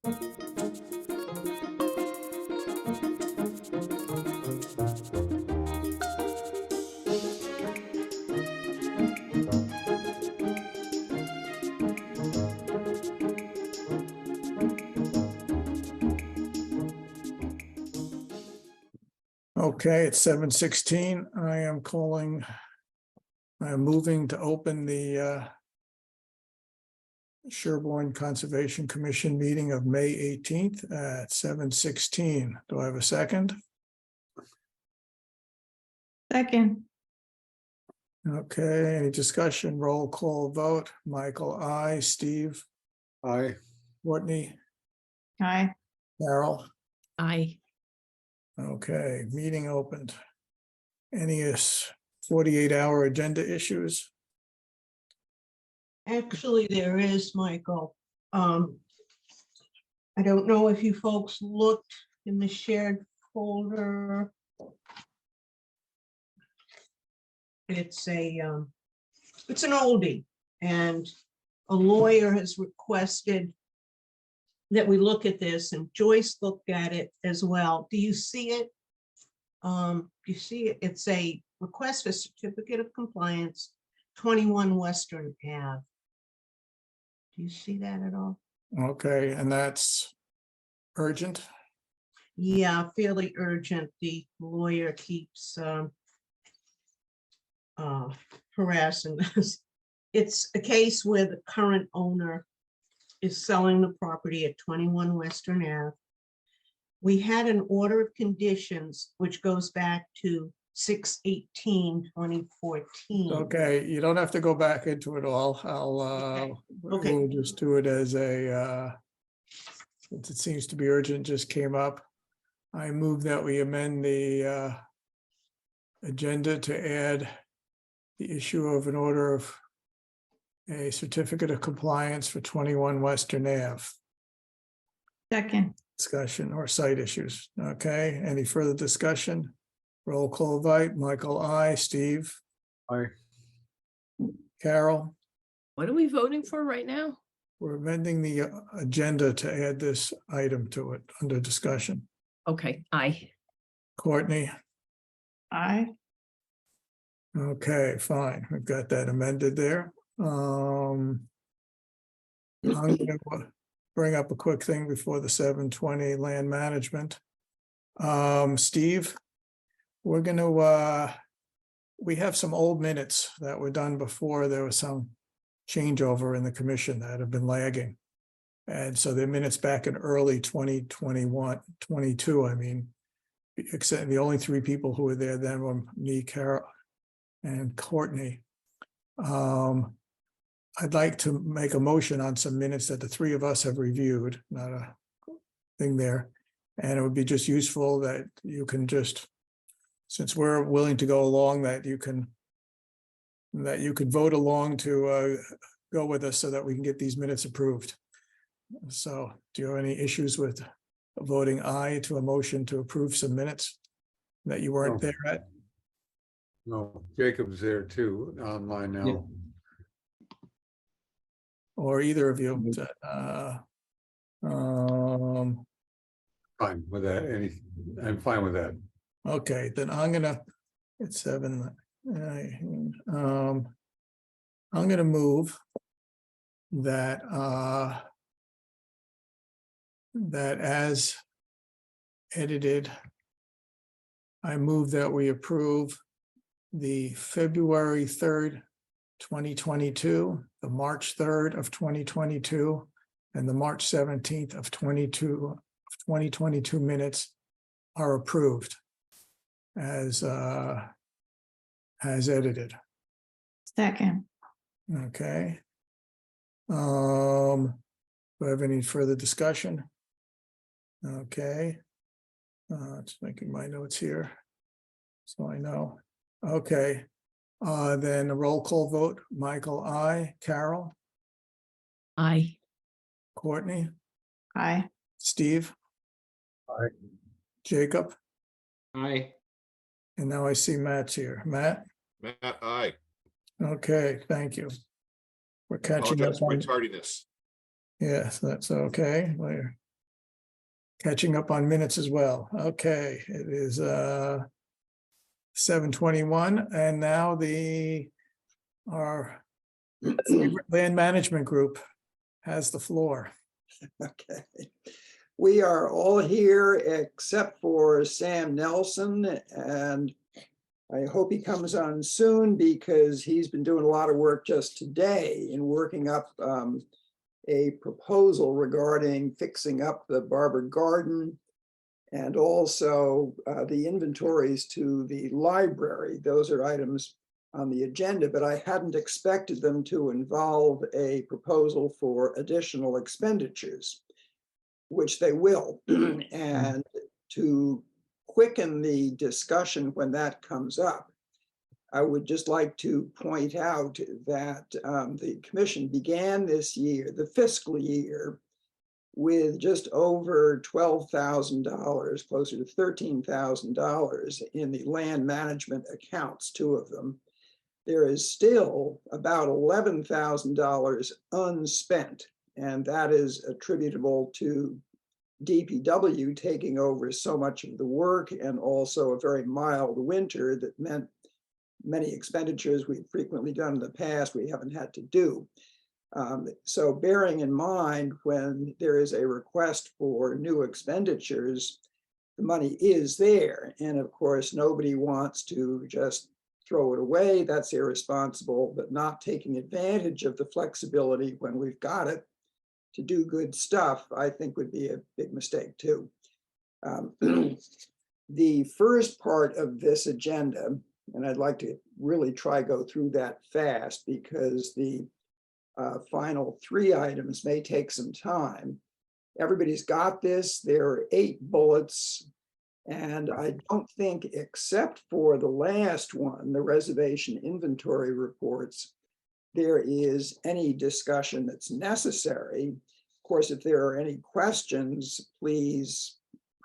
Okay, it's 7:16. I am moving to open the Sherborn Conservation Commission meeting of May 18th at 7:16. Do I have a second? Second. Okay, any discussion? Roll call vote. Michael, aye. Steve? Aye. Courtney? Aye. Carol? Aye. Okay, meeting opened. Any 48-hour agenda issues? Actually, there is, Michael. I don't know if you folks looked in the shared folder. It's an oldie, and a lawyer has requested that we look at this, and Joyce looked at it as well. Do you see it? Do you see it? It's a request for certificate of compliance, 21 Western Ave. Do you see that at all? Okay, and that's urgent? Yeah, fairly urgent. The lawyer keeps harassing us. It's a case where the current owner is selling the property at 21 Western Ave. We had an order of conditions which goes back to 6/18/2014. Okay, you don't have to go back into it all. Okay. We'll just do it as a, since it seems to be urgent, just came up. I move that we amend the agenda to add the issue of an order of a certificate of compliance for 21 Western Ave. Second. Discussion or site issues. Okay, any further discussion? Roll call vote. Michael, aye. Steve? Aye. Carol? What are we voting for right now? We're amending the agenda to add this item to it under discussion. Okay, aye. Courtney? Aye. Okay, fine. We've got that amended there. I'm gonna bring up a quick thing before the 7:20 land management. Steve, we're gonna, we have some old minutes that were done before there was some changeover in the commission that have been lagging. And so the minutes back in early 2021, 22, I mean, except the only three people who were there then were me, Carol, and Courtney. I'd like to make a motion on some minutes that the three of us have reviewed, not a thing there. And it would be just useful that you can just, since we're willing to go along, that you could vote along to go with us so that we can get these minutes approved. So do you have any issues with voting aye to a motion to approve some minutes that you weren't there at? No, Jacob's there too, online now. Or either of you? Fine with that, I'm fine with that. Okay, then I'm gonna, it's 7. I'm gonna move that that as edited, I move that we approve the February 3rd, 2022, the March 3rd of 2022, and the March 17th of 2022 minutes are approved as edited. Second. Okay. Do I have any further discussion? Okay. Just making my notes here so I know. Okay. Then a roll call vote. Michael, aye. Carol? Aye. Courtney? Aye. Steve? Aye. Jacob? Aye. And now I see Matt's here. Matt? Matt, aye. Okay, thank you. We're catching up Apologize for my on, tardiness. yes, that's okay. Catching up on minutes as well. Okay, it is 7:21, and now our favorite land management group has the floor. Okay. We are all here except for Sam Nelson, and I hope he comes on soon because he's been doing a lot of work just today in working up a proposal regarding fixing up the Barber Garden and also the inventories to the library. Those are items on the agenda, but I hadn't expected them to involve a proposal for additional expenditures, which they will. And to quicken the discussion when that comes up, I would just like to point out that the commission began this year, the fiscal year, with just over $12,000, closer to $13,000 in the land management accounts, two of them. There is still about $11,000 unspent, and that is attributable to DPW taking over so much of the work and also a very mild winter that meant many expenditures we've frequently done in the past we haven't had to do. So bearing in mind when there is a request for new expenditures, the money is there. And of course, nobody wants to just throw it away. That's irresponsible, but not taking advantage of the flexibility when we've got it to do good stuff, I think would be a big mistake too. The first part of this agenda, and I'd like to really try go through that fast because the final three items may take some time. Everybody's got this. There are 8 bullets. And I don't think, except for the last one, the reservation inventory reports, there is any discussion that's necessary. Of course, if there are any questions, please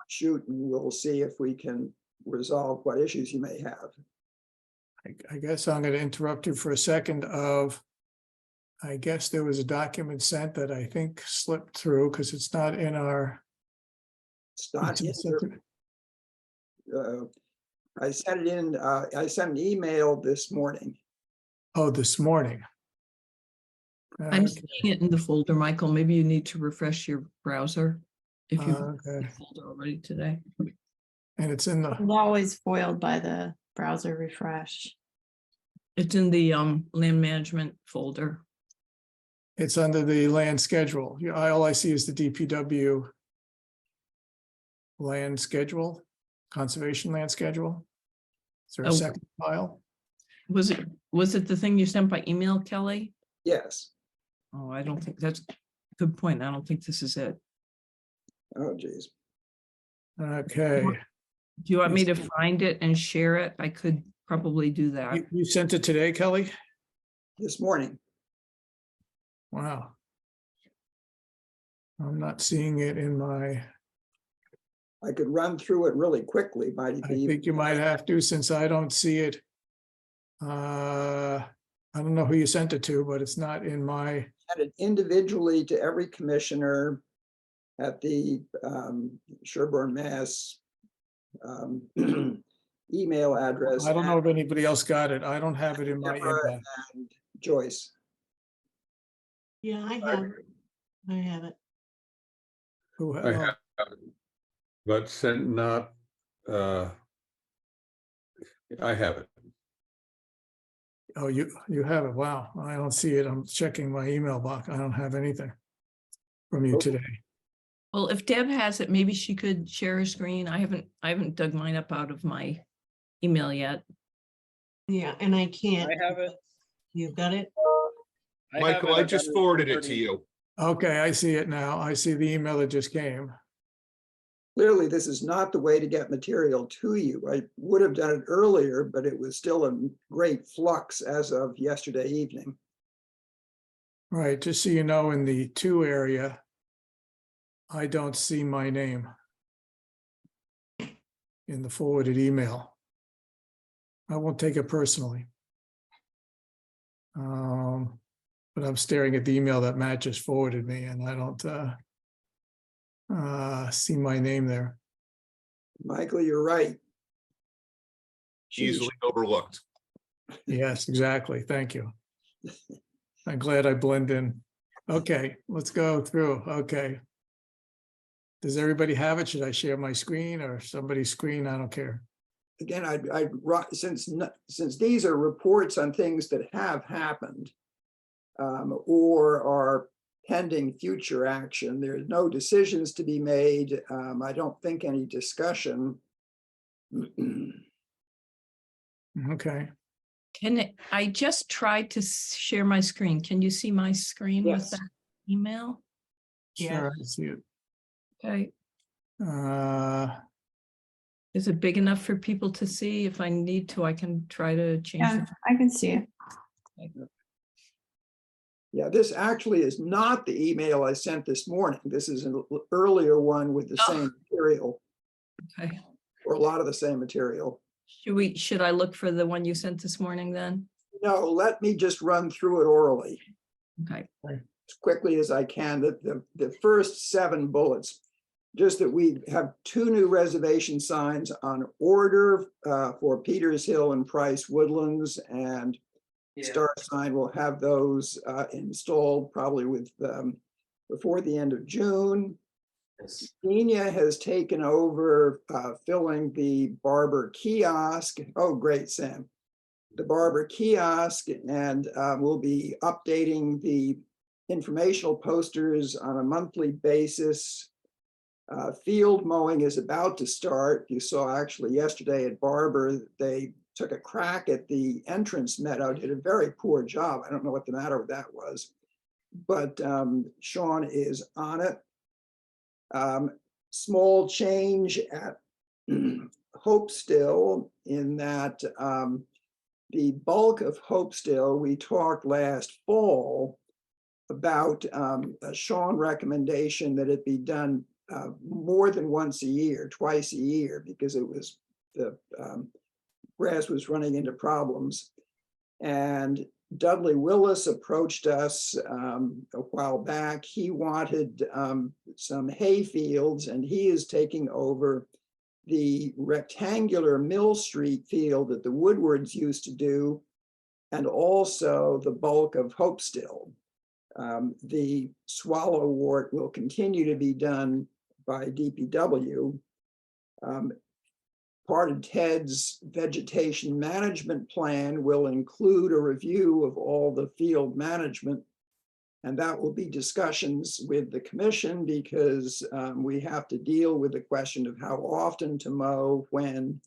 shoot and we'll see if we can resolve what issues you may have. I guess I'm going to interrupt you for a second I guess there was a document sent that I think slipped through because it's not in our. It's not in there. I sent it in, I sent an email this morning. Oh, this morning. I'm Okay, seeing it in the folder, Michael. Maybe you need to refresh your browser if you've okay. the folder already today. And it's in the, I'm always foiled by the browser refresh. It's in the land management folder. it's under the land schedule. All I see is the DPW land schedule, conservation land schedule. Is there a Oh. second file? Was it the thing you sent by email, Kelly? Yes. Oh, I don't think that's a good point. I don't think this is it. Oh, geez. Okay, Do you want me to find it and share it? I could probably do that. you sent it today, Kelly? This morning. Wow. I'm not seeing it in my, I could run through it really quickly. I think you might have to, since I don't see it. I don't know who you sent it to, but it's not in my, Sent it individually to every commissioner at the Sherborn, Mass email address. I don't know if anybody else got it. I don't have it in my Deborah inbox. and Joyce. Yeah, I have it. I have it. Who, I have it, but sent not, I have it. oh, you have it. Wow, I don't see it. I'm checking my email box. I don't have anything from you Oh. today. Well, if Deb has it, maybe she could share her screen. I haven't dug mine up out of my email yet. Yeah, and I can't. I have it. You've got it? Michael, I just forwarded it to you. Okay, I see it now. I see the email that just came. Clearly, this is not the way to get material to you. I would have done it earlier, but it was still in great flux as of yesterday evening. Right, just so you know, in the 2 area, I don't see my name in the forwarded email. I won't take it personally. But I'm staring at the email that Matt just forwarded me and I don't see my name there. Michael, you're right. Sheesh. Easily overlooked. Yes, exactly. Thank you. I'm glad I blend in. Okay, let's go through. Okay. Does everybody have it? Should I share my screen or somebody's screen? I don't care. Again, since these are reports on things that have happened or are pending future action, there's no decisions to be made. I don't think any discussion. Okay. I just tried to share my screen. Can you see my screen with Yes. that email? Sure, I see it. Okay, Uh, is it big enough for people to see? If I need to, I can try to change Yeah, it. I can see it. Yeah, this actually is not the email I sent this morning. This is an earlier one with the Oh. same material, Okay, or a lot of the same material. should I look for the one you sent this morning then? No, let me just run through it orally Okay, as quickly as I can. The first 7 bullets, just that we have 2 new reservation signs on order for Peters Hill and Price Woodlands, and Star Sign will have those installed probably with before the end of June. Nina has taken over filling the Barber kiosk. Oh, great, Sam. The Barber kiosk, and we'll be updating the informational posters on a monthly basis. Field mowing is about to start. You saw actually yesterday at Barber, they took a crack at the entrance meadow, did a very poor job. I don't know what the matter with that was, but Sean is on it. Small change at Hopestill in that the bulk of Hopestill, we talked last fall about a Sean recommendation that it be done more than once a year, twice a year, because it was the grass was running into problems. And Dudley Willis approached us a while back. He wanted some hay fields, and he is taking over the rectangular Mill Street field that the Woodwards used to do, and also the bulk of Hopestill. The Swallowwort will continue to be done by DPW. Part of Ted's vegetation management plan will include a review of all the field management. And that will be discussions with the commission, because we have to deal with the question of how often to mow, when,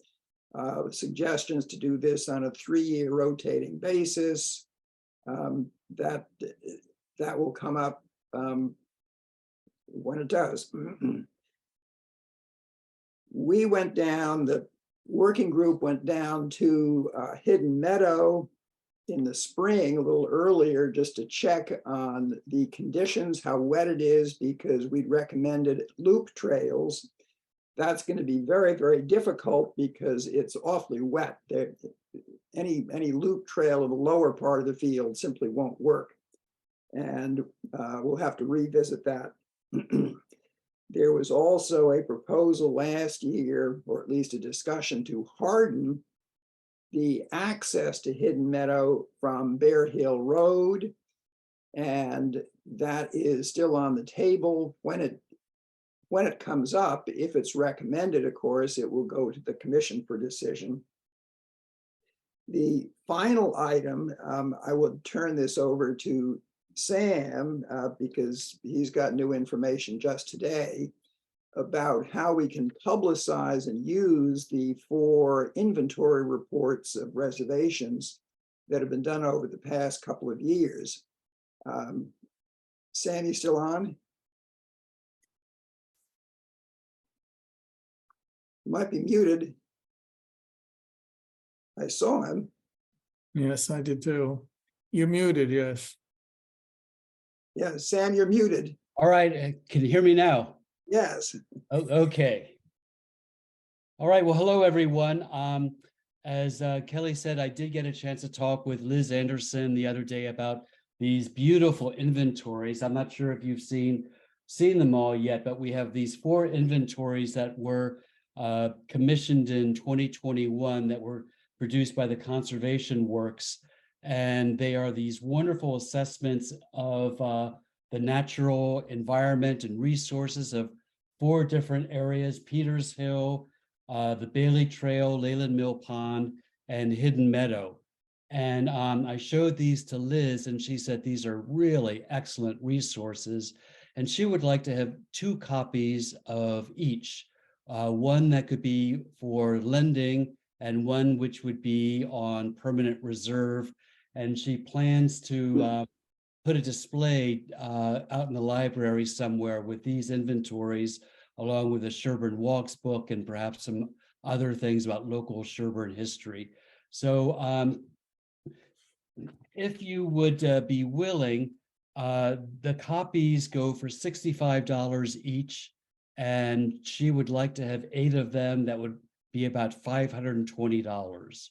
suggestions to do this on a 3-year rotating basis. That will come up when it does. We went down, the working group went down to Hidden Meadow in the spring, a little earlier, just to check on the conditions, how wet it is, because we'd recommended loop trails. That's going to be very, very difficult because it's awfully wet. Any loop trail in the lower part of the field simply won't work. And we'll have to revisit that. There was also a proposal last year, or at least a discussion, to harden the access to Hidden Meadow from Bear Hill Road. And that is still on the table. When it comes up, if it's recommended, of course, it will go to the commission for decision. The final item, I will turn this over to Sam because he's got new information just today about how we can publicize and use the 4 inventory reports of reservations that have been done over the past couple of years. Sam, you still on? You might be muted. I saw him. Yes, I did too. You're muted, yes. Yeah, Sam, you're muted. All right, can you hear me now? Yes. Oh, okay. All right, well, hello, everyone. As Kelly said, I did get a chance to talk with Liz Anderson the other day about these beautiful inventories. I'm not sure if you've seen seen them all yet, but we have these 4 inventories that were commissioned in 2021 that were produced by the Conservation Works. And they are these wonderful assessments of the natural environment and resources of 4 different areas: Peters Hill, the Bailey Trail, Leyland Mill Pond, and Hidden Meadow. And I showed these to Liz, and she said these are really excellent resources. And she would like to have 2 copies of each, one that could be for lending and one which would be on permanent reserve. And she plans to put a display out in the library somewhere with these inventories, along with the Sherborn Walks book and perhaps some other things about local Sherborn history. So if you would be willing, the copies go for $65 each, and she would like to have 8 of them. That would be about $520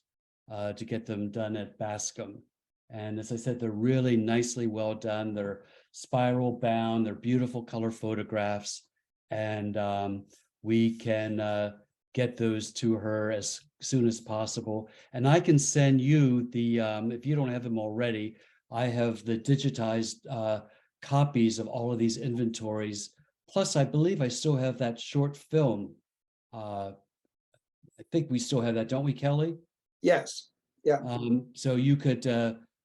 to get them done at Bascom. And as I said, they're really nicely well done. They're spiral bound, they're beautiful color photographs, and we can get those to her as soon as possible. And I can send you the, if you don't have them already, I have the digitized copies of all of these inventories. Plus, I believe I still have that short film. I think we still have that, don't we, Kelly? Yes, yeah. So you could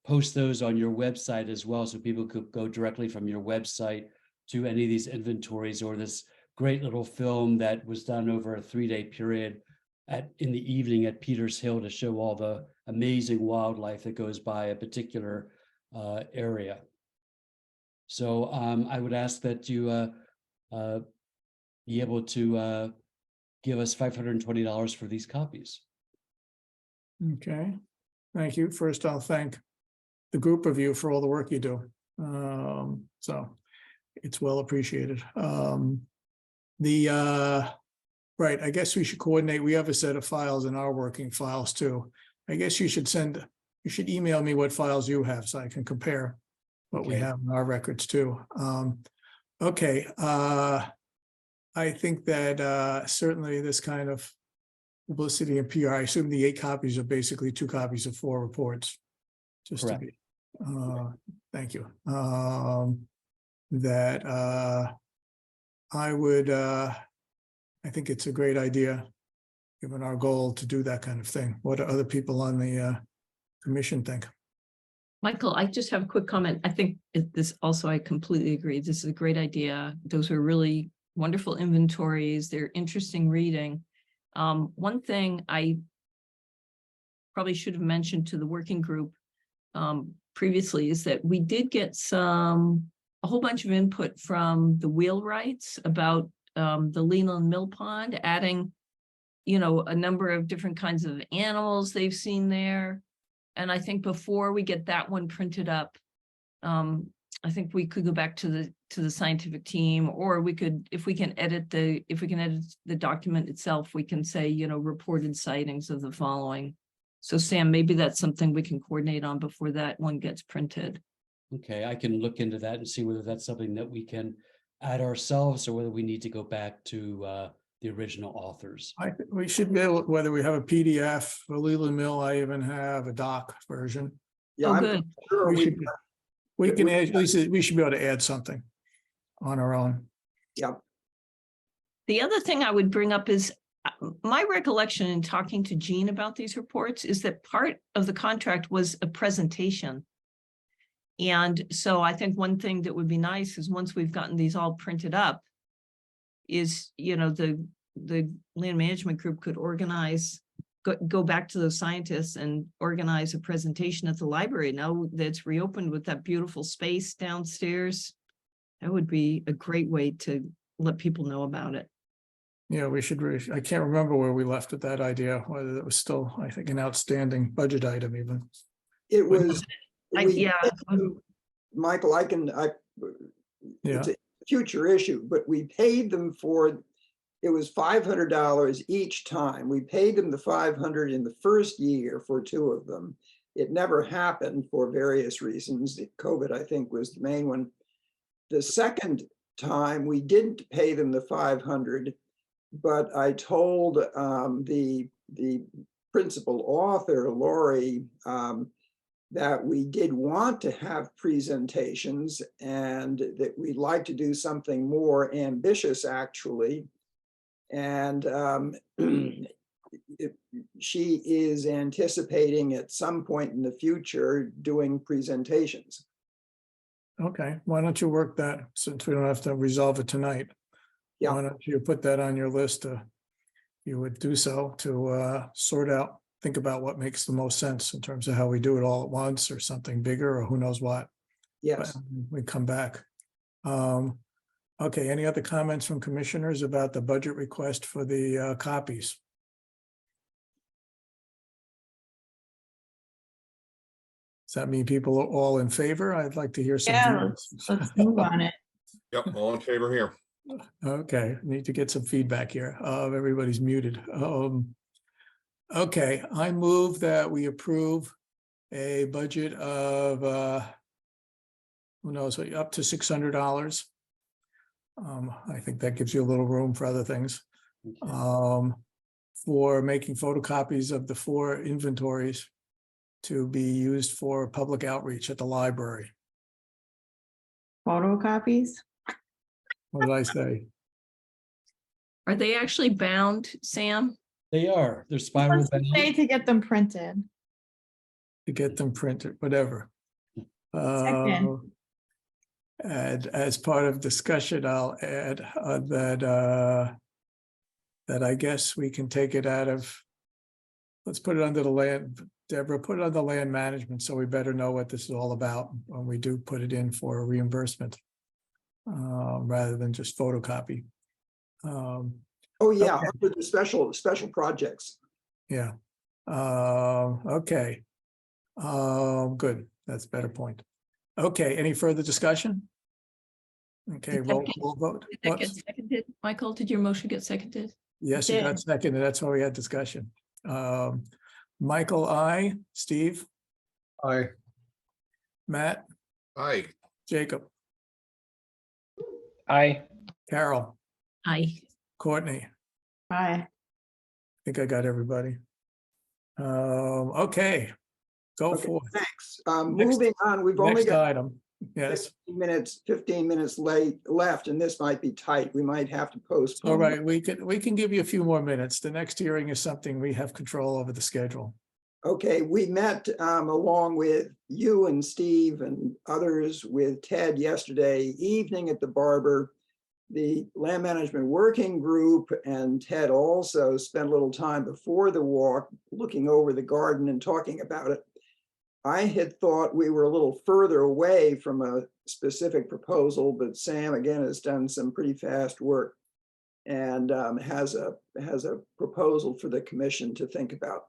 post those on your website as well, so people could go directly from your website to any of these inventories, or this great little film that was done over a 3-day period in the evening at Peters Hill to show all the amazing wildlife that goes by a particular area. So I would ask that you be able to give us $520 for these copies. Okay, thank you. First, I'll thank the group of you for all the work you do. So it's well appreciated. Right, I guess we should coordinate. We have a set of files in our working files too. I guess you should email me what files you have so I can compare what we Okay. have in our records too. Okay, I think that certainly this kind of publicity and PR, I assume the 8 copies are basically 2 copies of 4 reports. Just Correct. to be, thank you. I would, I think it's a great idea, given our goal to do that kind of thing. What do other people on the commission think? Michael, I just have a quick comment. I think this also, I completely agree. This is a great idea. Those are really wonderful inventories. They're interesting reading. One thing I probably should have mentioned to the working group previously is that we did get a whole bunch of input from the wheelwrights about the Leland Mill Pond, adding, a number of different kinds of animals they've seen there. And I think before we get that one printed up, I think we could go back to the scientific team, or we could, if we can edit the document itself, we can say, reported sightings of the following. So Sam, maybe that's something we can coordinate on before that one gets printed. Okay, I can look into that and see whether that's something that we can add ourselves, or whether we need to go back to the original authors. I think we should be able, whether we have a PDF for Leland Mill, I even have a doc version. Yeah, Oh, I'm good. sure We can add, at least we should be able to add something on our own. yeah. The other thing I would bring up is my recollection in talking to Jean about these reports is that part of the contract was a presentation. And so I think one thing that would be nice is, once we've gotten these all printed up, is, the land management group could organize, go back to those scientists and organize a presentation at the library. Now that it's reopened with that beautiful space downstairs, that would be a great way to let people know about it. Yeah, we should, I can't remember where we left with that idea, whether it was still, I think, an outstanding budget item even. It was. Yeah. Michael, Yeah, it's a future issue, but we paid them for, it was $500 each time. We paid them the $500 in the first year for 2 of them. It never happened for various reasons. COVID, I think, was the main one. The second time. We didn't pay them the 500, but I told the principal author, Lori, that we did want to have presentations and that we'd like to do something more ambitious, actually. And she is anticipating at some point in the future doing presentations. Okay, why don't you work that, since we don't have to resolve it tonight? Yeah. Why don't you put that on your list? You would do so to sort out, think about what makes the most sense in terms of how we do it all at once or something bigger or who knows what. Yes. But we come back. Okay, any other comments from commissioners about the budget request for the copies? Does that mean people are all in favor? I'd like to hear some. Yeah, views. let's move on it. Yep, all in favor here. Okay, need to get some feedback here. Everybody's muted. Okay, I move that we approve a budget of who knows, up to $600. I think that gives you a little room for other things. Okay. For making photocopies of the 4 inventories to be used for public outreach at the library. Photocopies? What did I say? Are they actually bound, Sam? They are, they're spiral Let's bound. say to get them printed. To get them printed, whatever. Second. And as part of discussion, I'll add that I guess we can take it out of, let's put it under the land, Deborah, put it on the land management, so we better know what this is all about when we do put it in for reimbursement, rather than just photocopy. Oh, yeah, Okay. under the special projects. Yeah. Okay. Good. That's a better point. Okay, any further discussion? Okay, Did that roll get- call vote. Did that What? get seconded? Michael, did your motion get seconded? Yes, it got did. seconded. That's why we had discussion. Michael, I, Steve, Aye. Matt, Aye. Jacob, Aye. Carol, Aye. Courtney. Bye. I think I got everybody. Okay, go Okay, for it. thanks. Next- Moving on, we've only Next got item, yes. 15 minutes left, and this might be tight. We might have to postpone. All right, we can give you a few more minutes. The next hearing is something we have control over the schedule. Okay, we met along with you and Steve and others with Ted yesterday evening at the Barber. The Land Management Working Group and Ted also spent a little time before the walk looking over the garden and talking about it. I had thought we were a little further away from a specific proposal, but Sam again has done some pretty fast work and has a proposal for the commission to think about.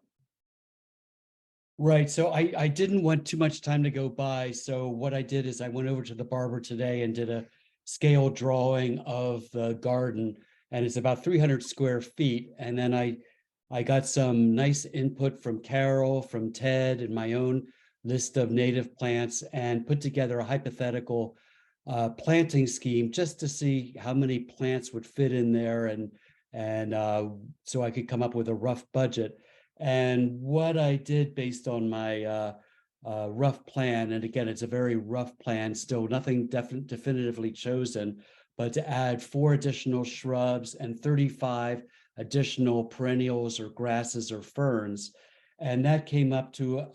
Right, so I didn't want too much time to go by, so what I did is I went over to the Barber today and did a scale drawing of the garden, and it's about 300 square feet, and then I got some nice input from Carol, from Ted, and my own list of native plants, and put together a hypothetical planting scheme just to see how many plants would fit in there, and so I could come up with a rough budget. And what I did based on my rough plan, and again, it's a very rough plan, still nothing definitively chosen, but to add 4 additional shrubs and 35 additional perennials or grasses or ferns. And that came up to,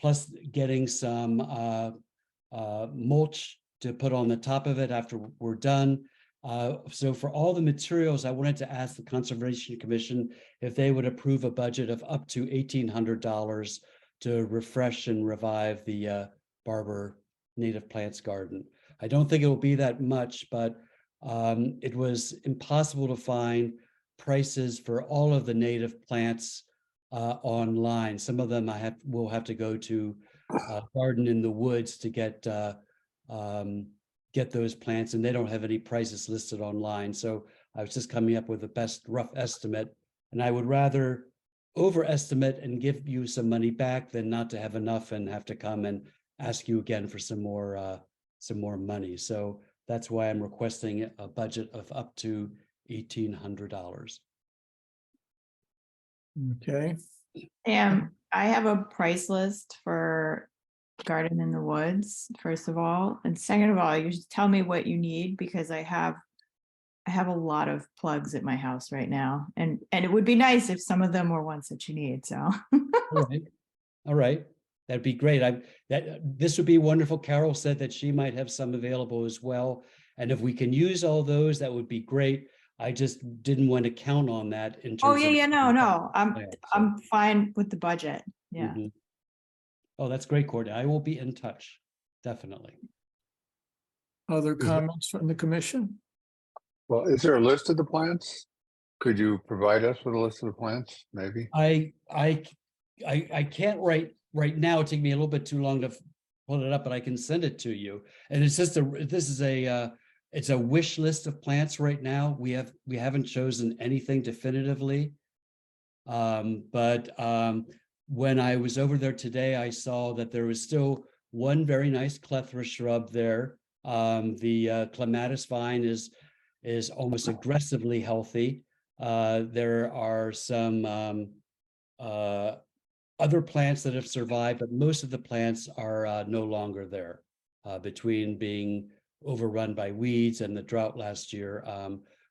plus getting some mulch to put on the top of it after we're done. So for all the materials, I wanted to ask the Conservation Commission if they would approve a budget of up to $1,800 to refresh and revive the Barber Native Plants Garden. I don't think it will be that much, but it was impossible to find prices for all of the native plants online. Some of them will have to go to Garden in the Woods to get those plants, and they don't have any prices listed online. So I was just coming up with the best rough estimate, and I would rather overestimate and give you some money back than not to have enough and have to come and ask you again for some more money. So that's why I'm requesting a budget of up to $1,800. Okay, I have a price list for Garden in the Woods, first of all. And second of all, you should tell me what you need because I have a lot of plugs at my house right now. And it would be nice if some of them were ones that you need, so. All right. All right, that'd be great. This would be wonderful. Carol said that she might have some available as well. And if we can use all those, that would be great. I just didn't want to count on that in Oh, terms yeah, of. yeah, no, Yeah, so- I'm fine with the budget. Yeah. Mhm. Oh, that's great, Courtney. I will be in touch, definitely. other Is it- comments from the commission? Well, is there a list of the plants? Could you provide us with a list of the plants, maybe? I can't right now. It'd take me a little bit too long to pull it up, but I can send it to you. And it's just it's a wish list of plants right now. We haven't chosen anything definitively. But when I was over there today, I saw that there was still one very nice clethra shrub there. The clematis vine is almost aggressively healthy. There are some other plants that have survived, but most of the plants are no longer there. Between being overrun by weeds and the drought last year,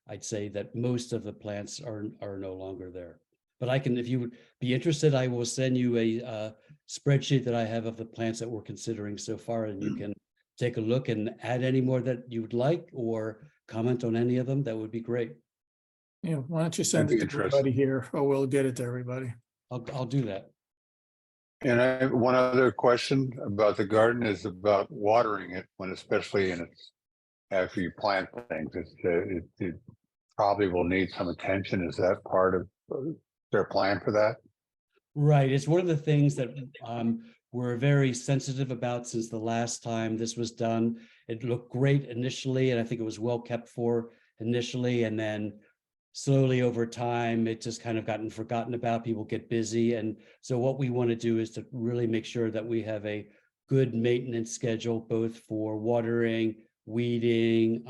I'd say that most of the plants are no longer there. But I can, if you would be interested, I will send you a spreadsheet that I have of the plants that we're considering so far, and you can take a look and add any more that you would like or comment on any of them. That would be great. Yeah, why don't you send That'd it be to everybody here, or we'll get it to everybody. I'll do that. And I have one other question about the garden is about watering it when, especially in its, after you plant things, it probably will need some attention. Is that part of their plan for that? Right. It's one of the things that we're very sensitive about since the last time this was done. It looked great initially, and I think it was well kept for initially, and then slowly over time, it just kind of gotten forgotten about. People get busy. And so what we want to do is to really make sure that we have a good maintenance schedule, both for watering, weeding,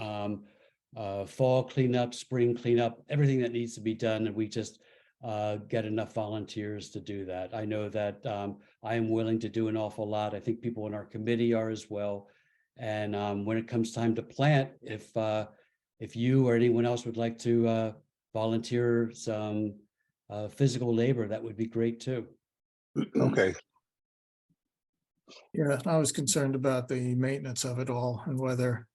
fall cleanup, spring cleanup, everything that needs to be done. And we just get enough volunteers to do that. I know that I am willing to do an awful lot. I think people in our committee are as well. And when it comes time to plant, if you or anyone else would like to volunteer some physical labor, that would be great too. Okay, Yeah, I was concerned about the maintenance of it all and whether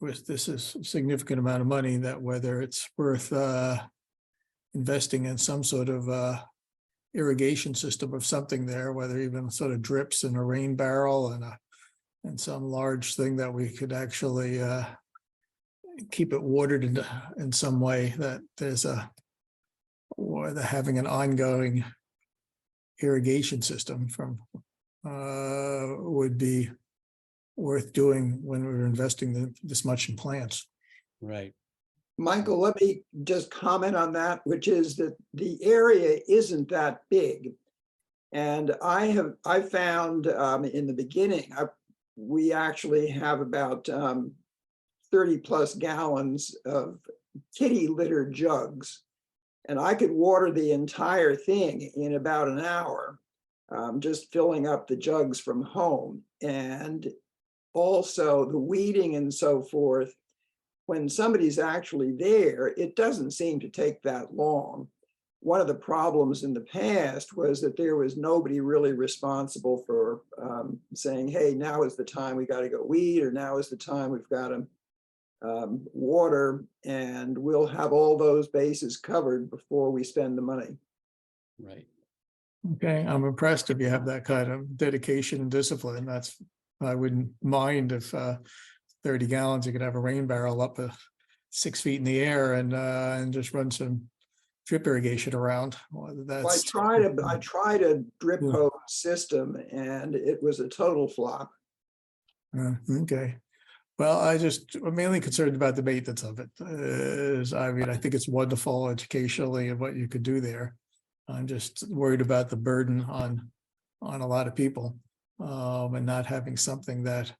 with this is a significant amount of money, that whether it's worth investing in some sort of irrigation system of something there, whether even sort of drips in a rain barrel and some large thing that we could actually keep it watered in some way, that there's or having an ongoing irrigation system from would be worth doing when we're investing this much in plants. Right. Michael, let me just comment on that, which is that the area isn't that big. And I found in the beginning, we actually have about 30 plus gallons of kitty litter jugs. And I could water the entire thing in about an hour, just filling up the jugs from home. And also the weeding and so forth, when somebody's actually there, it doesn't seem to take that long. One of the problems in the past was that there was nobody really responsible for saying, hey, now is the time we got to go weed, or now is the time we've got to water, and we'll have all those bases covered before we spend the money. Right. Okay, I'm impressed if you have that kind of dedication and discipline. I wouldn't mind if 30 gallons, you could have a rain barrel up 6 feet in the air and just run some drip irrigation around. Well, Well, I tried a drip hose system and it was a total flop. Okay. Well, I'm mainly concerned about the maintenance of it. I think it's wonderful educationally and what you could do there. I'm just worried about the burden on a lot of people and not having something that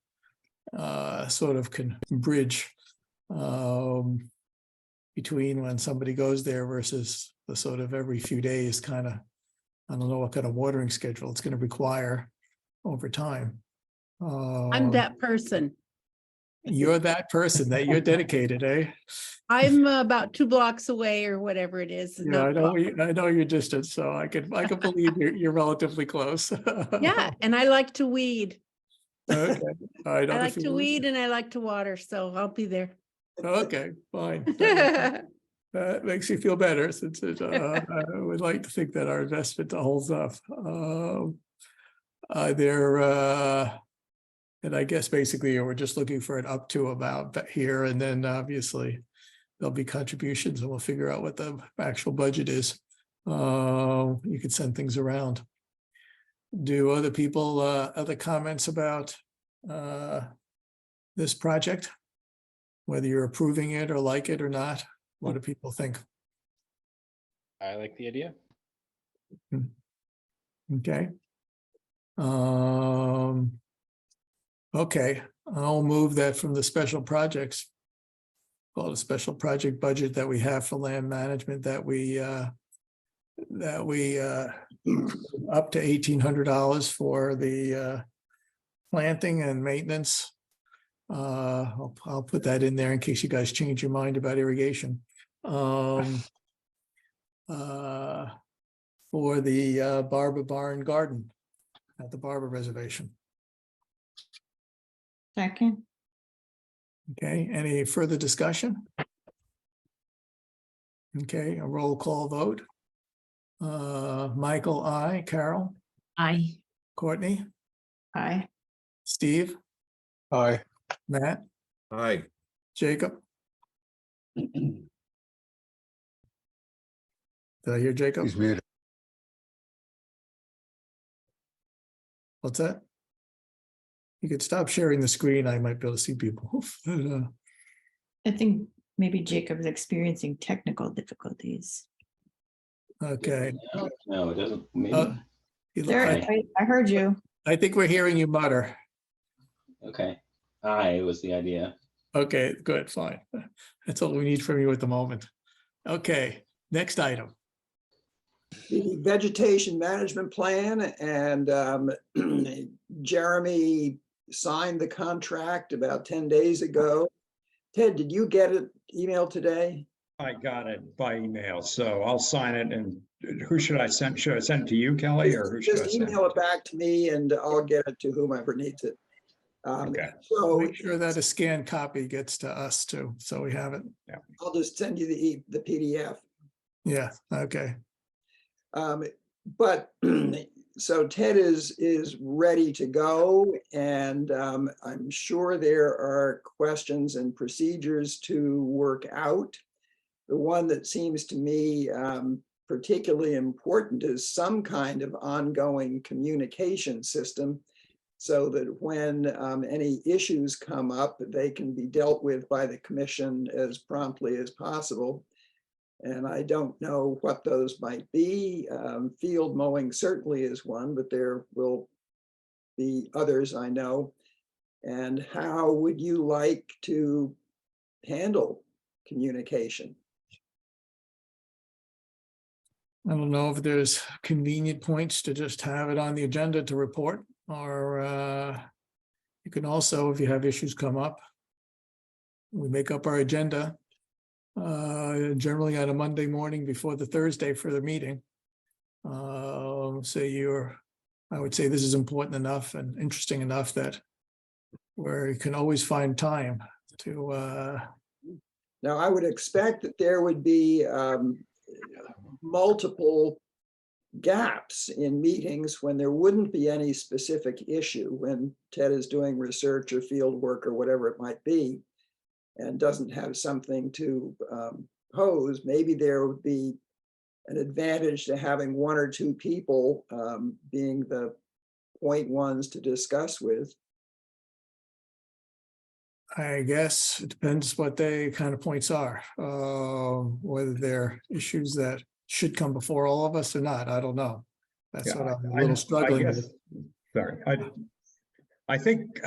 sort of can bridge between when somebody goes there versus the sort of every few days kind of, I don't know what kind of watering schedule it's going to require over time. I'm that person. You're that person that you're dedicated, eh? I'm about 2 blocks away or whatever it is. Yeah, not I know, far. I know your distance, so I can believe you're relatively close. Yeah, and I like to weed. Okay. I I know the like to feeling. weed and I like to water, so I'll be there. Okay, fine. That makes you feel better since I would like to think that our investment holds up. And I guess basically we're just looking for an up to amount here, and then obviously there'll be contributions and we'll figure out what the actual budget is. You could send things around. Do other people, other comments about this project? Whether you're approving it or like it or not, what do people think? I like the idea. Okay. Okay, I'll move that from the special projects, called a special project budget that we have for land management, that we up to $1,800 for the planting and maintenance. I'll put that in there in case you guys change your mind about irrigation. For the Barber Barn Garden at the Barber Reservation. Second, Okay, any further discussion? Okay, a roll call vote. Michael, I, Carol, I, Courtney, aye. Steve, Aye. Matt, Aye. Jacob. Did I hear Jacob? He's muted. What's that? You could stop sharing the screen. I might be able to see people. I think maybe Jacob's experiencing technical difficulties. Okay. No, it doesn't. Maybe. There, I heard you. I think we're hearing you mutter. Okay. I was the idea. Okay, good, fine. That's all we need from you at the moment. Okay, next item. The vegetation management plan, and Jeremy signed the contract about 10 days ago. Ted, did you get an email today? I got it by email, so I'll sign it. And who should I send? Should I send it to you, Kelly, or who should I Just send? email it back to me and I'll get it to whomever needs it. Okay. So Make sure that a scanned copy gets to us too, so we have it. I'll just send you the PDF. Yeah, okay. But so Ted is ready to go, and I'm sure there are questions and procedures to work out. The one that seems to me particularly important is some kind of ongoing communication system, so that when any issues come up, they can be dealt with by the commission as promptly as possible. And I don't know what those might be. Field mowing certainly is one, but there will be others, I know. And how would you like to handle communication? I don't know if there's convenient points to just have it on the agenda to report, or you can also, if you have issues come up, we make up our agenda generally on a Monday morning before the Thursday for the meeting. So I would say this is important enough and interesting enough that where you can always find time to. Now, I would expect that there would be multiple gaps in meetings when there wouldn't be any specific issue, when Ted is doing research or field work or whatever it might be, and doesn't have something to pose. Maybe there would be an advantage to having one or two people being the point ones to discuss with. I guess it depends what the kind of points are, whether they're issues that should come before all of us or not. I don't know. That's Yeah, what I'm a little struggling I with. guess, sorry, I think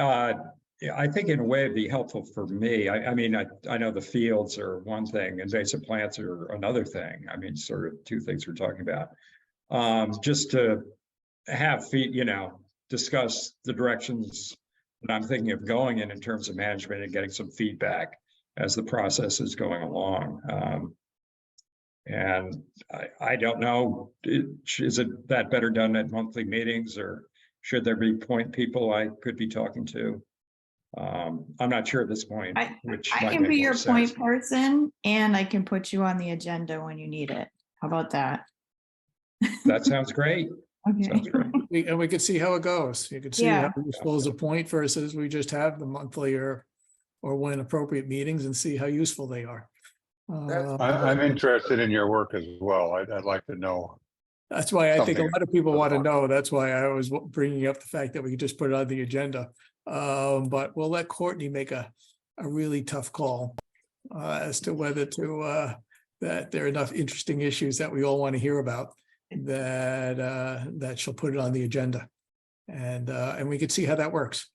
Yeah, I think in a way it'd be helpful for me. I mean, I know the fields are one thing, invasive plants are another thing. I mean, sort of two things we're talking about. Just to have discuss the directions that I'm thinking of going in terms of management and getting some feedback as the process is going along. And I don't know, is it that better done at monthly meetings, or should there be point people I could be talking to? I'm not sure at this point, which I might can make be more your sense. point person and I can put you on the agenda when you need it. How about that? That sounds great. Okay. Sounds great. And we could see how it goes. You could see Yeah. how useful is a point versus we just have the monthly or when appropriate meetings and see how useful they are. I'm interested in your work as well. I'd like to know. That's why I think a something lot of people want to about- know. That's why I was bringing up the fact that we could just put it on the agenda. But we'll let Courtney make a really tough call as to whether to that there are enough interesting issues that we all want to hear about that she'll put it on the agenda, and we could see how that works.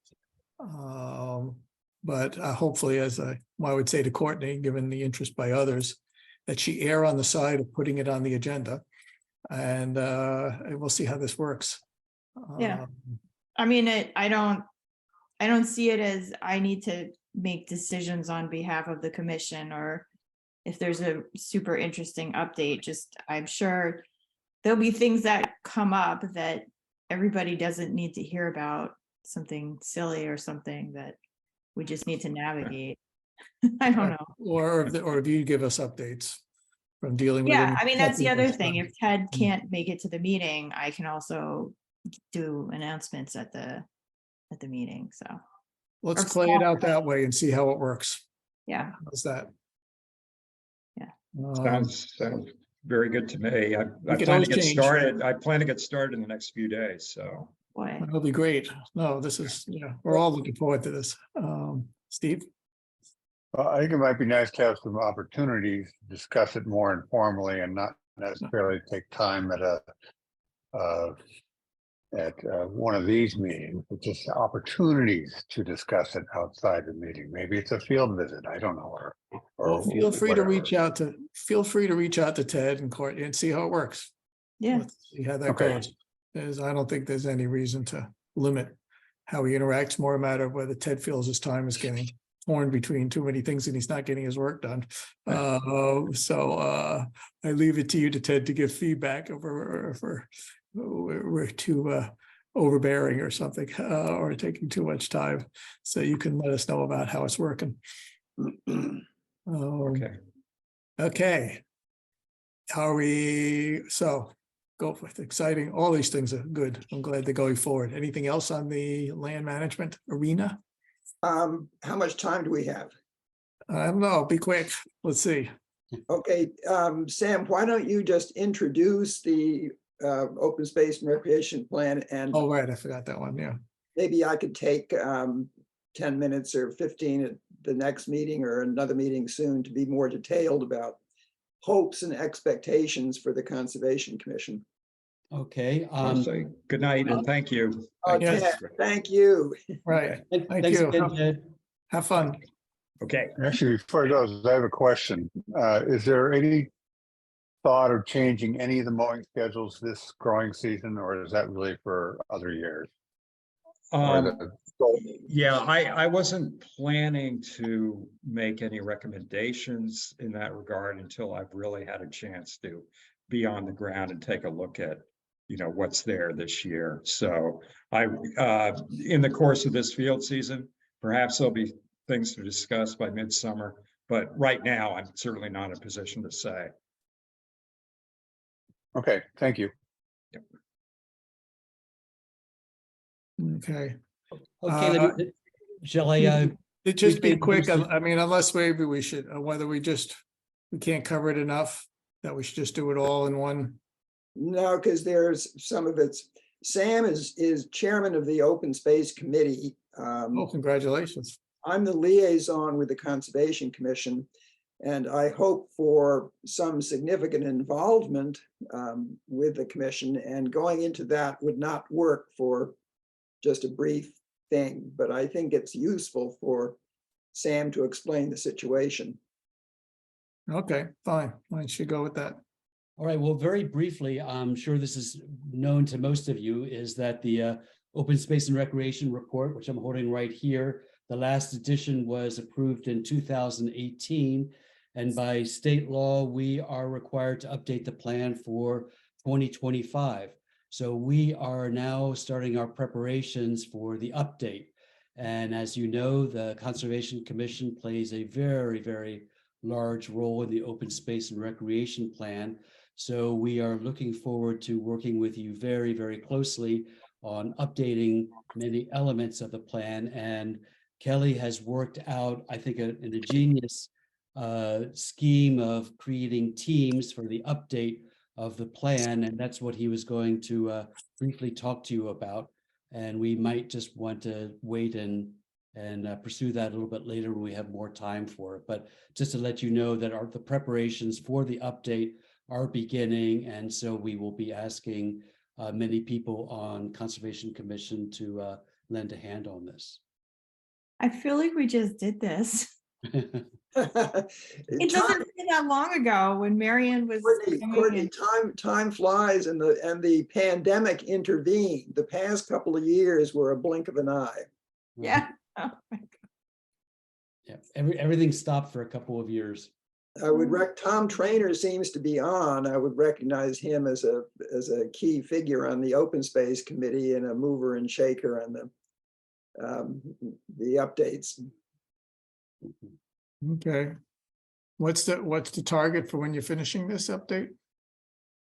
But hopefully, as I would say to Courtney, given the interest by others, that she err on the side of putting it on the agenda, and we'll see how this works. Yeah. I mean, I don't see it as I need to make decisions on behalf of the commission, or if there's a super interesting update, just I'm sure there'll be things that come up that everybody doesn't need to hear about, something silly or something that we just need to navigate. I don't know. Or if you give us updates from dealing with. Yeah, any I mean, that's the other technical thing. stuff. If Ted can't make it to the meeting, I can also do announcements at the meeting, so. Let's or play it small- out that way and see how it works. Yeah, How's that? Yeah. Sounds very good to me. I We could plan always to get change. started. I plan to get started in the next few days, so. boy. That'll be great. No, this is, we're all looking forward to this. Steve? Well, I think it might be nice to have some opportunities to discuss it more informally and not necessarily take time at one of these meetings, but just opportunities to discuss it outside the meeting. Maybe it's a field visit. I don't know. Well, feel free to whatever. reach out to Ted and Courtney and see how it works. Yeah, Let's see how that Okay. goes. I don't think there's any reason to limit how he interacts. More a matter of whether Ted feels his time is getting torn between too many things and he's not getting his work done. So I leave it to you, to Ted, to give feedback over if we're too overbearing or something, or taking too much time. So you can let us know about how it's working. Okay. Okay. Go with exciting. All these things are good. I'm glad they're going forward. Anything else on the land management arena? How much time do we have? I don't know. Be quick. Let's see. Okay, Sam, why don't you just introduce the open space and recreation plan, and Oh, right. I forgot that one. Yeah. maybe I could take 10 minutes or 15 at the next meeting or another meeting soon to be more detailed about hopes and expectations for the Conservation Commission. Okay. I'll say good night and thank you. Okay, Yes. thank you. Right. Thank Thanks you. again, Ted. Have fun. Okay. Actually, before it goes, I have a question. Is there any thought of changing any of the mowing schedules this growing season, or is that really for other years? Yeah, I wasn't planning to make any recommendations in that regard until I've really had a chance to be on the ground and take a look at, what's there this year. So in the course of this field season, perhaps there'll be things to discuss by midsummer, but right now I'm certainly not in a position to say. Okay, thank you. Okay. Okay, shall I, It just be can quick. use the- I mean, unless maybe we should, whether we can't cover it enough, that we should just do it all in one. No, because there's some of it's, Sam is chairman of the Open Space Committee. Oh, congratulations. I'm the liaison with the Conservation Commission, and I hope for some significant involvement with the commission, and going into that would not work for just a brief thing, but I think it's useful for Sam to explain the situation. Okay, fine. Why don't you go with that? All right, well, very briefly, I'm sure this is known to most of you, is that the Open Space and Recreation Report, which I'm holding right here, the last edition was approved in 2018. And by state law, we are required to update the plan for 2025. So we are now starting our preparations for the update. And as you know, the Conservation Commission plays a very, very large role in the Open Space and Recreation Plan. So we are looking forward to working with you very, very closely on updating many elements of the plan. And Kelly has worked out, I think, an ingenious scheme of creating teams for the update of the plan. And that's what he was going to briefly talk to you about. And we might just want to wait and pursue that a little bit later when we have more time for it. But just to let you know that the preparations for the update are beginning. And so we will be asking many people on Conservation Commission to lend a hand on this. I feel like we just did this. It Time, doesn't seem that long ago when Marion was. Courtney, time flies, and the pandemic intervened. The past couple of years were a blink of an eye. Yeah. Oh my God. Yeah, everything stopped for a couple of years. I would Tom Trainer seems to be on. I would recognize him as a key figure on the Open Space Committee and a mover and shaker on the updates. Okay. What's the target for when you're finishing this update?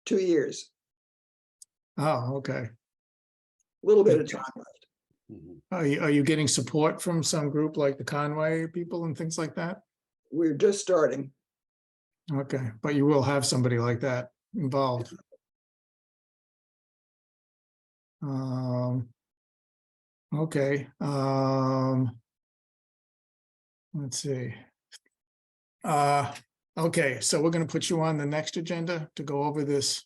2 years, Oh, okay. a little bit of time left. Are you getting support from some group like the Conway people and things like that? We're just starting. Okay, but you will have somebody like that involved. Okay. Let's see. Okay, so we're going to put you on the next agenda to go over this.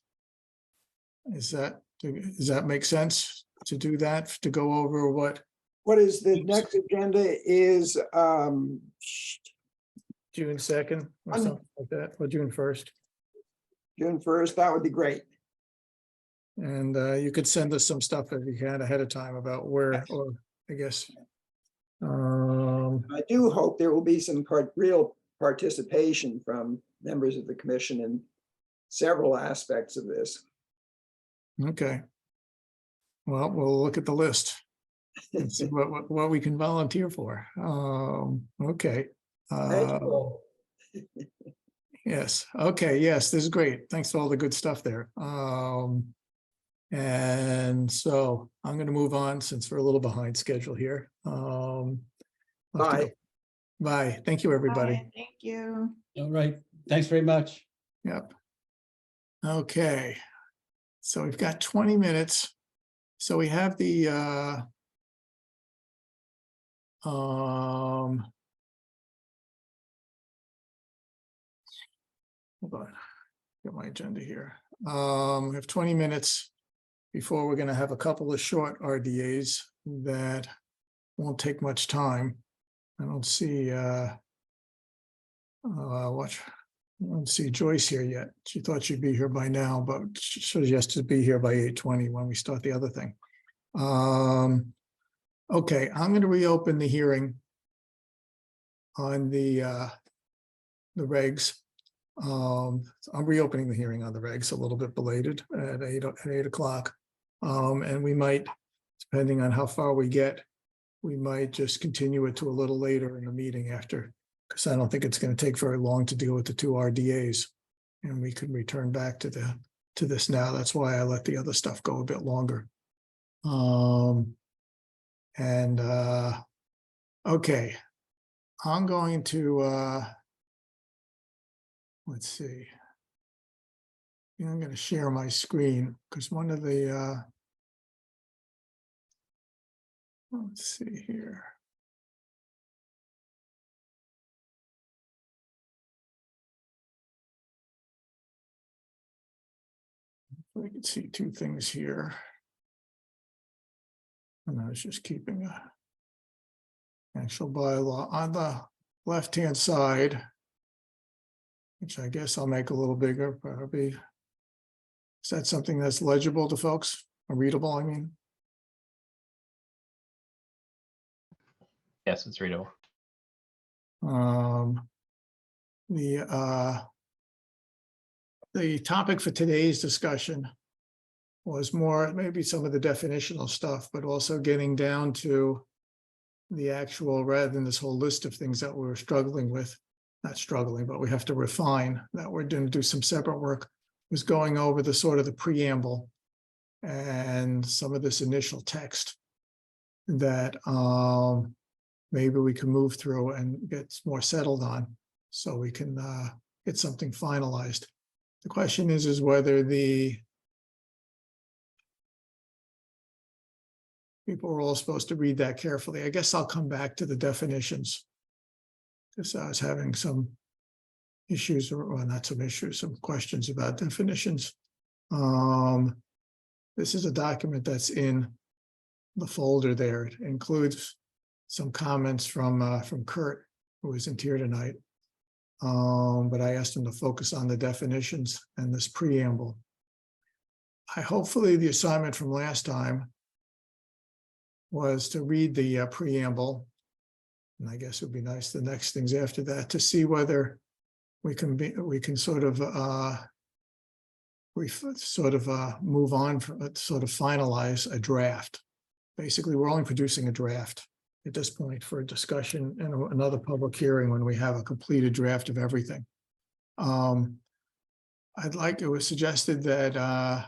Does that make sense to do that, to go over what? What is the next agenda is June 2nd or something like that, or June 1st. June 1st, that would be great. And you could send us some stuff if you can ahead of time about where, or I guess. I do hope there will be some real participation from members of the commission in several aspects of this. Okay. Well, we'll look at the list and see what we can volunteer for. Okay. Thank you all. Yes. Okay. Yes, this is great. Thanks for all the good stuff there. And so I'm going to move on since we're a little behind schedule here. I'll have to go. Bye. Bye. Thank you, everybody. Bye, thank you. All right. Thanks very much. Yep. Okay. So we've got 20 minutes. So we have the hold on. Get my agenda here. We have 20 minutes before we're going to have a couple of short RDAs that won't take much time. I don't see I don't see Joyce here yet. She thought she'd be here by now, but she suggested to be here by 8:20 when we start the other thing. Okay, I'm going to reopen the hearing on the regs. I'm reopening the hearing on the regs, a little bit belated at 8 o'clock. And we might, depending on how far we get, we might just continue it to a little later in the meeting after, because I don't think it's going to take very long to deal with the two RDAs. And we could return back to this now. That's why I let the other stuff go a bit longer. Okay, I'm going to let's see. Yeah, I'm going to share my screen because one of the let's see here. I can see two things here. And I was just keeping Actual bylaw on the left-hand side, which I guess I'll make a little bigger, probably. Is that something that's legible to folks, or readable, I mean? Yes, it's readable. The topic for today's discussion was more maybe some of the definitional stuff, but also getting down to the actual, rather than this whole list of things that we're struggling with, not struggling, but we have to refine, that we're going to do some separate work, was going over the sort of the preamble and some of this initial text that maybe we can move through and get more settled on, so we can get something finalized. The question is whether the people are all supposed to read that carefully. I guess I'll come back to the definitions, because I was having some issues, or well, not some issues, some questions about definitions. This is a document that's in the folder there. It includes some comments from Kurt, who isn't here tonight. But I asked him to focus on the definitions and this preamble. Hopefully the assignment from last time was to read the preamble. And I guess it would be nice the next things after that to see whether we can sort of move on from sort of finalize a draft. Basically, we're only producing a draft at this point for a discussion and another public hearing when we have a completed draft of everything. It was suggested that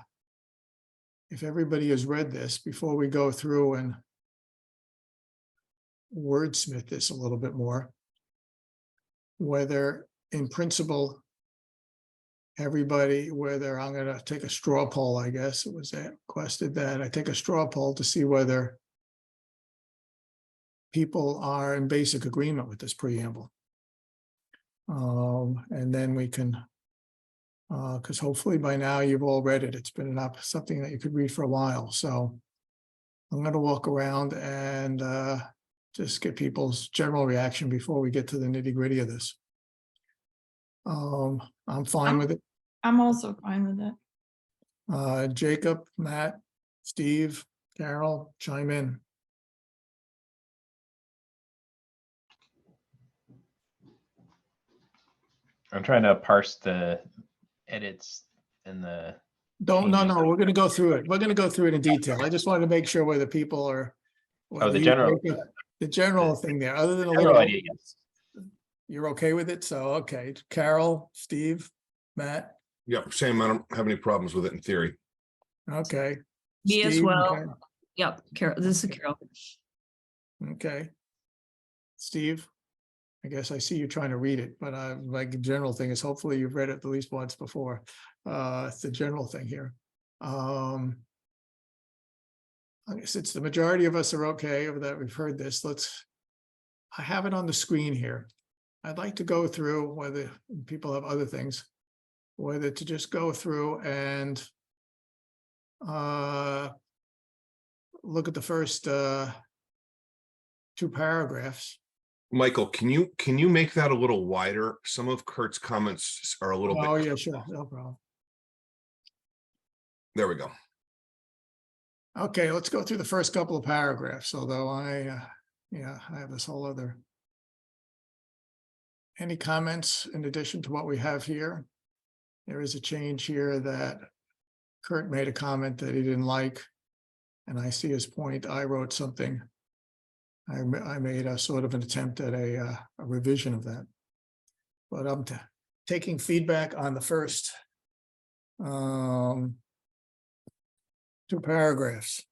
if everybody has read this, before we go through and wordsmith this a little bit more, whether in principle, everybody, whether I'm going to take a straw poll, I guess it was requested that I take a straw poll to see whether people are in basic agreement with this preamble. And then we can, because hopefully by now you've all read it. It's been something that you could read for a while. So I'm going to walk around and just get people's general reaction before we get to the nitty-gritty of this. I'm fine with it. I'm also fine with it. Jacob, Matt, Steve, Carol, chime in. I'm trying to parse the edits and the. No, changes. we're going to go through it. We're going to go through it in detail. I just wanted to make sure whether people are. Oh, the general. The general thing there, other than a General little. idea, yes. You're okay with it? So, okay. Carol, Steve, Matt, Yep, same. I don't have any problems with it in theory. okay. Me as Steve, well. okay. Yep, Carol, this is Carol. Okay. Steve, I guess I see you trying to read it, but like the general thing is hopefully you've read it at least once before. It's the general thing here. I guess it's the majority of us are okay with that. We've heard this. I have it on the screen here. I'd like to go through whether people have other things, whether to just go through and look at the first 2 paragraphs. Michael, can you make that a little wider? Some of Kurt's comments are a little bit. Oh, yeah, sure. No problem. There we go. Okay, let's go through the first couple of paragraphs, although I have this whole other. Any comments in addition to what we have here? There is a change here that Kurt made a comment that he didn't like, and I see his point. I wrote something. I made a sort of an attempt at a revision of that. But I'm taking feedback on the first 2 paragraphs.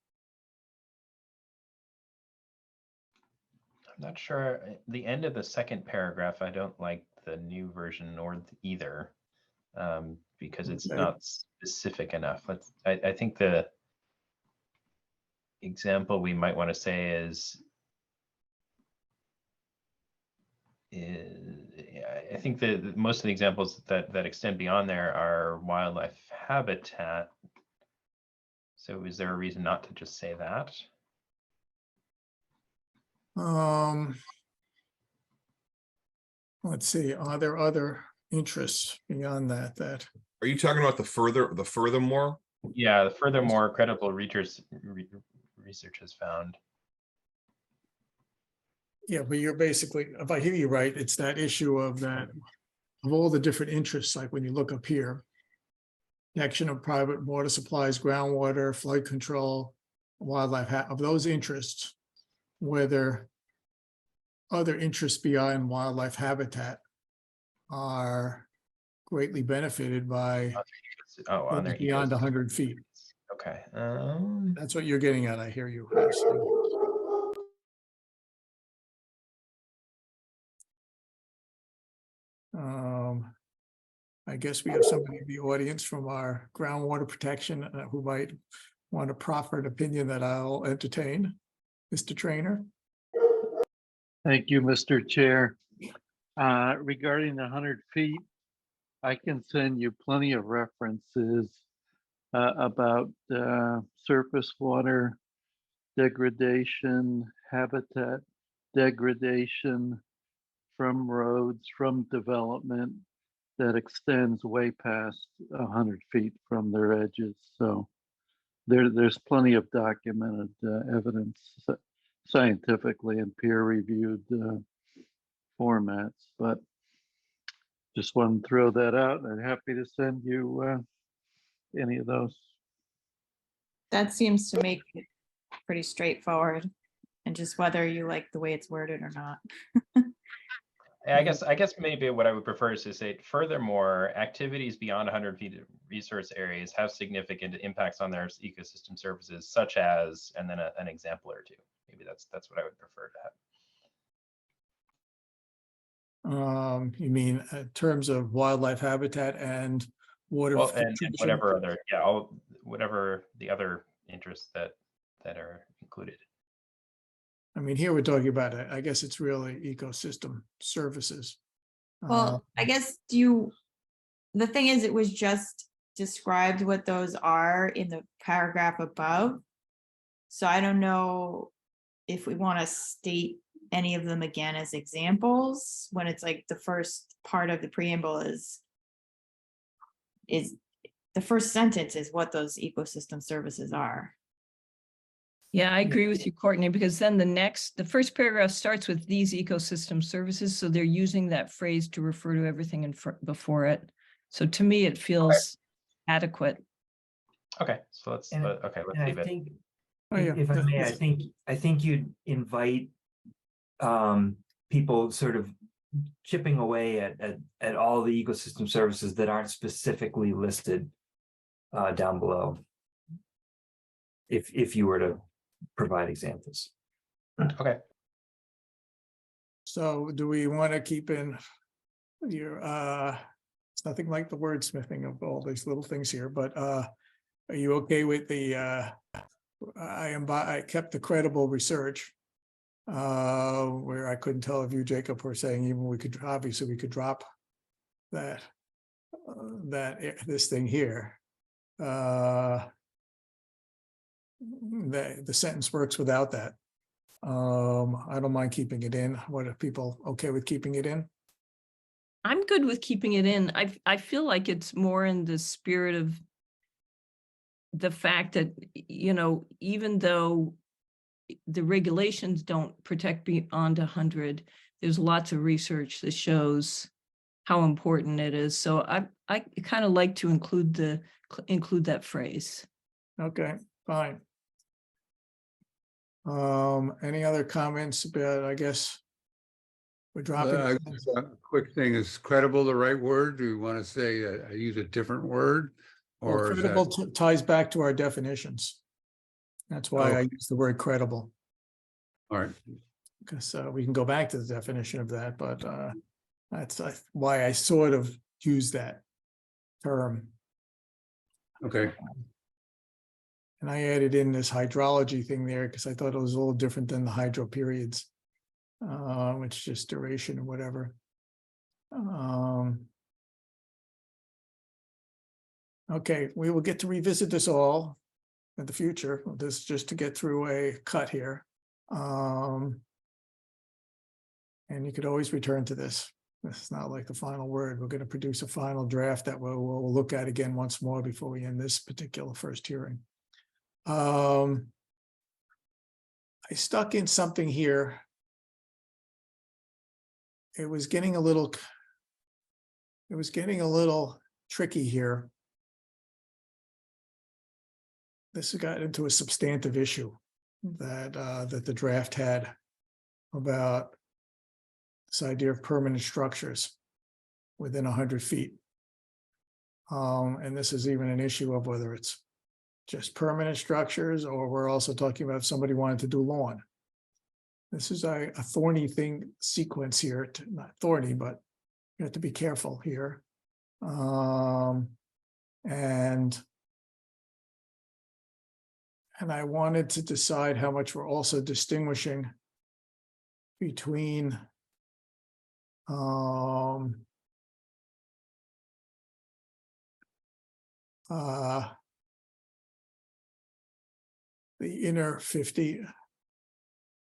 I'm not sure. The end of the second paragraph, I don't like the new version or either, because it's Okay. not specific enough. I think the example we might want to say is I think the most of the examples that extend beyond there are wildlife habitat. So is there a reason not to just say that? Let's see, are there other interests beyond that? Are you talking about the furthermore? Yeah, furthermore, credible research has found. Yeah, but you're basically, if I hear you right, it's that issue of that, of all the different interests, like when you look up here. Protection of private water supplies, groundwater, flood control, wildlife, of those interests, whether other interests beyond wildlife habitat are greatly benefited by Oh, on their beyond ecosystem. 100 feet. Okay. That's what you're getting at, I hear you. I guess we have somebody in the audience from our groundwater protection who might want to proffer an opinion that I'll entertain. Mr. Trainer. Thank you, Mr. Chair. Regarding the 100 feet, I can send you plenty of references about surface water degradation, habitat degradation from roads, from development that extends way past 100 feet from their edges. So there's plenty of documented evidence scientifically and peer-reviewed formats, but just wanted to throw that out. I'm happy to send you any of those. That seems to make it pretty straightforward, and just whether you like the way it's worded or not. I guess maybe what I would prefer is to say, furthermore, activities beyond 100 feet of resource areas have significant impacts on their ecosystem services, such as, and then an example or two. Maybe that's what I would prefer to have. You mean in terms of wildlife habitat and water? Well, and whatever other, yeah, whatever the other interests that are included. I mean, here we're talking about, I guess it's really ecosystem services. Well, I guess the thing is, it was just described what those are in the paragraph above. So I don't know if we want to state any of them again as examples, when it's like the first part of the preamble is the first sentence is what those ecosystem services are. Yeah, I agree with you, Courtney, because then the first paragraph starts with these ecosystem services. So they're using that phrase to refer to everything before it. So to me, it feels adequate. Okay, so let's leave it. Think, Oh, yeah. if I may, I think you'd invite people sort of chipping away at all the ecosystem services that aren't specifically listed down below. If you were to provide examples. Okay. So do we want to keep in your, it's nothing like the wordsmithing of all these little things here, but are you okay with the, I kept the credible research, where I couldn't tell if you, Jacob, were saying even we could drop that, this thing here. The sentence works without that. I don't mind keeping it in. What are people okay with keeping it in? I'm good with keeping it in. I feel like it's more in the spirit of the fact that, even though the regulations don't protect beyond 100, there's lots of research that shows how important it is. So I kind of like to include that phrase. Okay, fine. Any other comments about, I guess we're dropping. A quick thing, is credible the right word? Do you want to say I use a different word? Well, Or is credible that... ties back to our definitions. That's why I use the word credible. All right. Because we can go back to the definition of that, but that's why I sort of use that term. Okay. And I added in this hydrology thing there because I thought it was a little different than the hydro periods, which is just duration or whatever. Okay, we will get to revisit this all in the future. This is just to get through a cut here. And you could always return to this. This is not like the final word. We're going to produce a final draft that we'll look at again once more before we end this particular first hearing. I stuck in something here. It was getting a little tricky here. This got into a substantive issue that the draft had about this idea of permanent structures within 100 feet. And this is even an issue of whether it's just permanent structures or we're also talking about if somebody wanted to do lawn. This is a thorny sequence here, not thorny, but you have to be careful here. And I wanted to decide how much we're also distinguishing between the inner 50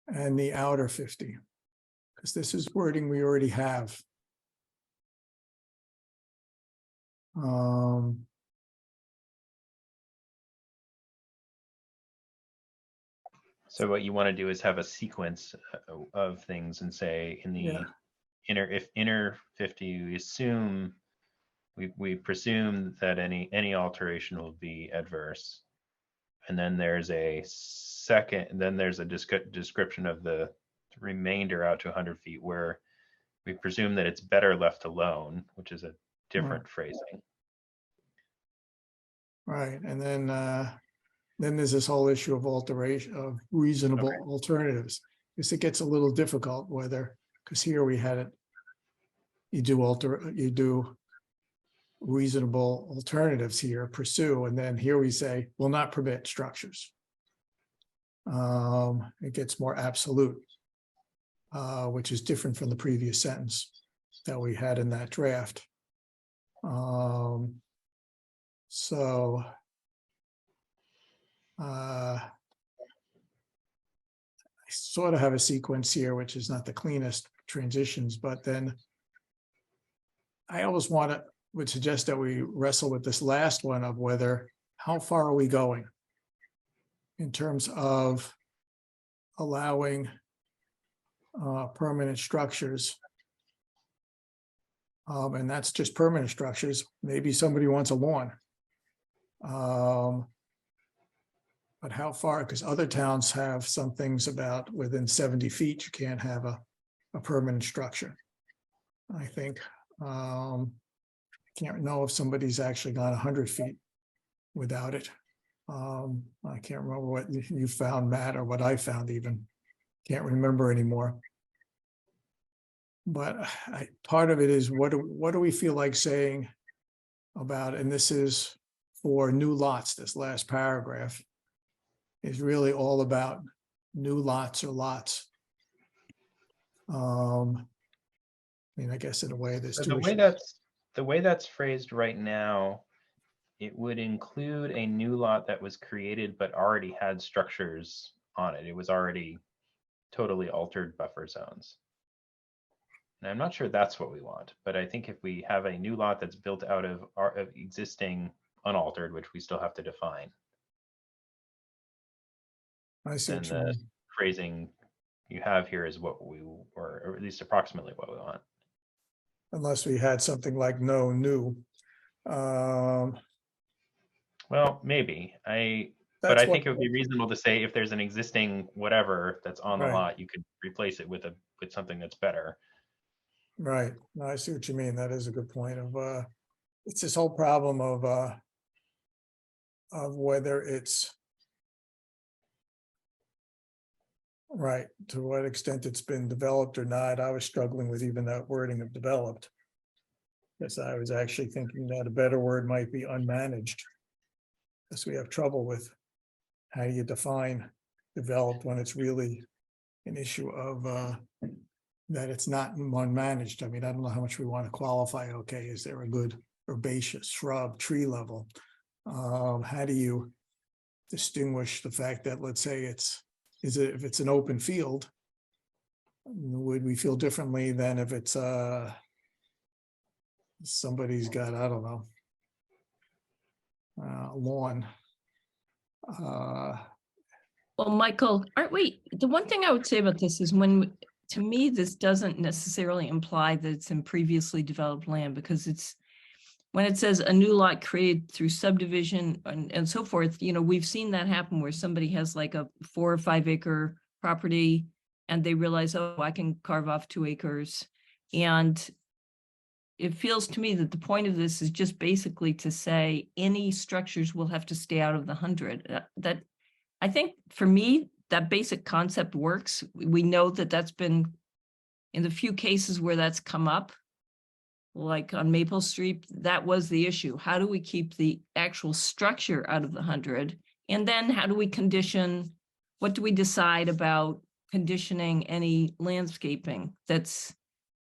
and the outer 50, because this is wording we already have. So what you want to do is have a sequence of things and say in the inner 50, we presume that any alteration will be adverse. And then there's a description of the remainder out to 100 feet where we presume that it's better left alone, which is a different phrasing. Right, and then there's this whole issue of alteration of reasonable alternatives. Because it gets a little difficult because here we had it, you do reasonable alternatives here, pursue, and then here we say will not permit structures. It gets more absolute, which is different from the previous sentence that we had in that draft. So I sort of have a sequence here, which is not the cleanest transitions, but then I always would suggest that we wrestle with this last one of how far are we going in terms of allowing permanent structures. And that's just permanent structures. Maybe somebody wants a lawn. But how far, because other towns have some things about within 70 feet, you can't have a permanent structure. I think, I can't know if somebody's actually gone 100 feet without it. I can't remember what you found, Matt, or what I found even. Can't remember anymore. But part of it is what do we feel like saying about, and this is for new lots, this last paragraph is really all about new lots or lots. I mean, I guess in a way there's two issues. The way that's phrased right now, it would include a new lot that was created but already had structures on it. It was already totally altered buffer zones. And I'm not sure that's what we want, but I think if we have a new lot that's built out of existing unaltered, which we still have to define, I see then what you the mean. phrasing you have here is what we, or at least approximately what we want. Unless we had something like no new. Well, maybe. But That's I think what- it would be reasonable to say if there's an existing whatever that's on the Right. lot, you could replace it with something that's better. Right. No, I see what you mean. That is a good point of it's this whole problem of whether it's right, to what extent it's been developed or not. I was struggling with even that wording of developed. Yes, I was actually thinking that a better word might be unmanaged. Because we have trouble with how you define developed when it's really an issue of that it's not unmanaged. I mean, I don't know how much we want to qualify. Okay, is there a good herbaceous shrub tree level? How do you distinguish the fact that, let's say if it's an open field, Would we feel differently than if it's somebody's got, I don't know, lawn? Well, Michael, aren't we, the one thing I would say about this is to me, this doesn't necessarily imply that it's in previously developed land, because it's, when it says a new lot created through subdivision and so forth, we've seen that happen where somebody has like a 4 or 5 acre property and they realize, oh, I can carve off 2 acres. And it feels to me that the point of this is just basically to say any structures will have to stay out of the 100. That I think for me, that basic concept works. We know that that's been in the few cases where that's come up, like on Maple Street, that was the issue. How do we keep the actual structure out of the 100? And then how do we condition, what do we decide about conditioning any landscaping that's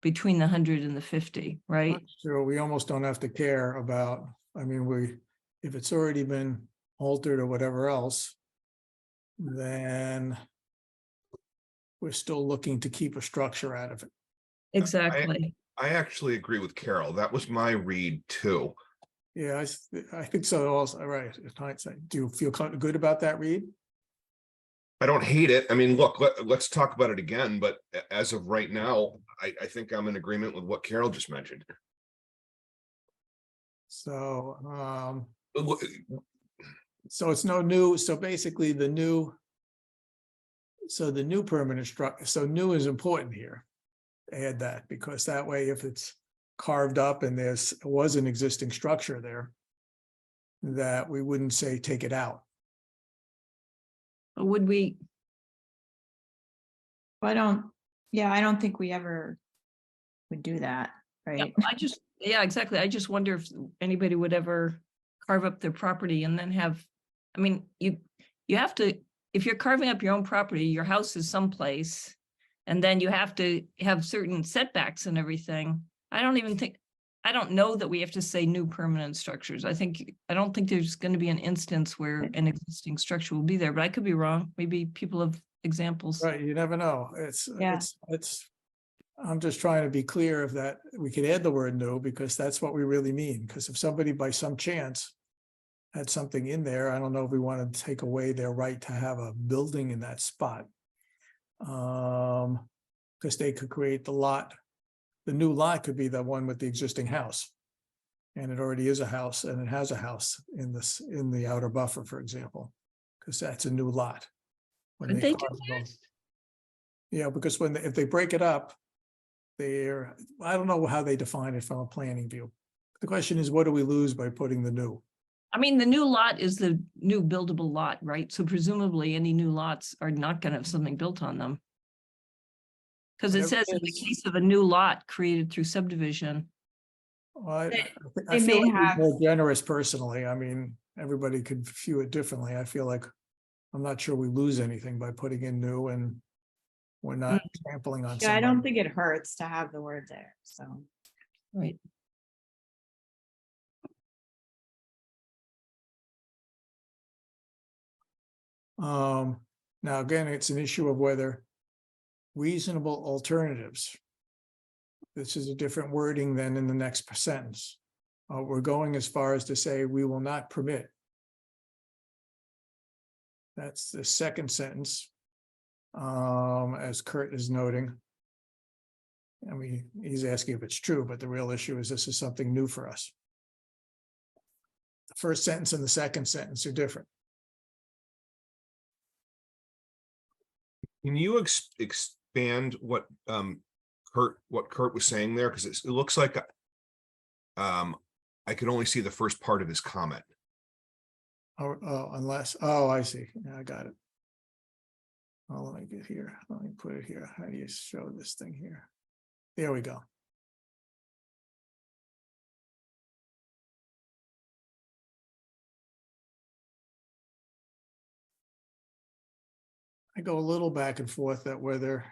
between the 100 and the 50, right? Sure, we almost don't have to care about, I mean, if it's already been altered or whatever else, then we're still looking to keep a structure out of it. Exactly. I actually agree with Carol. That was my read too. Yeah, I think so also, right, in hindsight. Do you feel good about that read? I don't hate it. I mean, look, let's talk about it again, but as of right now, I think I'm in agreement with what Carol just mentioned. So, so it's no new, so basically the new permanent structure, so new is important here. Add that, because that way if it's carved up and was an existing structure there, that we wouldn't say take it out. Would we? I don't think we ever would do that, right? Yeah, exactly. I just wonder if anybody would ever carve up their property and then have, I mean, you have to, if you're carving up your own property, your house is someplace, and then you have to have certain setbacks and everything. I don't know that we have to say new permanent structures. I don't think there's going to be an instance where an existing structure will be there, but I could be wrong. Maybe people have examples. Right, you never know. I'm just trying to be clear of that. We could add the word new because that's what we really mean. Because if somebody by some chance had something in there, I don't know if we want to take away their right to have a building in that spot. Because they could create the lot. The new lot could be the one with the existing house. And it already is a house, and it has a house in the outer buffer, for example, because that's a new lot. When Could they do carve it that? over. Yeah, because if they break it up, I don't know how they define it from a planning view. The question is, what do we lose by putting the new? I mean, the new lot is the new buildable lot, right? So presumably any new lots are not going to have something built on them. Because it says in the case of a new lot created through subdivision. Well, I They feel may like we're have- more generous personally. I mean, everybody could view it differently. I feel like I'm not sure we lose anything by putting in new, and we're not trampling on Yeah, I don't somebody. think it hurts to have the word there, so. Right. Now, again, it's an issue of whether reasonable alternatives. This is a different wording than in the next sentence. We're going as far as to say we will not permit. That's the second sentence. As Kurt is noting. I mean, he's asking if it's true, but the real issue is this is something new for us. The first sentence and the second sentence are different. Can you expand what Kurt was saying there? Because it looks like I could only see the first part of his comment. Oh, I see. Yeah, I got it. Oh, let me get here. Let me put it here. How do you show this thing here? There we go. I go a little back and forth at whether,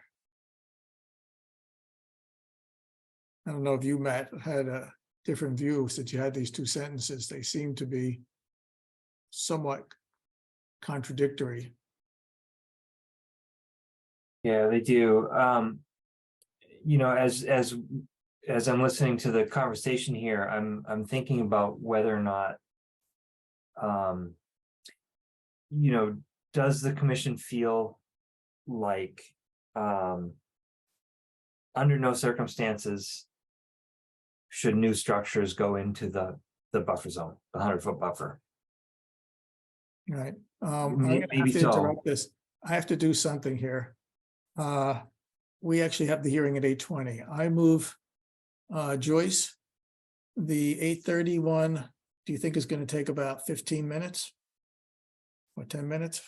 I don't know if you, Matt, had a different view since you had these two sentences. They seem to be somewhat contradictory. Yeah, they do. you know, as I'm listening to the conversation here, I'm thinking about whether or not, you know, does the commission feel like, under no circumstances should new structures go into the buffer zone, the 100-foot buffer? Right. I'm May- gonna maybe have to so. interrupt this. I have to do something here. We actually have the hearing at 8:20. I move Joyce. The 8:31, do you think is going to take about 15 minutes? Or 10 minutes?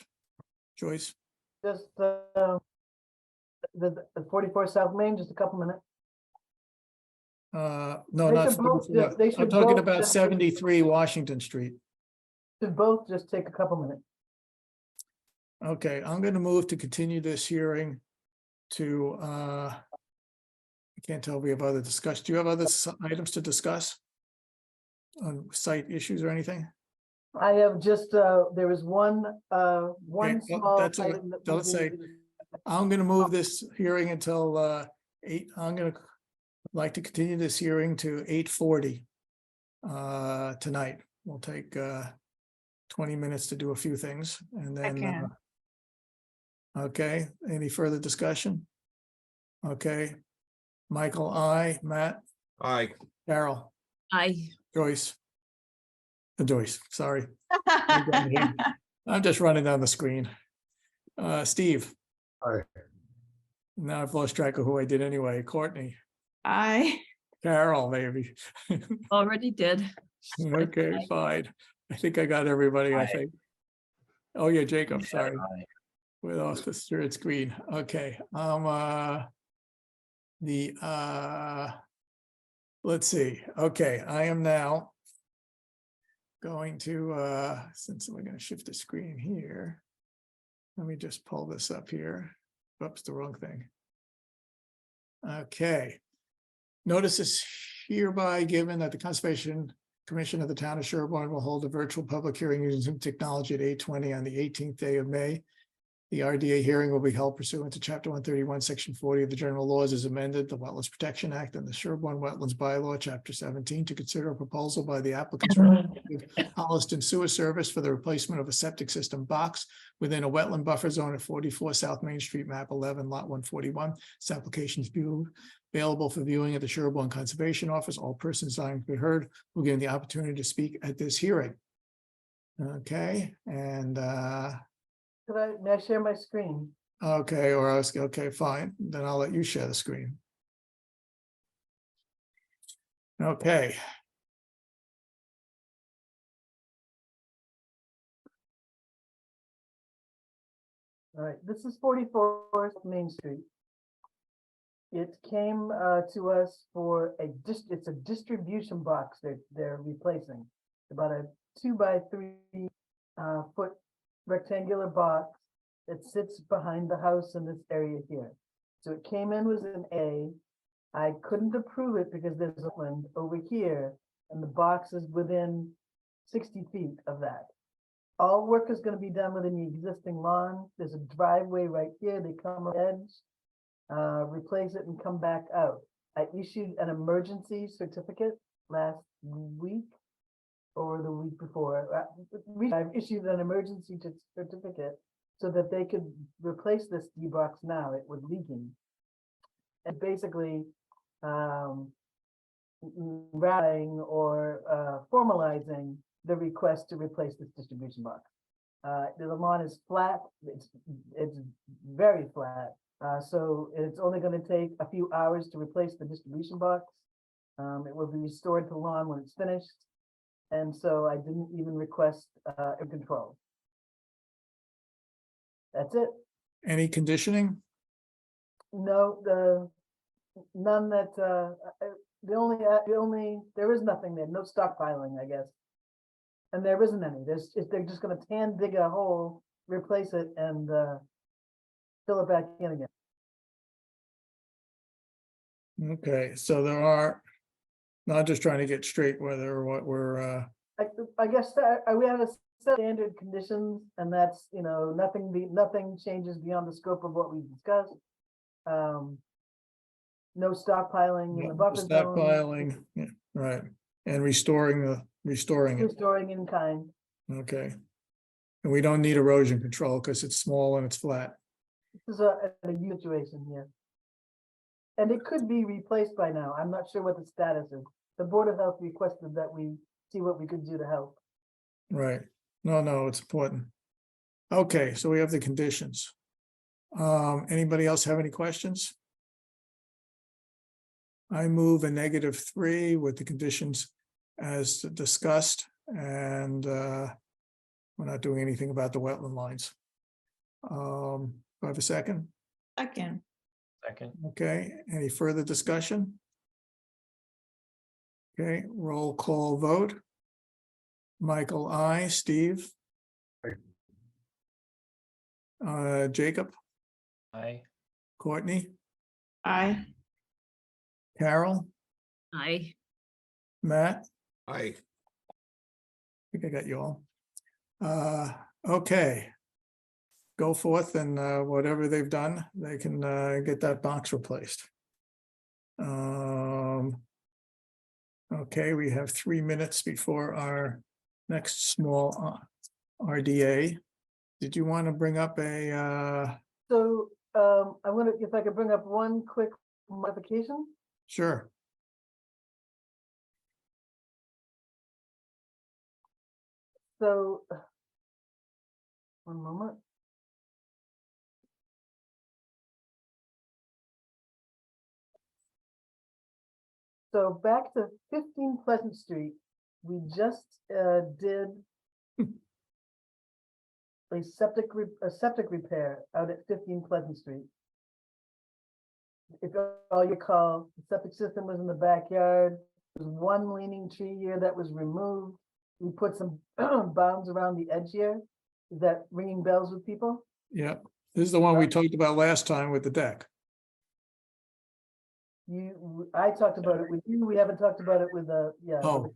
Joyce? Just the 44 South Main, just a couple minutes. No, They not should both 44. just- they I'm should talking both about just- 73 Washington Street. Should both just take a couple minutes. Okay, I'm going to move to continue this hearing to, I can't tell if we have other discussion. Do you have other items to discuss? On site issues or anything? I have just, there was one Okay, well, small that's all right. item that Don't we say, needed to- I'm gonna move this hearing until 8, I'm gonna like to continue this hearing to 8:40 tonight. We'll take 20 minutes to do a few things and then Second. okay, any further discussion? Okay, Michael, I, Matt, Aye. Carol, I, Joyce. Joyce, sorry. I'm just running down the screen. Steve. Aye. Now I've lost track of who I did anyway. Courtney, I, Carol, maybe. already did. Okay, fine. I think I got everybody, I Aye. think. Oh, yeah, Jacob, sorry. Aye. We're off the third screen. Okay, let's see. Okay, I am now going to, since we're gonna shift the screen here. Let me just pull this up here. Oops, the wrong thing. Okay. Notice is hereby given that the Conservation Commission of the Town of Sherborn will hold a virtual public hearing using Zoom technology at 8:20 on the 18th day of May. The RDA hearing will be held pursuant to Chapter 131, Section 40 of the General Laws as amended, the Wetlands Protection Act, and the Sherborn Wetlands Bylaw, Chapter 17, to consider a proposal by the applicant's representative, Holliston Sewer Service, for the replacement of a septic system box within a wetland buffer zone at 44 South Main Street, map 11, lot 141. This application is available for viewing at the Sherborn Conservation Office. All persons desiring to be heard will be given the opportunity to speak at this hearing. Okay, and May I share my screen? okay, or else, okay, fine, then I'll let you share the screen. Okay. All right, this is 44 Main Street. It came to us for it's a distribution box they're replacing. About a 2x3 foot rectangular box that sits behind the house in this area here. So it came in was an A. I couldn't approve it because there's a land over here and the box is within 60 feet of that. All work is going to be done within the existing lawn. There's a driveway right here. They come on the edge, replace it and come back out. I issued an emergency certificate last week or the week before. I've issued an emergency certificate so that they could replace this D-box now. It was leaking. And basically, writing or formalizing the request to replace this distribution box. The lawn is flat. It's very flat. So it's only going to take a few hours to replace the distribution box. It will be restored to lawn when it's finished. And so I didn't even request air control. That's it. Any conditioning? No, none that the only there is nothing there. No stockpiling, I guess. And there isn't any. They're just going to hand dig a hole, replace it, and fill it back in again. Okay, so there are, not just trying to get straight whether what we're I guess that we have a set of standard conditions, and that's, you know, nothing changes beyond the scope of what we discussed. no stockpiling in the buffer zone, Stockpiling, yeah, right, and restoring it, restoring in kind. okay. And we don't need erosion control because it's small and it's flat. This is a huge situation here. And it could be replaced by now. I'm not sure what the status is. The Board of Health requested that we see what we could do to help. Right, no, it's important. Okay, so we have the conditions. Anybody else have any questions? I move a -3 with the conditions as discussed, and we're not doing anything about the wetland lines. Do I have a second? Second. Second. Okay, any further discussion? Okay, roll call vote. Michael, I, Steve. Jacob, Aye. Courtney, Aye. Carol, Aye. Matt, I, I think I got you all. Okay. Go forth and whatever they've done, they can get that box replaced. Okay, we have 3 minutes before our next small RDA. Did you want to bring up a, So I wonder if I could bring up one quick modification. sure, So one moment. So back to 15 Pleasant Street, we just did a septic repair out at 15 Pleasant Street. If all you recall, the septic system was in the backyard. There's one leaning tree here that was removed. We put some bounds around the edge here. Is that ringing bells with people? yeah. This is the one we talked about last time with the deck. I talked about it with you. We haven't talked about it with yeah. Oh,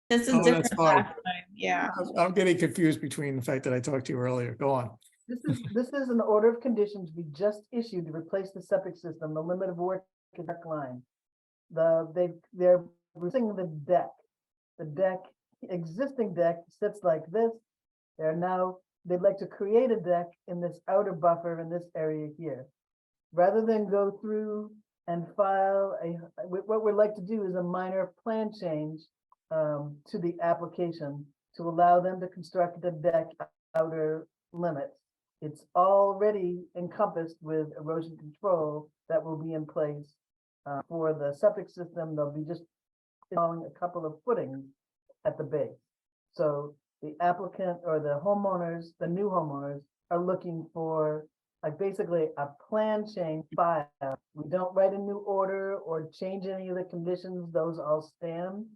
This is Oh, that's different fine. last time. Yeah. I'm getting confused between the fact that I talked to you earlier. Go on. This is an order of conditions we just issued to replace the septic system, the limit of work is deck line. They're replacing the deck. The existing deck sits like this. They'd like to create a deck in this outer buffer in this area here. Rather than go through and file what we'd like to do is a minor plan change to the application to allow them to construct the deck outer limits. It's already encompassed with erosion control that will be in place for the septic system. They'll be just installing a couple of footings at the base. So the applicant or the homeowners, the new homeowners, are looking for basically a plan change file. We don't write a new order or change any of the conditions, those all stand.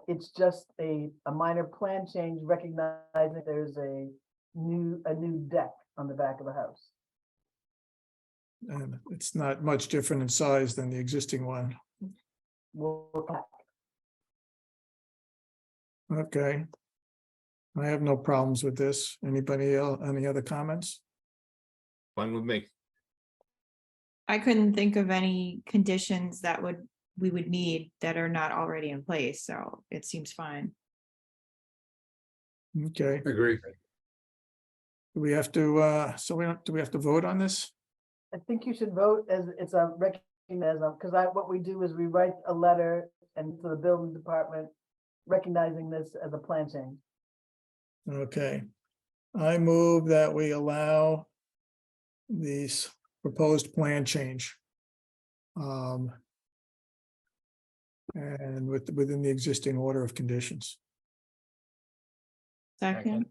It's just a minor plan change, recognizing there's a new deck on the back of the house. And it's not much different in size than the existing one. Okay. I have no problems with this. Anybody else, any other comments? fine with me. I couldn't think of any conditions that we would need that are not already in place, so it seems fine. Okay, Agree. do we have to, do we have to vote on this? I think you should vote as it's a recognition, because what we do is we write a letter and to the building department recognizing this as a plan change. Okay, I move that we allow these proposed plan change. And within the existing order of conditions. Second.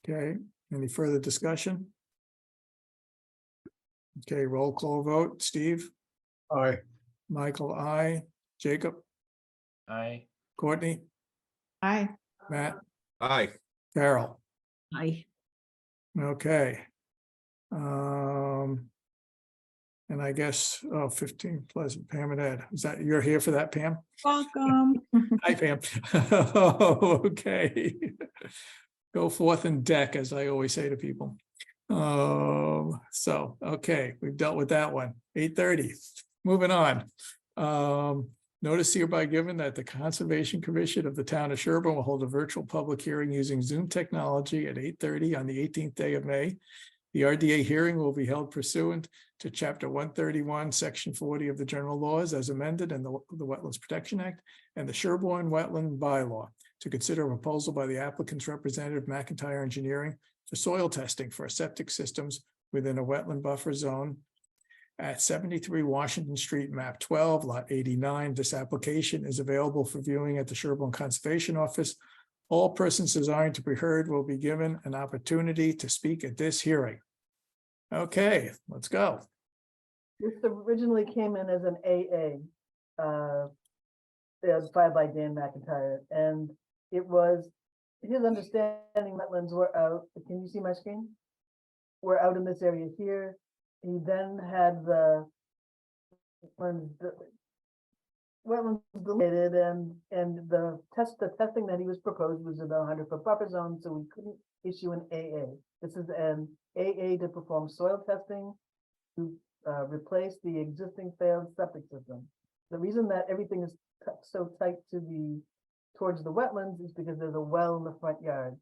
Okay, any further discussion? Okay, roll call vote. Steve, Aye. Michael, I, Jacob, Aye. Courtney, Aye. Matt, Aye. Carol. Aye. Okay. And I guess, 15 Pleasant, Pam and Ed, is that, you're here for that, Pam? Welcome. Hi, Pam. Okay. Go forth and deck, as I always say to people. So, okay, we've dealt with that one. 8:30. moving on. Notice hereby given that the Conservation Commission of the Town of Sherborn will hold a virtual public hearing using Zoom technology at 8:30 on the 18th day of May. The RDA hearing will be held pursuant to Chapter 131, Section 40 of the General Laws as amended in the Wetlands Protection Act and the Sherborn Wetland Bylaw to consider a proposal by the applicant's representative McIntyre Engineering for soil testing for septic systems within a wetland buffer zone at 73 Washington Street, map 12, lot 89. This application is available for viewing at the Sherborn Conservation Office. All persons desiring to be heard will be given an opportunity to speak at this hearing. Okay, let's go. This originally came in as an AA, it was filed by Dan McIntyre, and it was his understanding wetlands were out. Can you see my screen? We're out in this area here. He then had the wetlands deleted, and the testing that he was proposed was in the 100-foot buffer zone, so we couldn't issue an AA. This is an AA to perform soil testing to replace the existing failed septic system. The reason that everything is so tight towards the wetlands is because there's a well in the front yard.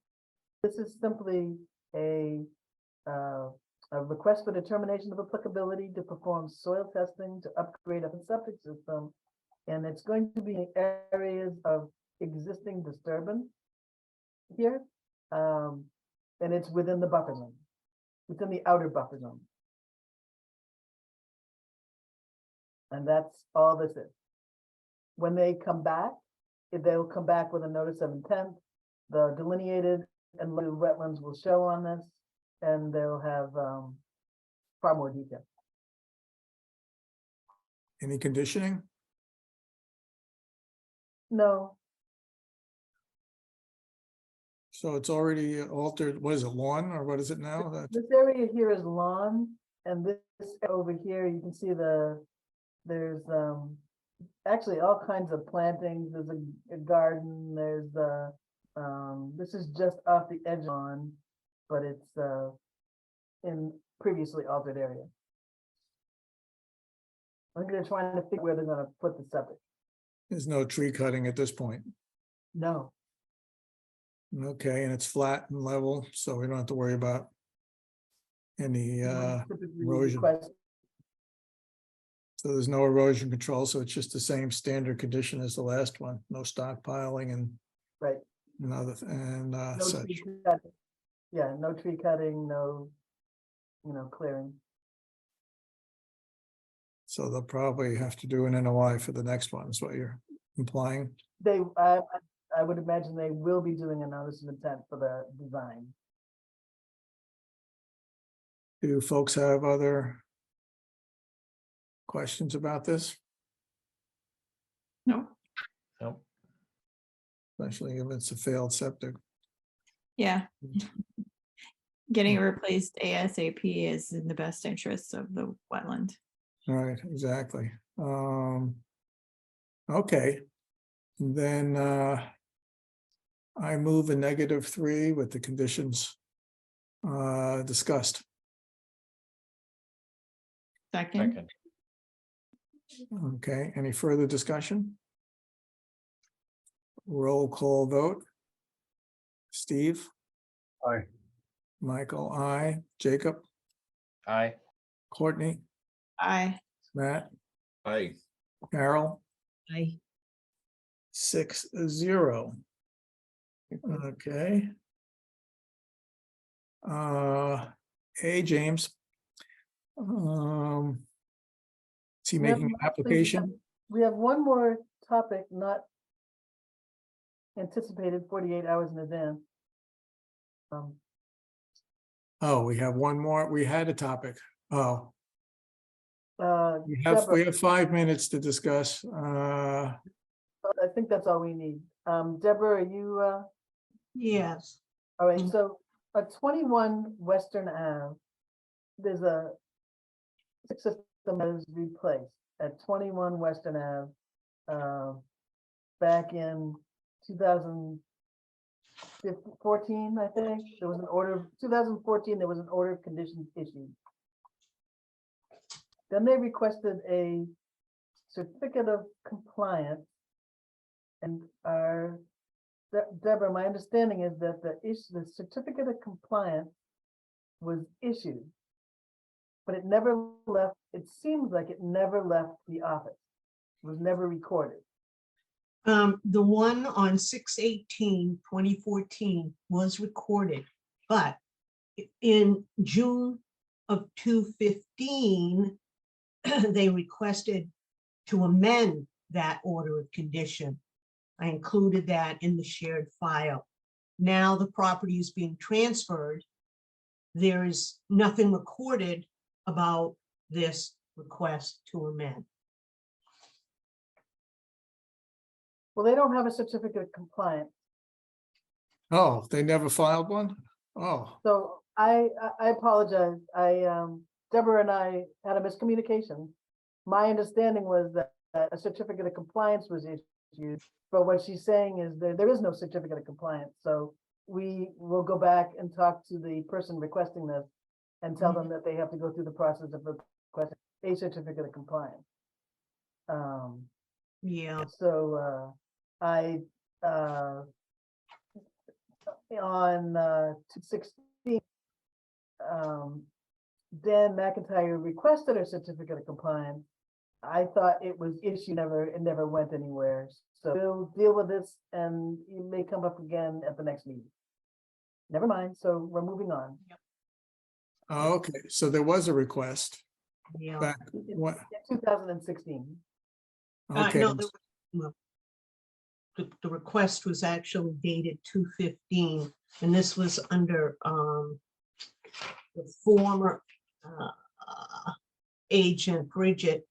This is simply a request for determination of applicability to perform soil testing to upgrade a septic system. And it's going to be in areas of existing disturbance here. And it's within the buffer zone, within the outer buffer zone. And that's all this is. When they come back, they'll come back with a notice of intent. The delineated and little wetlands will show on this, and they'll have far more detail. Any conditioning? No, So it's already altered. What is it, lawn or what is it now? this area here is lawn, and this over here, you can see there's actually all kinds of plantings. There's a garden, there's this is just off the edge on, but it's in previously altered area. I think they're trying to figure where they're gonna put the septic. There's no tree cutting at this point. No, Okay, and it's flat and level, so we don't have to worry about any typically erosion. request- So there's no erosion control, so it's just the same standard condition as the last one, no stockpiling and right. and No such. tree cutting. Yeah, no tree cutting, no, clearing. So they'll probably have to do an NOI for the next one, is what you're implying. I would imagine they will be doing a notice of intent for the design. Do folks have other questions about this? No, Nope. Especially if it's a failed septic. yeah. Getting it replaced ASAP is in the best interests of the wetland. Right, exactly. Okay, then I move a -3 with the conditions discussed. Second, Second. Okay, any further discussion? Roll call vote. Steve? Aye. Michael, aye. Jacob? Aye. Courtney? aye. Matt? I, Carol? I 6-0. Okay. Hey, James. Is he We have making an one thing- application? We have one more topic not anticipated 48 hours in advance. Oh, we have one more. We had a topic. Oh, we Deborah, have 5 minutes to discuss. I think that's all we need. Deborah, are you, Yes. all right, so at 21 Western Ave, there's a system that is replaced at 21 Western Ave. Back in 2014, I think, there was an order, 2014, there was an order of conditions issued. Then they requested a certificate of compliance. And our, Deborah, my understanding is that the certificate of compliance was issued, but it never left, it seems like it never left the office, was never recorded. The one on 6/18/2014 was recorded, but in June of 2015, they requested to amend that order of condition. I included that in the shared file. Now the property is being transferred. There is nothing recorded about this request to amend. Well, they don't have a certificate of compliance. Oh, they never filed one? Oh, So I apologize. Deborah and I had a miscommunication. My understanding was that a certificate of compliance was issued, but what she's saying is that there is no certificate of compliance. So we will go back and talk to the person requesting this and tell them that they have to go through the process of requesting a certificate of compliance. Yeah. So on 2/16, Dan McIntyre requested a certificate of compliance. I thought it was issued, it never went anywhere. So we'll deal with this and it may come up again at the next meeting. Never mind, so we're moving on. okay, so there was a request Yeah. back, what, In 2016. okay, No, the request was actually dated 2/15, and this was under the former agent Bridget.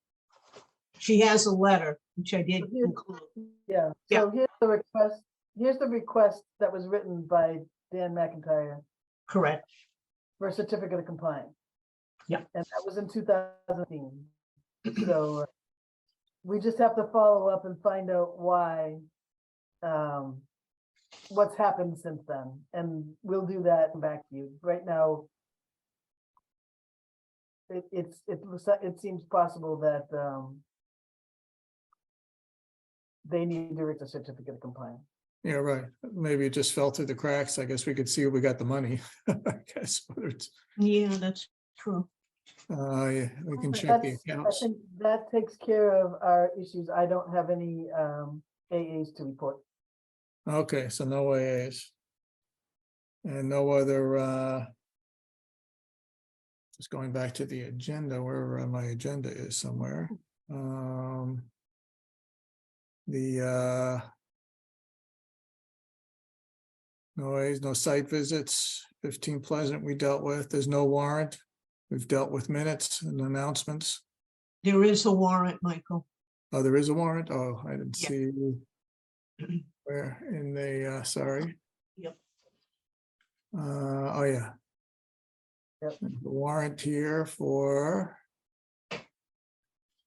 She has a letter which I did include. Yeah, so here's the request. Here's the request that was written by Dan McIntyre. Correct. For a certificate of compliance. Yeah. And that was in 2015. So we just have to follow up and find out why, what's happened since then. And we'll do that and back to you. Right now, it seems possible that they need to reach a certificate of compliance. yeah, right. Maybe it just fell through the cracks. I guess we could see if we got the money. I guess whether it's, Yeah, that's true. yeah, we can check the I accounts. think that takes care of our issues. I don't have any AAs to report. Okay, so no AAs. And no other, just going back to the agenda, wherever my agenda is somewhere. No A's, no site visits, 15 Pleasant we dealt with. There's no warrant. We've dealt with minutes and announcements. There is a warrant, Michael. Oh, there is a warrant? Oh, I didn't Yeah. see where in the, sorry. Yep. Oh, yeah. Yep. The warrant here for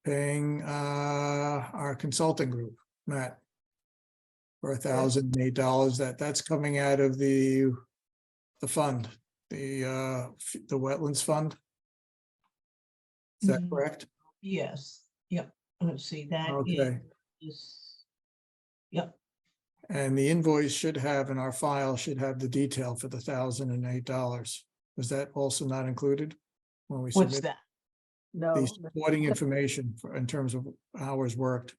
paying our consulting group, Matt, for $1,008. That's coming out of the fund, the wetlands fund. Is that correct? Yes. Yep. Let's see, that Okay. is. Yep. And the invoice should have, in our file, should have the detail for the $1,008. Was that also not included? When we What's submit that? No. the supporting information in terms of hours worked?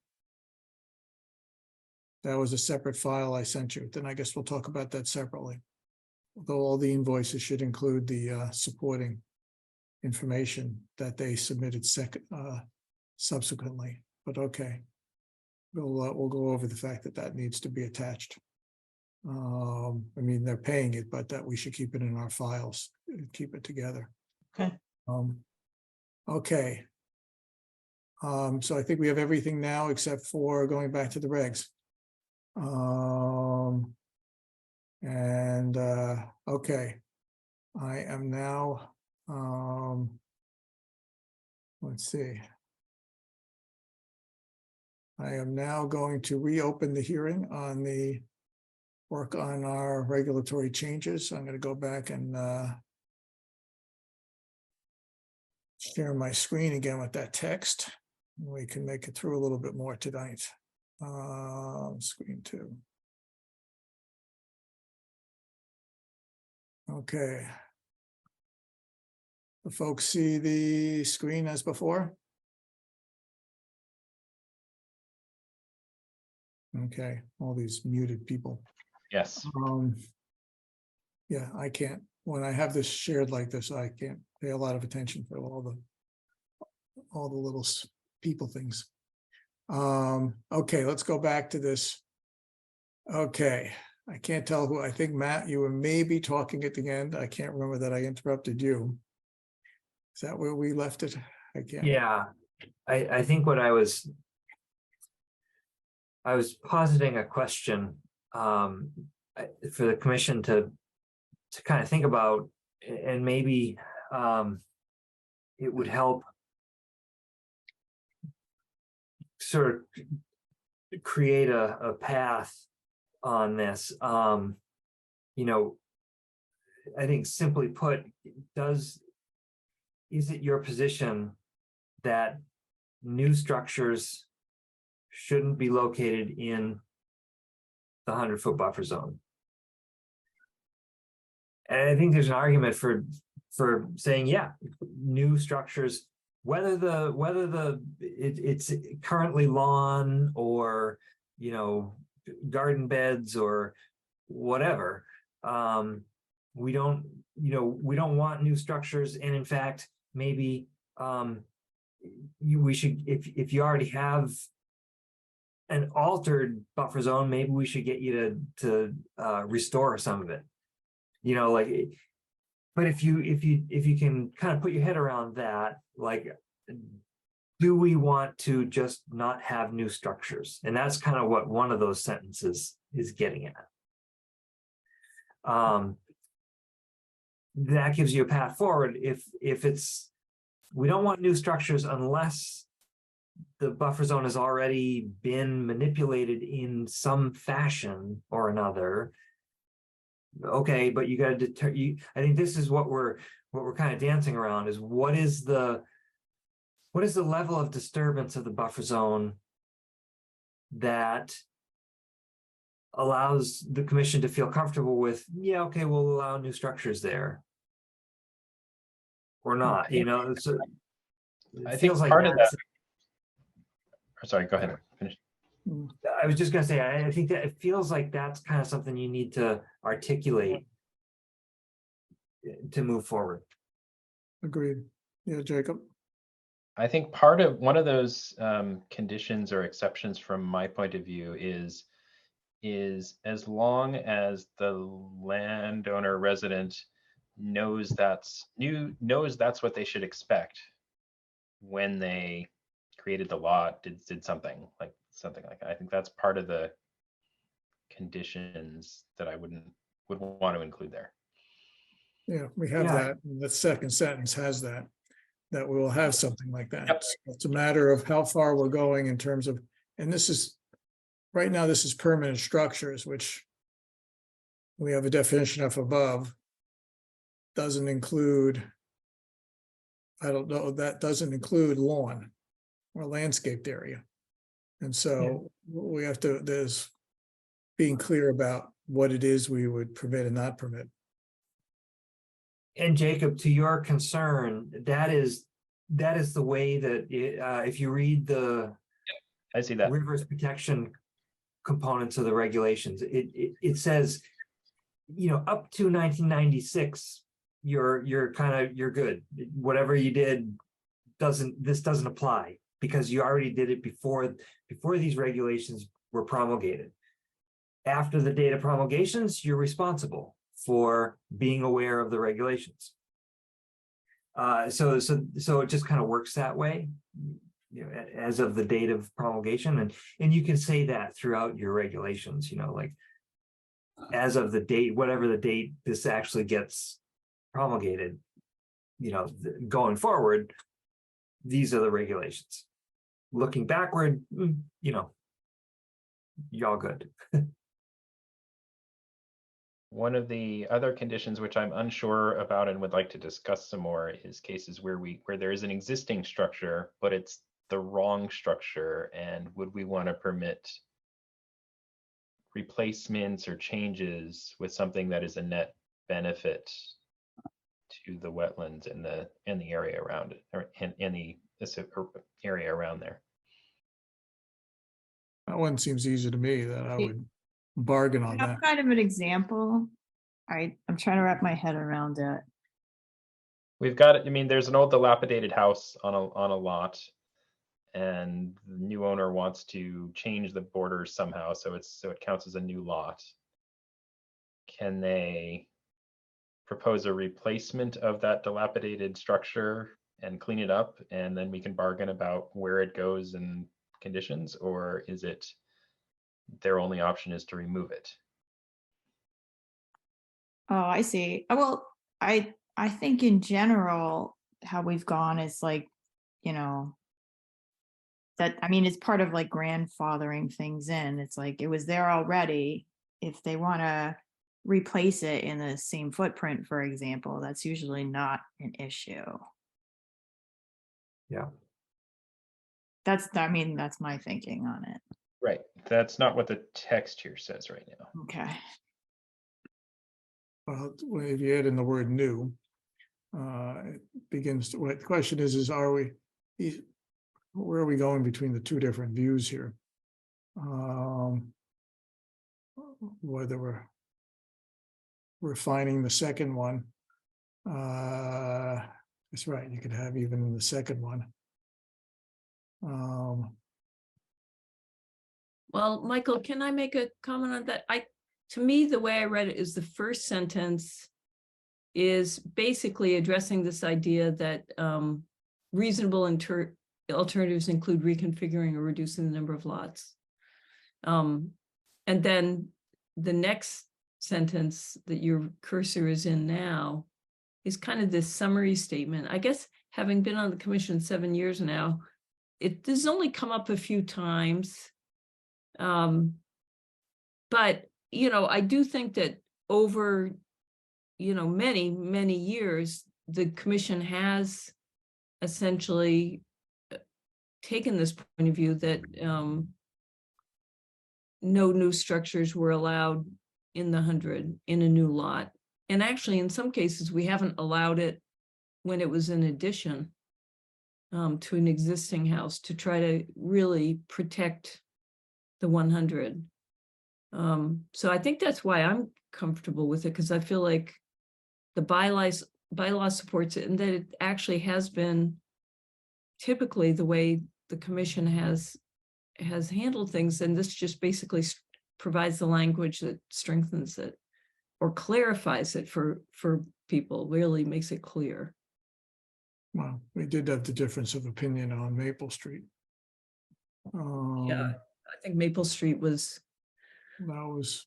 That was a separate file I sent you. Then I guess we'll talk about that separately. Although all the invoices should include the supporting information that they submitted subsequently, but okay. We'll go over the fact that that needs to be attached. I mean, they're paying it, but that we should keep it in our files, keep it together. Okay. Okay. So I think we have everything now except for going back to the regs. Okay. I am now, let's see. I am now going to reopen the hearing on the work on our regulatory changes. I'm going to go back and share my screen again with that text. We can make it through a little bit more tonight. Screen 2. Okay. The folks see the screen as before? Okay, all these muted people. Yes. Yeah, I can't, when I have this shared like this, I can't pay a lot of attention for all the little people things. Okay, let's go back to this. Okay, I can't tell who, I think Matt, you were maybe talking at the end. I can't remember that I interrupted you. Is that where we left it? I can't. Yeah, I think what I was positing a question for the commission to kind of think about, and maybe it would help sort of create a path on this. You know, I think simply put, is it your position that new structures shouldn't be located in the 100-foot buffer zone? And I think there's an argument for saying, yeah, new structures, whether it's currently lawn or, you know, garden beds or whatever, we don't want new structures. And in fact, maybe we should, if you already have an altered buffer zone, maybe we should get you to restore some of it. You know, like, but if you can kind of put your head around that, like, do we want to just not have new structures? And that's kind of what one of those sentences is getting at. That gives you a path forward. If it's, we don't want new structures unless the buffer zone has already been manipulated in some fashion or another. Okay, but you got to deter. I think this is what we're kind of dancing around, is what is the level of disturbance of the buffer zone that allows the commission to feel comfortable with, yeah, okay, we'll allow new structures there or not, you know. So I think part of that. Sorry, go ahead. Finish. I was just going to say, I think that it feels like that's kind of something you need to articulate to move forward. Agreed. Yeah, Jacob. I think one of those conditions or exceptions from my point of view is as long as the landowner resident knows that's what they should expect when they created the lot, did something like that. I think that's part of the conditions that I would want to include there. Yeah, we have that. The second sentence has that we will have something like that. Yep. It's a matter of how far we're going in terms of, and this is, right now, this is permanent structures, which we have a definition of above, doesn't include, I don't know, that doesn't include lawn or landscaped area. And so we have to, there's being clear about what it is we would permit and not permit. And Jacob, to your concern, that is the way that if you read the I see that rivers protection components of the regulations, it says, you know, up to 1996, you're good. Whatever you did this doesn't apply because you already did it before these regulations were promulgated. After the date of promulgations, you're responsible for being aware of the regulations. So it just kind of works that way, you know, as of the date of promulgation, and you can say that throughout your regulations, you know, like as of the date, whatever the date this actually gets promulgated, you know, going forward, these are the regulations. Looking backward, you know, y'all good. One of the other conditions which I'm unsure about and would like to discuss some more is cases where there is an existing structure, but it's the wrong structure, and would we want to permit replacements or changes with something that is a net benefit to the wetlands and the area around it, or in the area around there? That one seems easy to me that I would bargain on I that. have kind of an example. I'm trying to wrap my head around it. We've got, I mean, there's an old dilapidated house on a lot, and the new owner wants to change the borders somehow, so it counts as a new lot. Can they propose a replacement of that dilapidated structure and clean it up, and then we can bargain about where it goes and conditions, or is it their only option is to remove it? Oh, I see. Well, I think in general, how we've gone is like, you know, that, I mean, it's part of like grandfathering things in. It's like it was there already. If they want to replace it in the same footprint, for example, that's usually not an issue. Yeah. I mean, that's my thinking on it. Right. That's not what the text here says right now. Okay. Well, if you add in the word new, it begins to, what the question is where are we going between the two different views here? Whether we're refining the second one. That's right, you could have even in the second one. Well, Michael, can I make a comment on that? To me, the way I read it is the first sentence is basically addressing this idea that reasonable alternatives include reconfiguring or reducing the number of lots. And then the next sentence that your cursor is in now is kind of this summary statement. I guess having been on the commission 7 years now, this has only come up a few times. But, you know, I do think that over, you know, many, many years, the commission has essentially taken this point of view that no new structures were allowed in the 100 in a new lot. And actually, in some cases, we haven't allowed it when it was an addition to an existing house to try to really protect the 100. So I think that's why I'm comfortable with it, because I feel like the bylaw supports it, and that it actually has been typically the way the commission has handled things. And this just basically provides the language that strengthens it or clarifies it for people, really makes it clear. Well, we did have the difference of opinion on Maple Street. Yeah, I think Maple Street was. That was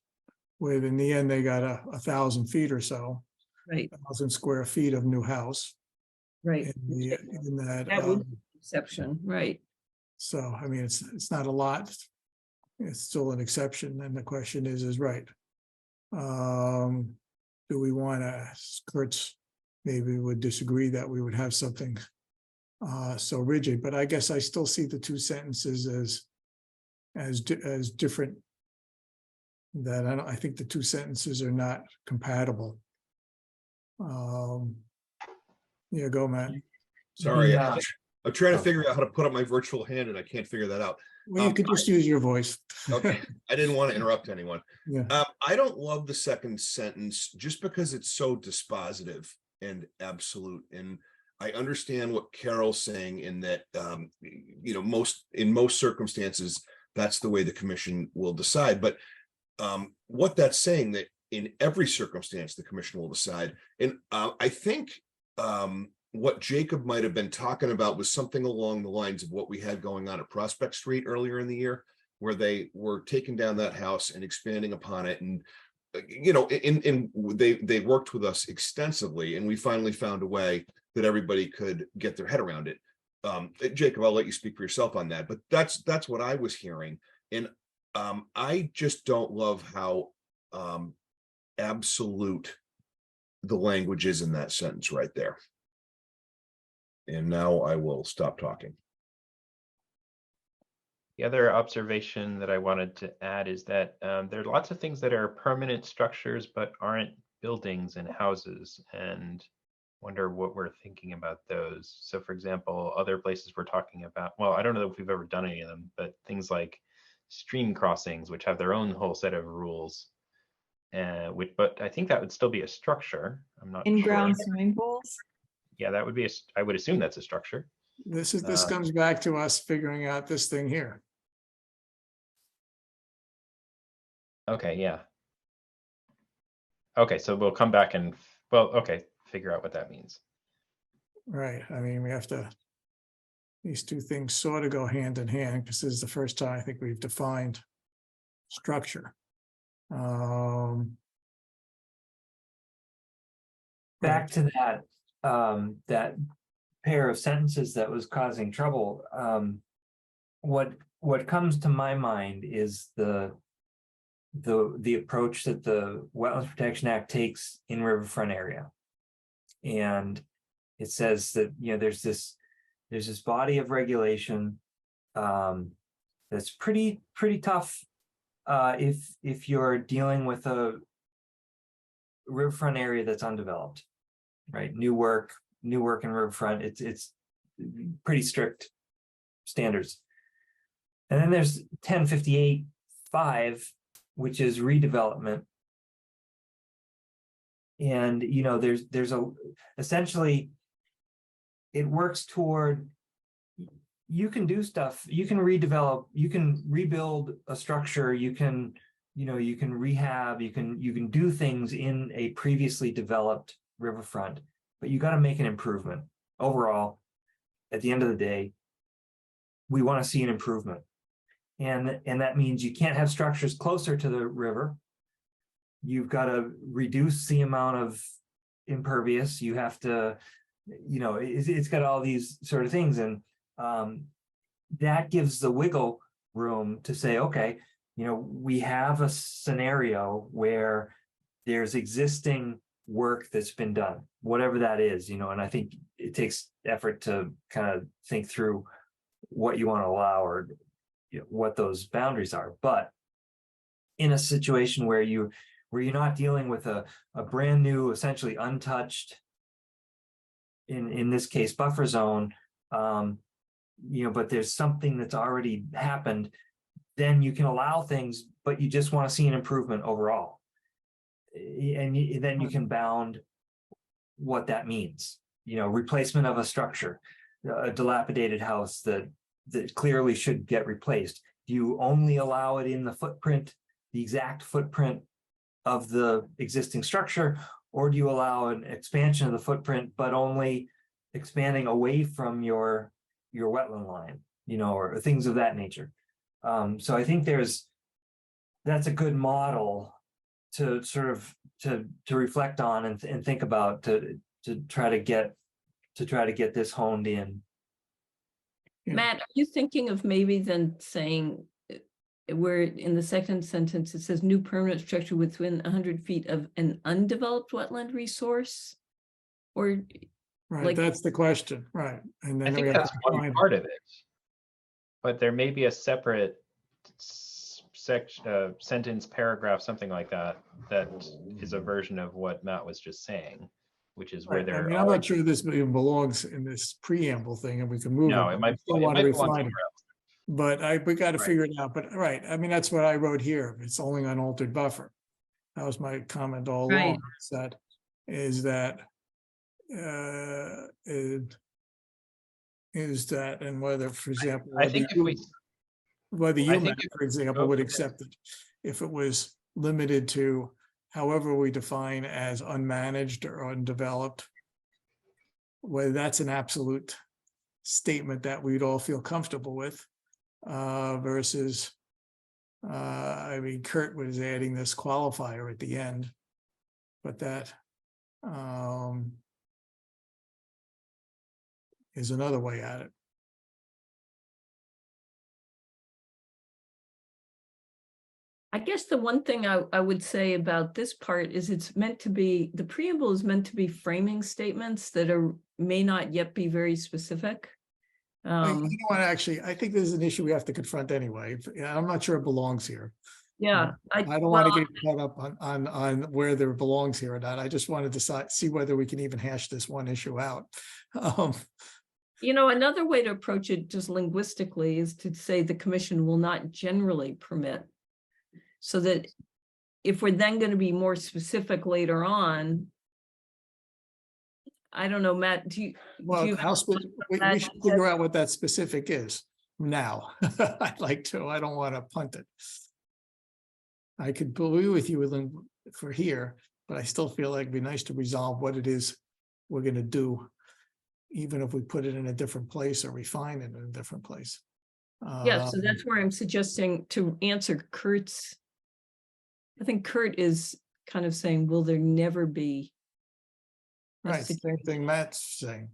where in the end they got 1,000 feet or so, right, 1,000 square feet of new house. Right. In that was exception, right. So I mean, it's not a lot. It's still an exception. And the question is right. Do we want to, Kurtz maybe would disagree that we would have something so rigid, but I guess I still see the two sentences as different. That I think the two sentences are not compatible. Yeah, go, Matt. Sorry, Yeah. I'm trying to figure out how to put up my virtual hand and I can't figure that out. Well, you could just use your voice. Okay, I didn't want to interrupt anyone. Yeah. I don't love the second sentence just because it's so dispositive and absolute. And I understand what Carol's saying in that, you know, in most circumstances, that's the way the commission will decide. But what that's saying that in every circumstance, the commission will decide. And I think what Jacob might have been talking about was something along the lines of what we had going on at Prospect Street earlier in the year, where they were taking down that house and expanding upon it. And, you know, they worked with us extensively, and we finally found a way that everybody could get their head around it. Jacob, I'll let you speak for yourself on that, but that's what I was hearing. And I just don't love how absolute the language is in that sentence right there. And now I will stop talking. The other observation that I wanted to add is that there are lots of things that are permanent structures but aren't buildings and houses, and wonder what we're thinking about those. So for example, other places we're talking about, well, I don't know if we've ever done any of them, but things like stream crossings, which have their own whole set of rules. But I think that would still be a structure. I'm not sure. In-ground swimming pools? Yeah, that would be, I would assume that's a structure. This comes back to us figuring out this thing here. Okay, yeah. Okay, so we'll come back and, well, okay, figure out what that means. Right, I mean, we have to, these two things sort of go hand in hand, because this is the first time I think we've defined structure. Back to that, that pair of sentences that was causing trouble. What comes to my mind is the approach that the Wetlands Protection Act takes in riverfront area. And it says that, you know, there's this body of regulation that's pretty tough if you're dealing with a riverfront area that's undeveloped, right? New work in riverfront, it's pretty strict standards. And then there's 1058-5, which is redevelopment. And, you know, there's essentially, it works toward, you can do stuff, you can redevelop, you can rebuild a structure, you can rehab, you can do things in a previously developed riverfront, but you got to make an improvement. Overall, at the end of the day, we want to see an improvement. And that means you can't have structures closer to the river. You've got to reduce the amount of impervious. You have to, you know, it's got all these sort of things. And that gives the wiggle room to say, okay, you know, we have a scenario where there's existing work that's been done, whatever that is, you know, and I think it takes effort to kind of think through what you want to allow or, you know, what those boundaries are. But in a situation where you're not dealing with a brand new, essentially untouched, in this case, buffer zone, you know, but there's something that's already happened, then you can allow things, but you just want to see an improvement overall. And then you can bound what that means, you know, replacement of a structure, a dilapidated house that clearly should get replaced. Do you only allow it in the footprint, the exact footprint of the existing structure, or do you allow an expansion of the footprint, but only expanding away from your wetland line, you know, or things of that nature? So I think that's a good model to sort of to reflect on and think about to try to get this honed in. Yeah. Matt, are you thinking of maybe then saying where in the second sentence it says new permanent structure within 100 feet of an undeveloped wetland resource? Or Right, like, that's the question, right? And I then we think have that's to one define it. part of it. But there may be a separate sentence, paragraph, something like that, that is a version of what Matt was just saying, which is where Right, I there mean, I'm not sure this even belongs in this preamble thing, and we can move No, it. it but might, we still it want to might belong refine it. somewhere else. But we got to Right. figure it out. But right, I mean, that's what I wrote here. It's only unaltered buffer. That was my comment all Right. along. Is that and whether, for example, I think if we, whether I you, think Matt, for example, would accept it if it was limited to however we define as unmanaged or undeveloped, whether that's an absolute statement that we'd all feel comfortable with, versus, I mean, Kurt was adding this qualifier at the end, but that is another way at it. I guess the one thing I would say about this part is it's meant to be, the preamble is meant to be framing statements that may not yet be very specific. You know what, actually, I think this is an issue we have to confront anyway. Yeah, I'm not sure it belongs here. Yeah, I don't well, want to get caught up on where there belongs here or not. I just want to see whether we can even hash this one issue out. Um, You know, another way to approach it just linguistically is to say the commission will not generally permit. So that if we're then going to be more specific later on, I don't know, Matt, do you? Well, you we should figure out what that specific is now. I'd like to, I don't want to punt it. I could agree with you for here, but I still feel like it'd be nice to resolve what it is we're gonna do, even if we put it in a different place or refine it in a different place. Yeah, so that's where I'm suggesting to answer Kurt's. I think Kurt is kind of saying, will there never be? a Right, same thing Matt's saying.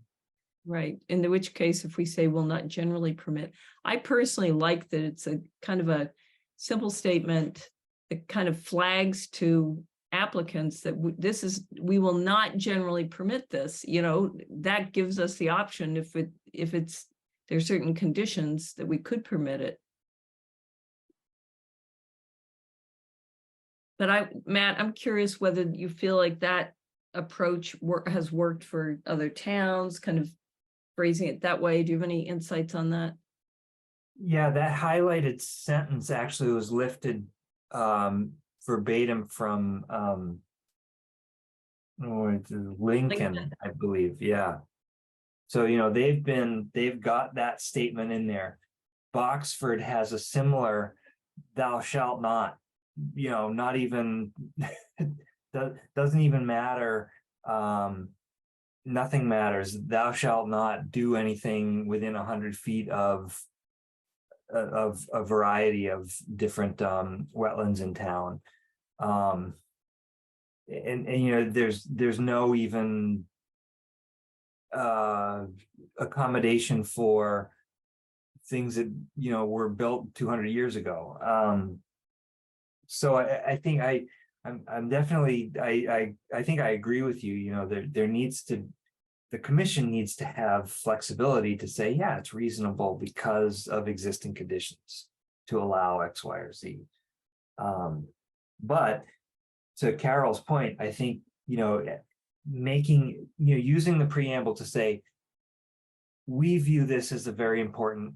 Right, in which case, if we say will not generally permit, I personally like that it's a kind of a simple statement that kind of flags to applicants that we will not generally permit this, you know, that gives us the option if there's certain conditions that we could permit it. But Matt, I'm curious whether you feel like that approach has worked for other towns, kind of phrasing it that way. Do you have any insights on that? Yeah, that highlighted sentence actually was lifted verbatim from Lincoln, I believe. Yeah. So, you know, they've got that statement in there. Boxford has a similar thou shalt not, you know, not even doesn't even matter. Nothing matters. Thou shalt not do anything within 100 feet of a variety of different wetlands in town. And you know, there's no even accommodation for things that, you know, were built 200 years ago. So I think I'm definitely, I think I agree with you. You know, the commission needs to have flexibility to say, yeah, it's reasonable because of existing conditions to allow X, Y, or Z. But to Carol's point, I think, you know, using the preamble to say, we view this as a very important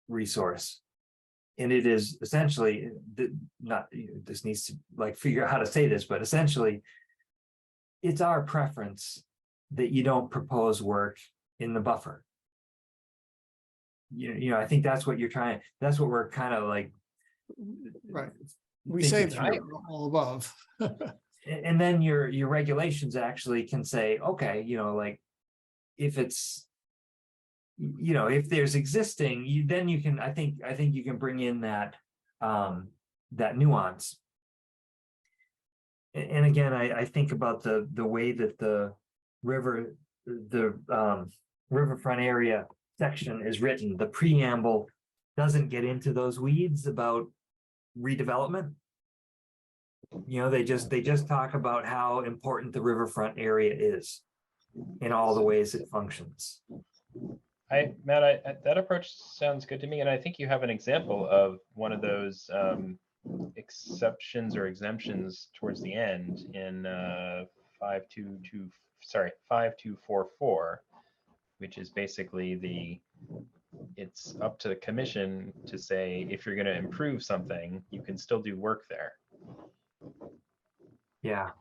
resource. And it is essentially this needs to like figure out how to say this, but essentially it's our preference that you don't propose work in the buffer. You know, I think that's what that's what we're kind of like. Right. We say that all above. And then your regulations actually can say, okay, you know, like if it's, you know, if there's existing, then you can, I think you can bring in that nuance. And again, I think about the way that the riverfront area section is written. The preamble doesn't get into those weeds about redevelopment. You know, they just talk about how important the riverfront area is in all the ways it functions. Matt, that approach sounds good to me, and I think you have an example of one of those exceptions or exemptions towards the end in 5244, which is basically it's up to the commission to say if you're going to improve something, you can still do work there. Yeah.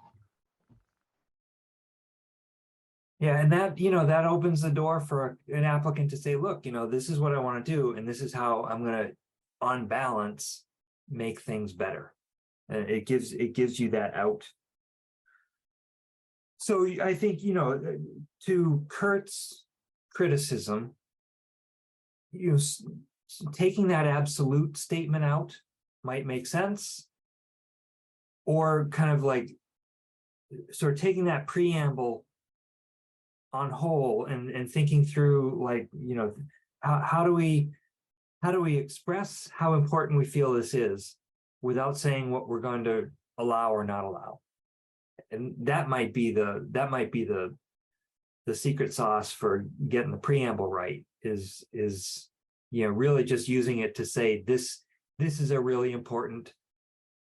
Yeah, and that, you know, that opens the door for an applicant to say, look, you know, this is what I want to do, and this is how I'm going to, on balance, make things better. And it gives you that out. So I think, you know, to Kurt's criticism, you know, taking that absolute statement out might make sense, or kind of like sort of taking that preamble on whole and thinking through, like, you know, how do we express how important we feel this is without saying what we're going to allow or not allow. And that might be the secret sauce for getting the preamble right, is, you know, really just using it to say this is a really important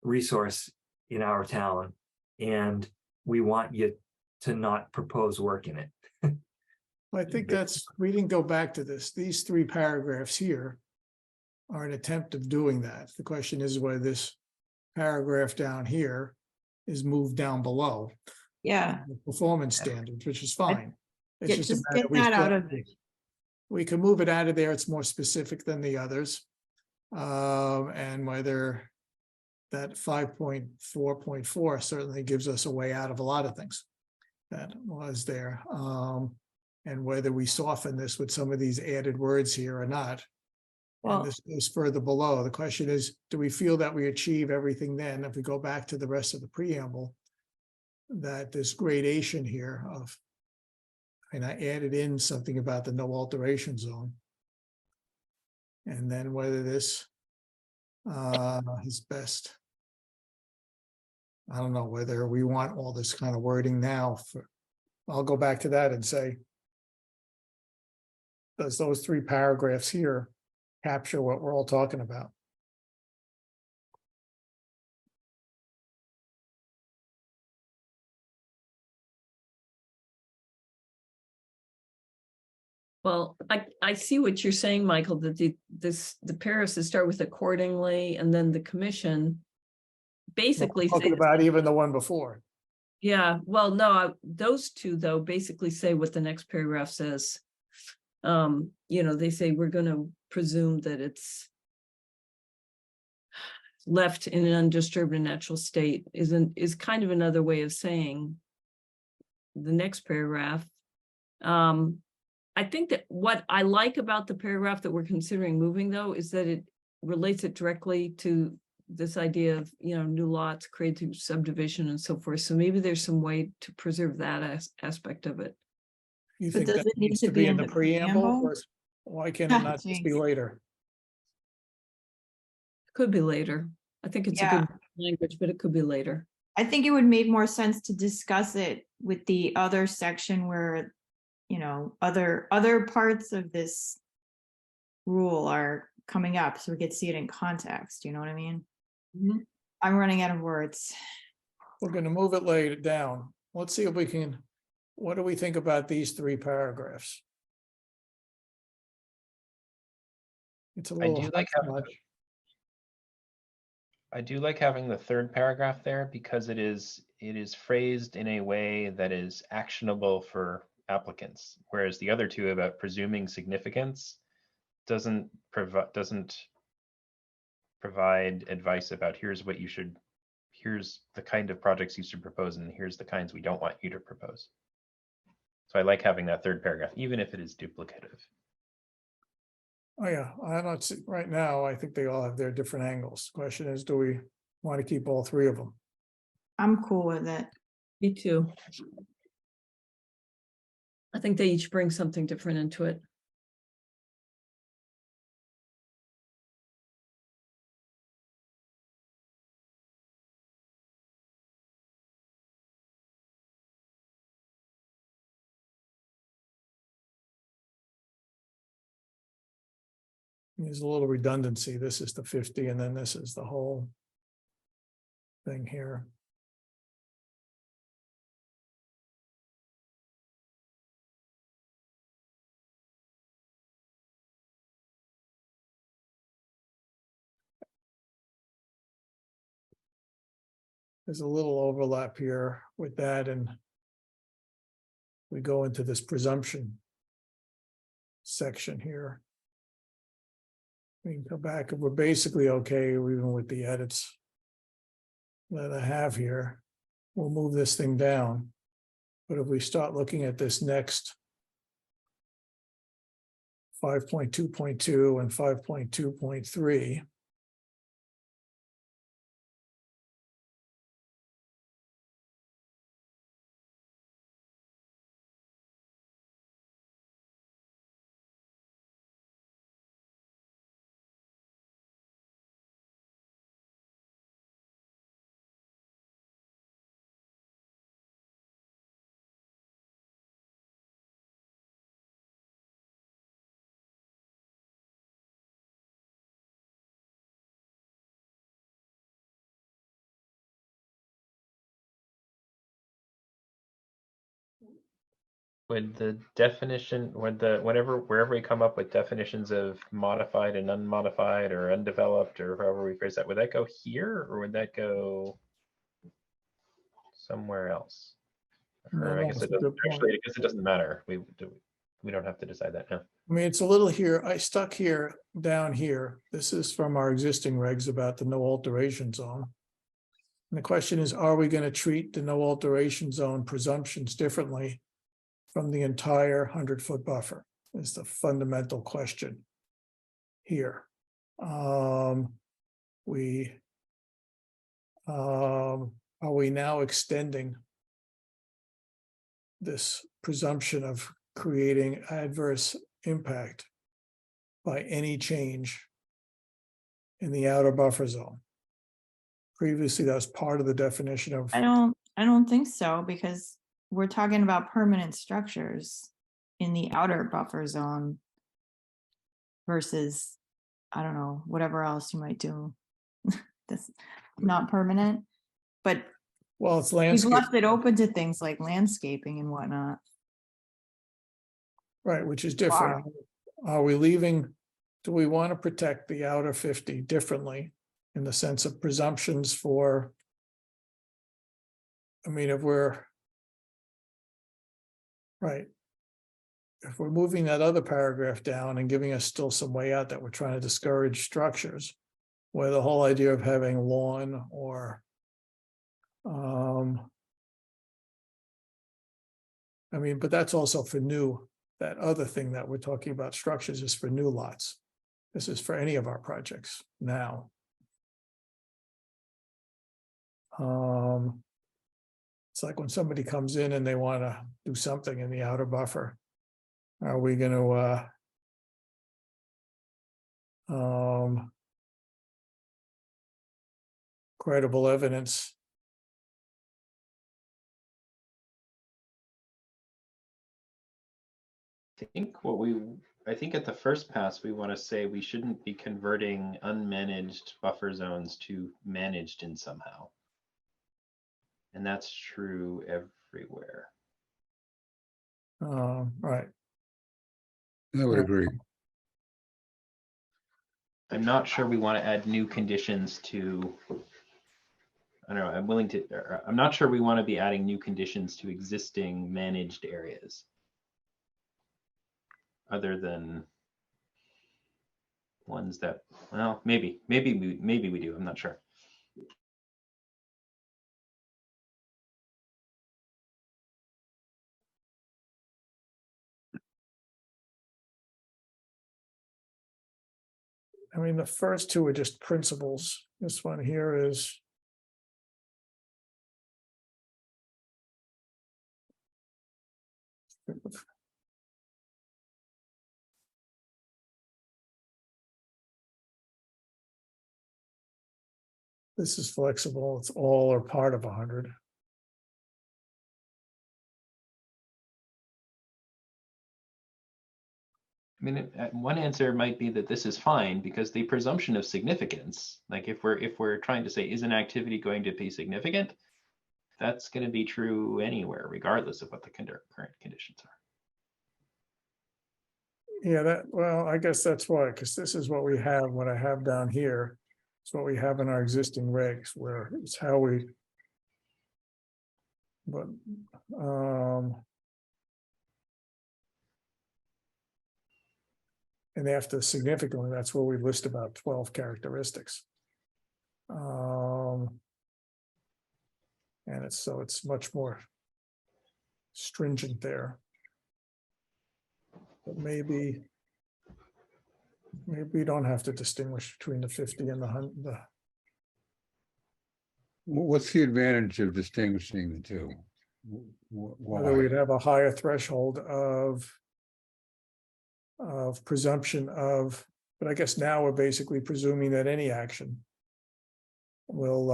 resource in our town, and we want you to not propose work in it. I think we didn't go back to this. These 3 paragraphs here are an attempt of doing that. The question is whether this paragraph down here is moved down below Yeah, the performance standards, which is fine. It's yeah, just a just matter get we that out still- of it. We can move it out of there. It's more specific than the others. And whether that 5.4.4 certainly gives us a way out of a lot of things that was there. And whether we soften this with some of these added words here or not. Well, And this is further below. The question is, do we feel that we achieve everything then? If we go back to the rest of the preamble, that this gradation here of, and I added in something about the no alteration zone. And then whether this is best. I don't know whether we want all this kind of wording now. I'll go back to that and say, does those 3 paragraphs here capture what we're all talking about? Well, I see what you're saying, Michael, that the paras that start with accordingly, and then the commission basically Talking say, about even the one before. yeah, well, no, those 2 though basically say what the next paragraph says. You know, they say we're gonna presume that it's left in an undisturbed and natural state is kind of another way of saying the next paragraph. I think that what I like about the paragraph that we're considering moving, though, is that it relates it directly to this idea of, you know, new lots created through subdivision and so forth. So maybe there's some way to preserve that aspect of it. You But think does that it need needs to to be be in in the the preamble? preamble? Or why can it not just be Jeez. later? Could be later. I think it's a Yeah. good language, but it could be later. I think it would make more sense to discuss it with the other section where, you know, other parts of this rule are coming up, so we could see it in context, you know what I mean? Mhm. I'm running out of words. We're gonna move it later down. Let's see if we can, what do we think about these 3 paragraphs? It's a I little do like having much. I do like having the 3rd paragraph there because it is phrased in a way that is actionable for applicants, whereas the other 2 about presuming significance doesn't provide advice about here's the kind of projects you should propose and here's the kinds we don't want you to propose. So I like having that 3rd paragraph, even if it is duplicative. Oh, yeah, I don't see, right now, I think they all have their different angles. Question is, do we want to keep all 3 of them? I'm cool with it. Me too. I think they each bring something different into it. There's a little redundancy. This is the 50 and then this is the whole thing here. There's a little overlap here with that, and we go into this presumption section here. We can go back and we're basically okay even with the edits that I have here. We'll move this thing down. But if we start looking at this next 5.2.2 and 5.2.3, Would the definition, wherever we come up with definitions of modified and unmodified or undeveloped or however we phrase that, would that go here or would that go somewhere else? Or I guess it doesn't actually, I guess it doesn't matter. We don't have to decide that now. I mean, it's a little here, I stuck here, down here. This is from our existing regs about the no alteration zone. And the question is, are we going to treat the no alteration zone presumptions differently from the entire 100-foot buffer? Is the fundamental question here. Are we now extending this presumption of creating adverse impact by any change in the outer buffer zone? Previously, that was part of the definition of. I don't think so, because we're talking about permanent structures in the outer buffer zone versus, I don't know, whatever else you might do that's not permanent, but Well, it's we've landscape, left it open to things like landscaping and whatnot. right, which is different. Are we leaving, do we want to protect the outer 50 differently in the sense of presumptions for, I mean, if we're right, if we're moving that other paragraph down and giving us still some way out that we're trying to discourage structures, where the whole idea of having lawn or I mean, but that's also for new, that other thing that we're talking about structures is for new lots. This is for any of our projects now. It's like when somebody comes in and they want to do something in the outer buffer. Are we going to credible evidence? I think at the first pass, we want to say we shouldn't be converting unmanaged buffer zones to managed in somehow. And that's true everywhere. Right. I would agree. I'm not sure we want to add new conditions to, I don't know, I'm not sure we want to be adding new conditions to existing managed areas. Other than ones that, well, maybe we do, I'm not sure. I mean, the first two are just principles. This one here is. This is flexible. It's all or part of 100. I mean, one answer might be that this is fine because the presumption of significance, like if we're trying to say, is an activity going to be significant? That's going to be true anywhere, regardless of what the current conditions are. Yeah, well, I guess that's why, because this is what we have, what I have down here. It's what we have in our existing regs, where it's how we. But and after significantly, that's where we list about 12 characteristics. And it's much more stringent there. But maybe we don't have to distinguish between the 50 and the 100. What's the advantage of distinguishing the two? Whether we'd have a higher threshold of presumption of, but I guess now we're basically presuming that any action will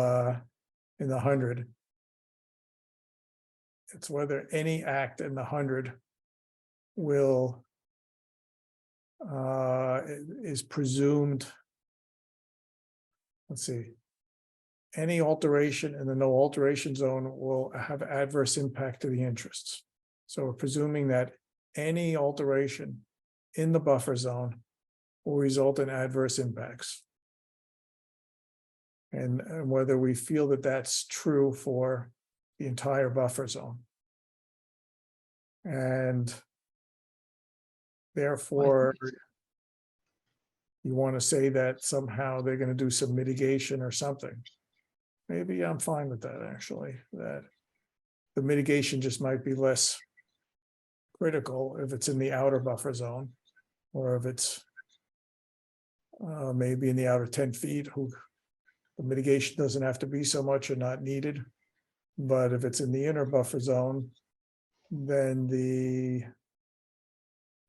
in the 100. It's whether any act in the 100 will is presumed. Let's see. Any alteration in the no alteration zone will have adverse impact to the interests. So we're presuming that any alteration in the buffer zone will result in adverse impacts. And whether we feel that that's true for the entire buffer zone. And therefore, you want to say that somehow they're going to do some mitigation or something. Maybe I'm fine with that, actually, that the mitigation just might be less critical if it's in the outer buffer zone, or if it's maybe in the outer 10 feet, the mitigation doesn't have to be so much or not needed. But if it's in the inner buffer zone, then to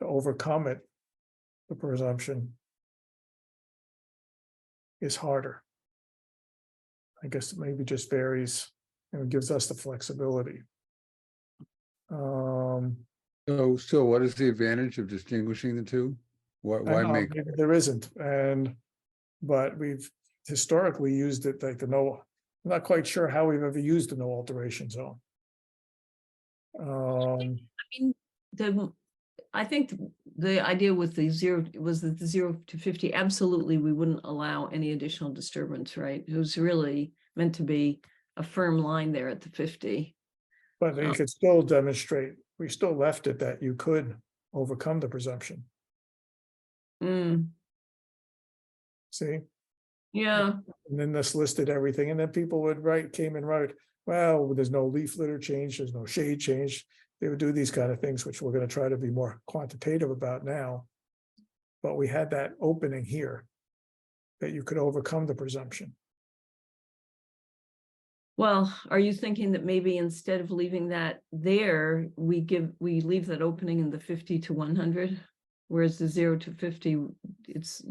overcome it, the presumption is harder. I guess it maybe just varies and it gives us the flexibility. So what is the advantage of distinguishing the two? Why make? Maybe there isn't, but we've historically used it like I'm not quite sure how we've ever used a no alteration zone. I think the idea with the zero was that the 0 to 50, absolutely, we wouldn't allow any additional disturbance, right? It was really meant to be a firm line there at the 50. But you could still demonstrate, we still left it that you could overcome the presumption. See? Yeah. And then this listed everything, and then people would came and wrote, well, there's no leaf litter change, there's no shade change. They would do these kind of things, which we're going to try to be more quantitative about now. But we had that opening here that you could overcome the presumption. Well, are you thinking that maybe instead of leaving that there, we leave that opening in the 50 to 100? Whereas the 0 to 50, it's,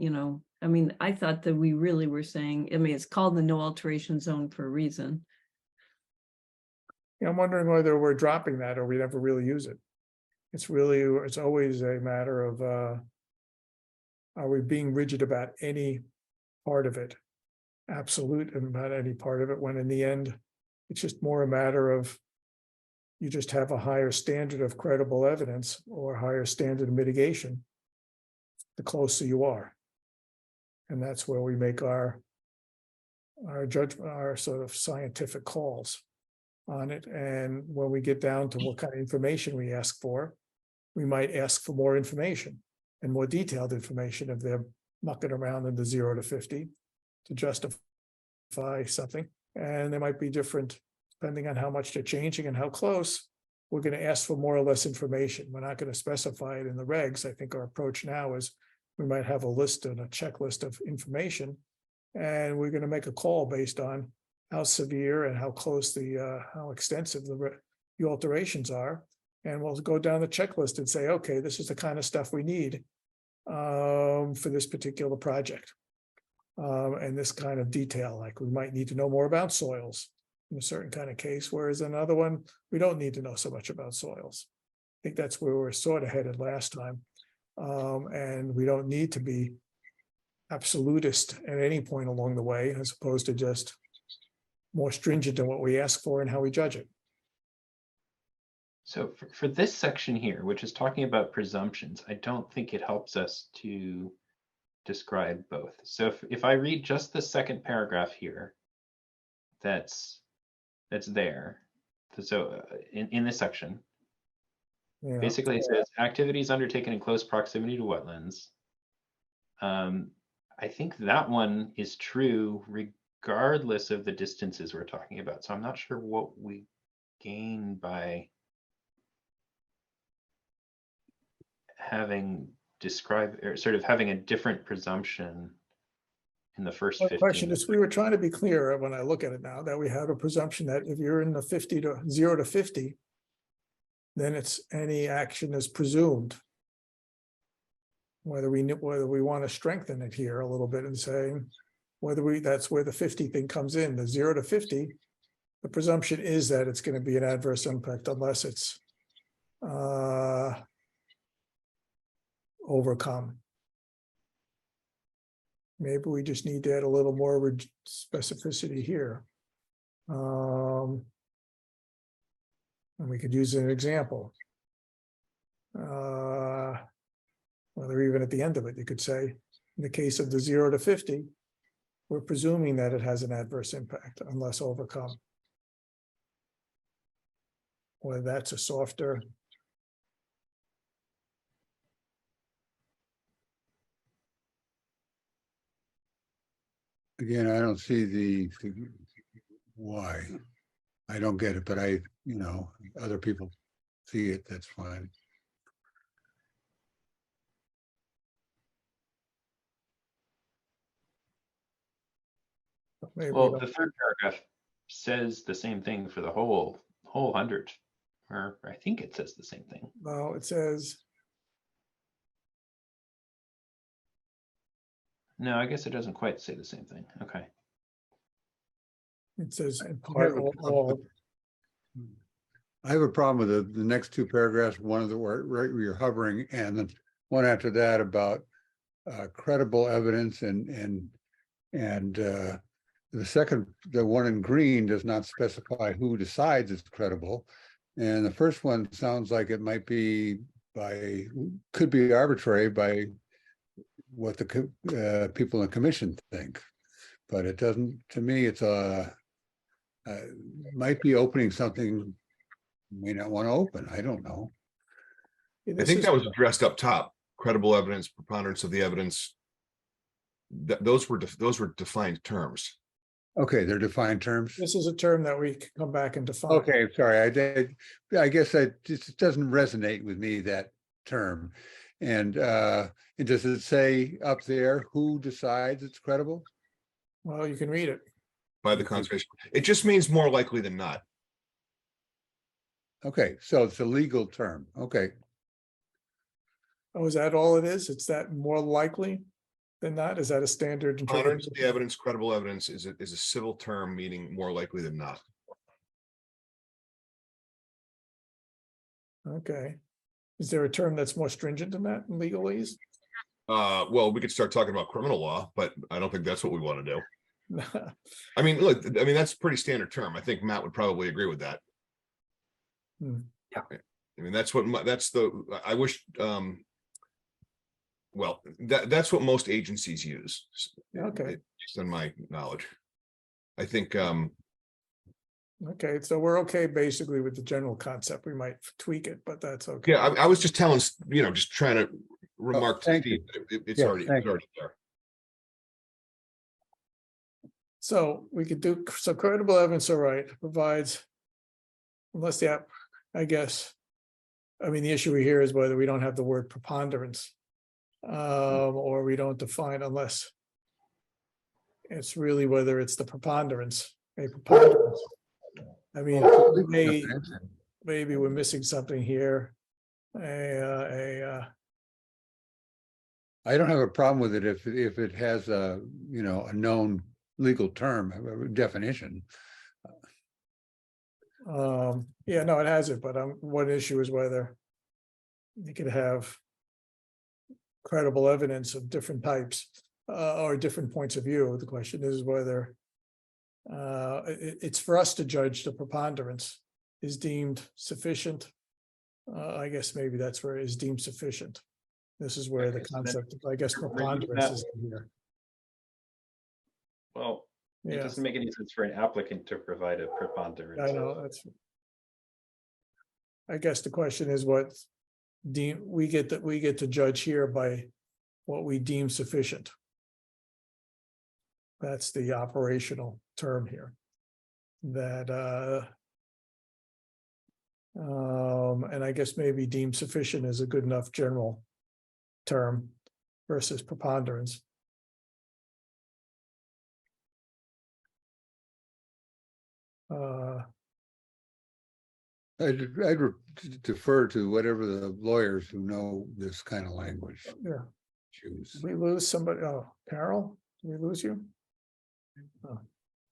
I mean, I thought that we really were saying, I mean, it's called the no alteration zone for a reason. I'm wondering whether we're dropping that or we never really use it. It's always a matter of, are we being rigid about any part of it? Absolute about any part of it, when in the end, it's just more a matter of, you just have a higher standard of credible evidence or higher standard of mitigation, the closer you are. And that's where we make our judgment, our sort of scientific calls on it. And when we get down to what kind of information we ask for, we might ask for more information and more detailed information if they're mucking around in the 0 to 50 to justify something. And they might be different depending on how much they're changing and how close. We're going to ask for more or less information. We're not going to specify it in the regs. I think our approach now is we might have a list and a checklist of information, and we're going to make a call based on how severe and how close how extensive the alterations are. And we'll go down the checklist and say, okay, this is the kind of stuff we need for this particular project. And this kind of detail, like we might need to know more about soils in a certain kind of case, whereas another one, we don't need to know so much about soils. I think that's where we're sort of headed last time. And we don't need to be absolutist at any point along the way, as opposed to just more stringent in what we ask for and how we judge it. So for this section here, which is talking about presumptions, I don't think it helps us to describe both. So if I read just the second paragraph here, that's there. So in this section, basically it says activities undertaken in close proximity to wetlands. I think that one is true regardless of the distances we're talking about. So I'm not sure what we gain by having described or sort of having a different presumption in the first 15. The question is, we were trying to be clear when I look at it now that we have a presumption that if you're in the 0 to 50, then it's any action is presumed. Whether we want to strengthen it here a little bit and say that's where the 50 thing comes in, the 0 to 50, the presumption is that it's going to be an adverse impact unless it's overcome. Maybe we just need to add a little more specificity here. And we could use an example. Or even at the end of it, you could say, in the case of the 0 to 50, we're presuming that it has an adverse impact unless overcome. Or that's a softer. Again, I don't see the why. I don't get it, but other people see it, that's fine. Maybe we Well, don't- the third paragraph says the same thing for the whole 100, or I think it says the same thing. No, it says, No, I guess it doesn't quite say the same thing. Okay. in part all. I have a problem with the next two paragraphs, one of the right where you're hovering, and then one after that about credible evidence and the second, the one in green does not specify who decides it's credible. And the first one sounds like it might be could be arbitrary by what the people in the commission think. But it doesn't, to me, it's might be opening something may not want to open. I don't know. I think that was addressed up top. Credible evidence, preponderance of the evidence. Those were defined terms. Okay, they're defined terms. This is a term that we can come back and define. Okay, sorry. I guess it just doesn't resonate with me, that term. And does it say up there who decides it's credible? Well, you can read it. By the conservation. It just means more likely than not. Okay, so it's a legal term. Okay. Oh, is that all it is? It's that more likely than not? Is that a standard Preponderance interpretation? of the evidence, credible evidence is a civil term meaning more likely than not. Okay. Is there a term that's more stringent than that in legalese? Well, we could start talking about criminal law, but I don't think that's what we want to do. I mean, look, that's a pretty standard term. I think Matt would probably agree with that. Hmm. Yeah. I mean, I wish, well, that's what most agencies use. Okay. Based on my knowledge. I think, Okay, so we're okay basically with the general concept. We might tweak it, but that's okay. yeah, I was just telling, just trying to remark to thank Steve, you. it's Yeah, already thank you. there. So we could do, so credible evidence, all right, provides, unless the app, I guess, I mean, the issue here is whether we don't have the word preponderance. Or we don't define unless it's really whether it's the preponderance, a preponderance. I mean, maybe we're missing something here. I don't have a problem with it if it has a known legal term, a definition. Yeah, no, it has it, but one issue is whether you could have credible evidence of different types or different points of view. The question is whether it's for us to judge the preponderance is deemed sufficient. I guess maybe that's where it is deemed sufficient. This is where the Okay, so then concept of, I guess, reading preponderance that- is in here. Well, it Yeah, doesn't make any sense for an applicant to provide a preponderance. I know, that's. I guess the question is what we get to judge here by what we deem sufficient. That's the operational term here. That and I guess maybe deemed sufficient is a good enough general term versus preponderance. I'd defer to whatever the lawyers who know this kind of language Yeah, choose. did we lose somebody? Oh, Carol, did we lose you?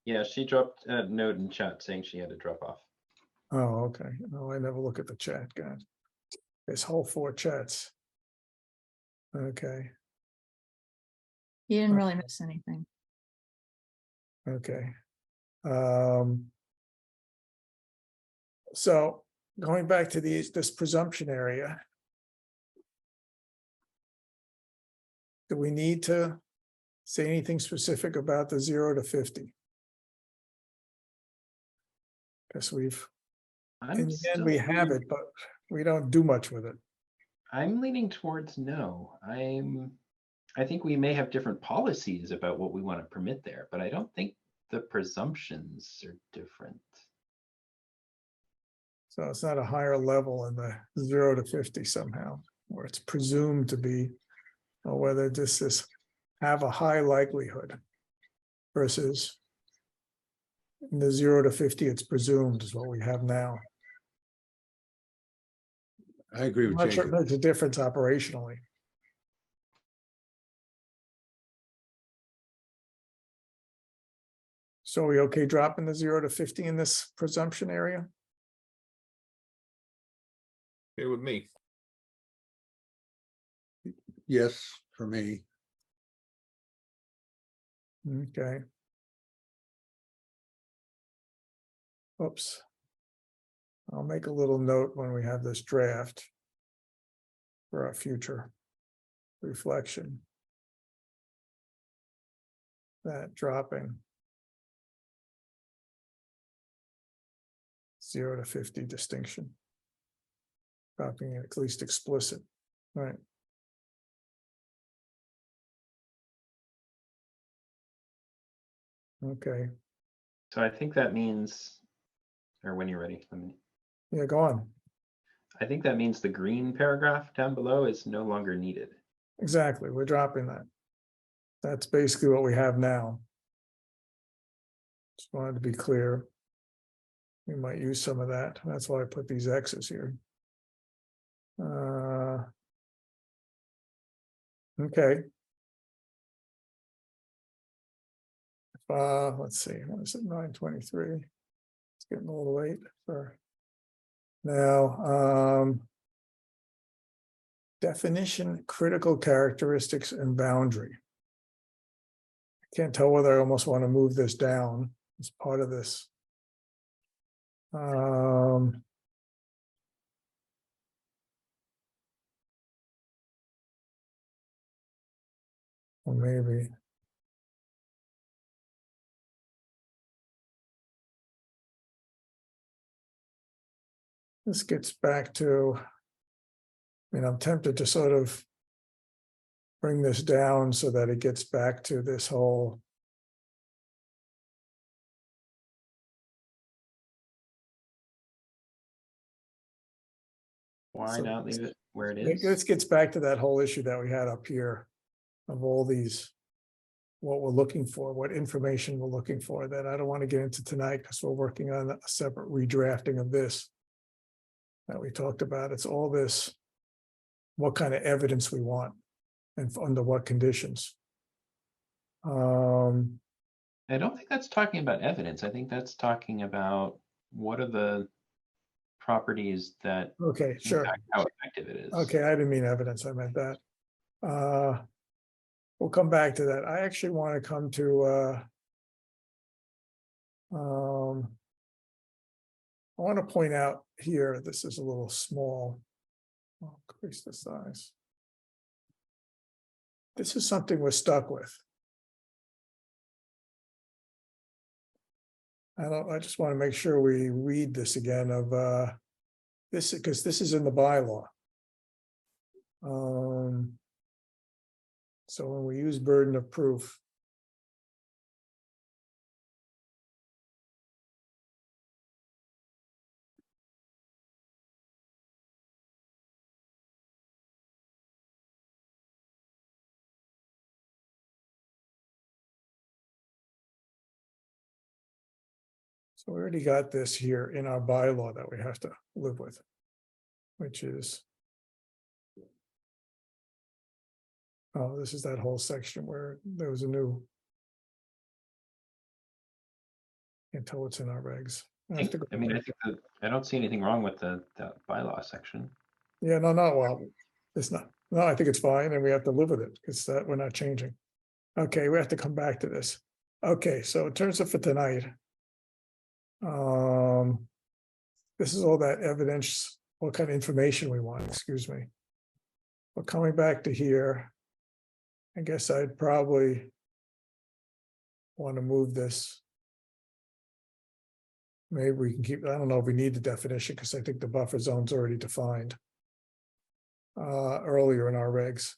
Yeah, she dropped a note in chat saying she had to drop off. Oh, okay. No, I never look at the chat, God. There's whole 4 chats. Okay, You didn't really miss anything. okay. So going back to this presumption area, Do we need to say anything specific about the 0 to 50? Guess we've, in the end, we have it, but we don't do much with it. I'm leaning towards no. I think we may have different policies about what we want to permit there, but I don't think the presumptions are different. So it's not a higher level in the 0 to 50 somehow, where it's presumed to be, or whether this is have a high likelihood versus in the 0 to 50, it's presumed is what we have now. I agree I'm with not sure Jacob. it makes a difference operationally. So are we okay dropping the 0 to 50 in this presumption area? Here with me. Yes, for me. Okay. Oops. I'll make a little note when we have this draft for our future reflection. That dropping 0 to 50 distinction. Dropping it at least explicit, right? Okay, So I think that means, or when you're ready, yeah, go on. I think that means the green paragraph down below is no longer needed. Exactly, we're dropping that. That's basically what we have now. Just wanted to be clear. We might use some of that. That's why I put these X's here. Okay. Let's see, what is it, 9:23? It's getting a little late for now. Definition, critical characteristics, and boundary. I can't tell whether I almost want to move this down as part of this. Or maybe. This gets back to, I mean, I'm tempted to sort of bring this down so that it gets back to this whole Why So not leave it where it This is? gets back to that whole issue that we had up here of all these, what we're looking for, what information we're looking for, that I don't want to get into tonight because we're working on a separate redrafting of this that we talked about. It's all this, what kind of evidence we want and under what conditions. I don't think that's talking about evidence. I think that's talking about what are the properties that Okay, sure. impact how effective it is. Okay, I didn't mean evidence, I meant that. We'll come back to that. I actually want to come to I want to point out here, this is a little small. I'll increase the size. This is something we're stuck with. I just want to make sure we read this again of this, because this is in the bylaw. So when we use burden of proof. So we already got this here in our bylaw that we have to live with, which is. Oh, this is that whole section where there was a new. Can't tell what's in our regs. I have to go I mean, I back. think that I don't see anything wrong with the bylaw section. Yeah, no, well, it's not, no, I think it's fine, and we have to live with it, it's that we're not changing. Okay, we have to come back to this. Okay, so in terms of for tonight. This is all that evidence, what kind of information we want, excuse me. We're coming back to here. I guess I'd probably want to move this. Maybe we can keep, I don't know if we need the definition because I think the buffer zone's already defined earlier in our regs.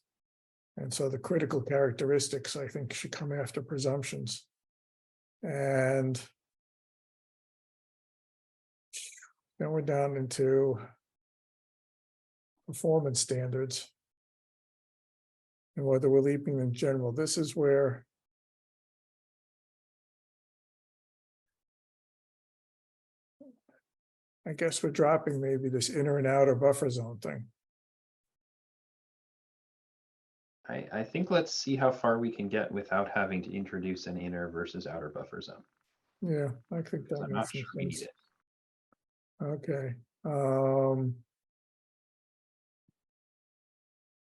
And so the critical characteristics, I think, should come after presumptions. And then we're down into performance standards. And whether we're leaping in general, this is where I guess we're dropping maybe this inner and outer buffer zone thing. I think let's see how far we can get without having to introduce an inner versus outer buffer zone. Yeah, I think that I'm not makes sure we need sense. it. Okay.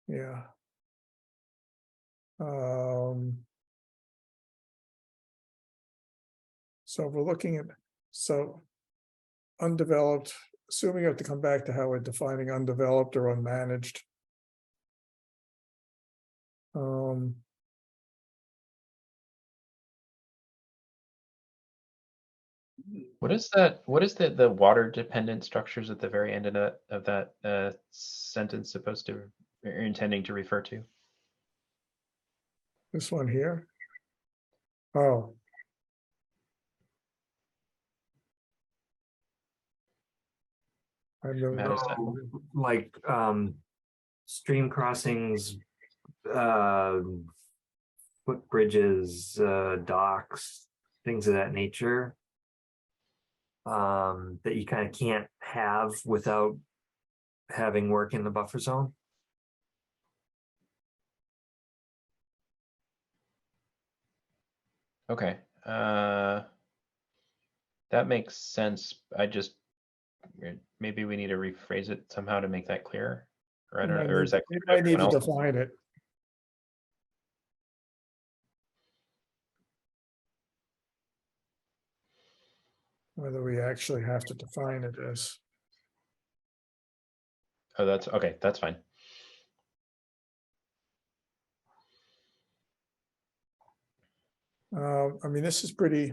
Yeah. So we're looking at, so undeveloped, assuming you have to come back to how we're defining undeveloped or unmanaged. What is that? What is the water dependent structures at the very end of that sentence supposed to or intending to refer to? This one here. Oh. I've never Matt, is that- Like stream crossings, footbridges, docks, things of that nature. That you kind of can't have without having work in the buffer zone. Okay. That makes sense. Maybe we need to rephrase it somehow to make that clearer. Or I don't know, or is that We clear to might need to everyone else? define it. Whether we actually have to define it as. Oh, that's okay. That's fine. I mean, this is pretty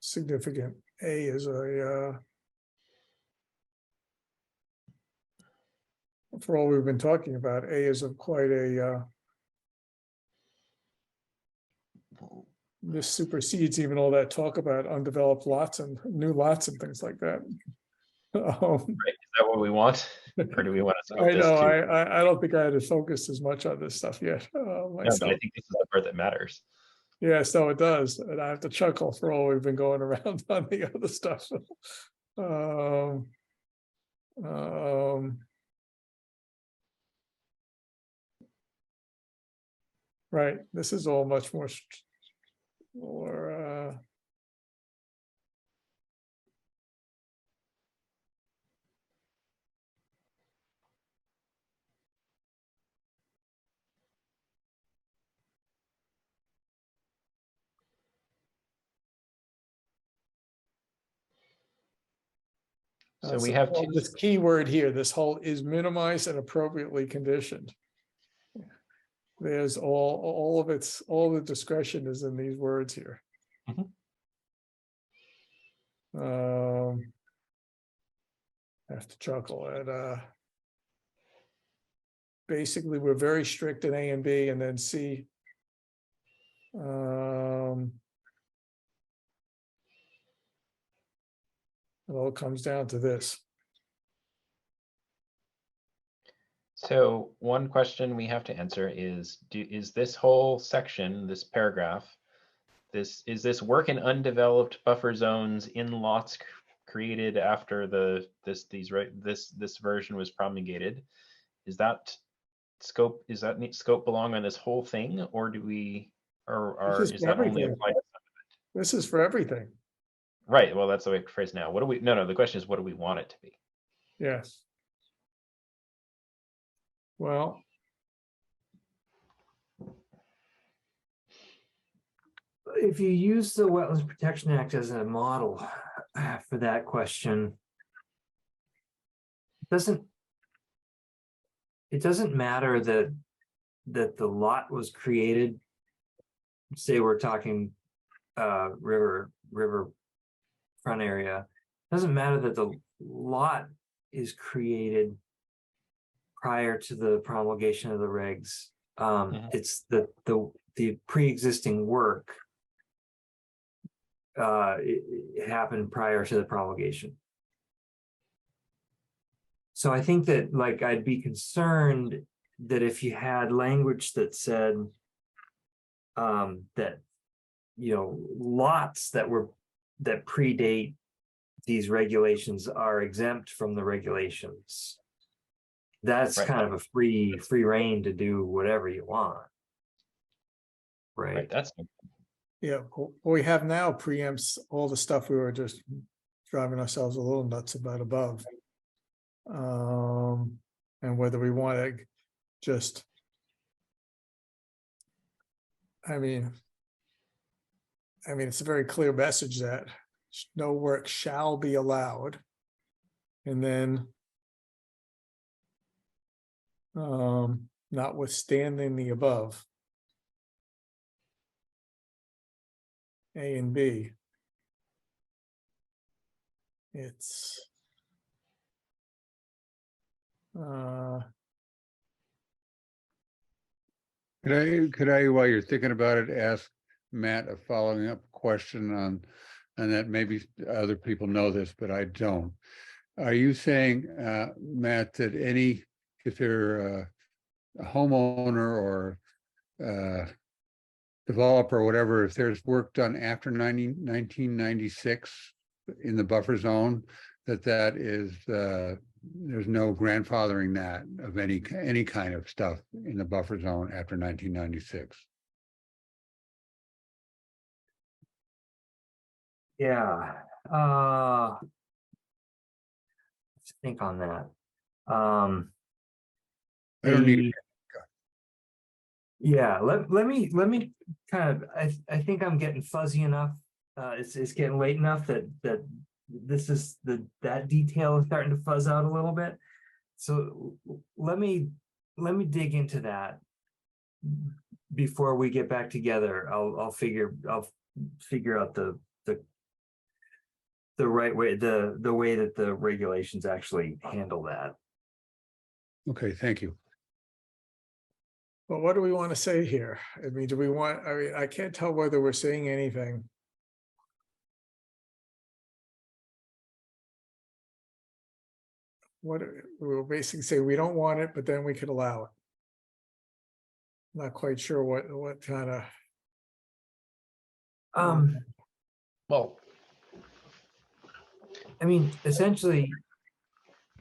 significant. A is a for all we've been talking about, A is a quite a this supersedes even all that talk about undeveloped lots and new lots and things like that. Right. Is that what we want? Or do we want to scope I this know, too? I don't think I had to focus as much on this stuff yet. No, Myself. but I think this is the part that matters. Yes, no, it does. And I have to chuckle for all we've been going around on the other stuff. Right, this is all much more So we have two. this key word here, this whole is minimized and appropriately conditioned. There's all of its, all the discretion is in these words here. I have to chuckle at basically we're very strict in A and B, and then C. It all comes down to this. So one question we have to answer is, is this whole section, this paragraph, is this work in undeveloped buffer zones in lots created after this version was promulgated? Is that scope belong on this whole thing, or do we, or This is that only everything. applied to some of it? This is for everything. Right. Well, that's the way to phrase now. What do we? No. The question is, what do we want it to be? Yes. Well, If you use the Wetlands Protection Act as a model for that question, it doesn't matter that that the lot was created, say we're talking river front area, doesn't matter that the lot is created prior to the promulgation of the regs. It's the pre-existing work it happened prior to the promulgation. So I think that, like, I'd be concerned that if you had language that said that, you know, lots that predate these regulations are exempt from the regulations. That's Right. kind of a free reign to do whatever you want. Right. That's Yeah, what we have now preempts all the stuff we were just driving ourselves a little nuts about above. And whether we want to just, I mean, it's a very clear message that no work shall be allowed. And then, notwithstanding the above, A and B, it's Could I, while you're thinking about it, ask Matt a following up question on, and that maybe other people know this, but I don't. Are you saying, Matt, that if you're a homeowner or developer or whatever, if there's work done after 1996 in the buffer zone, that is, there's no grandfathering that of any kind of stuff in the buffer zone after 1996? Yeah. Let's think on that. I don't need. Yeah, let me kind of, I think I'm getting fuzzy enough. It's getting late enough that this is that detail is starting to fuzz out a little bit. So let me dig into that before we get back together. I'll figure out the right way, the way that the regulations actually handle that. Okay, thank you. Well, what do we want to say here? I mean, I can't tell whether we're saying anything. What we'll basically say, we don't want it, but then we could allow it. Not quite sure what kind of. well, I mean, essentially,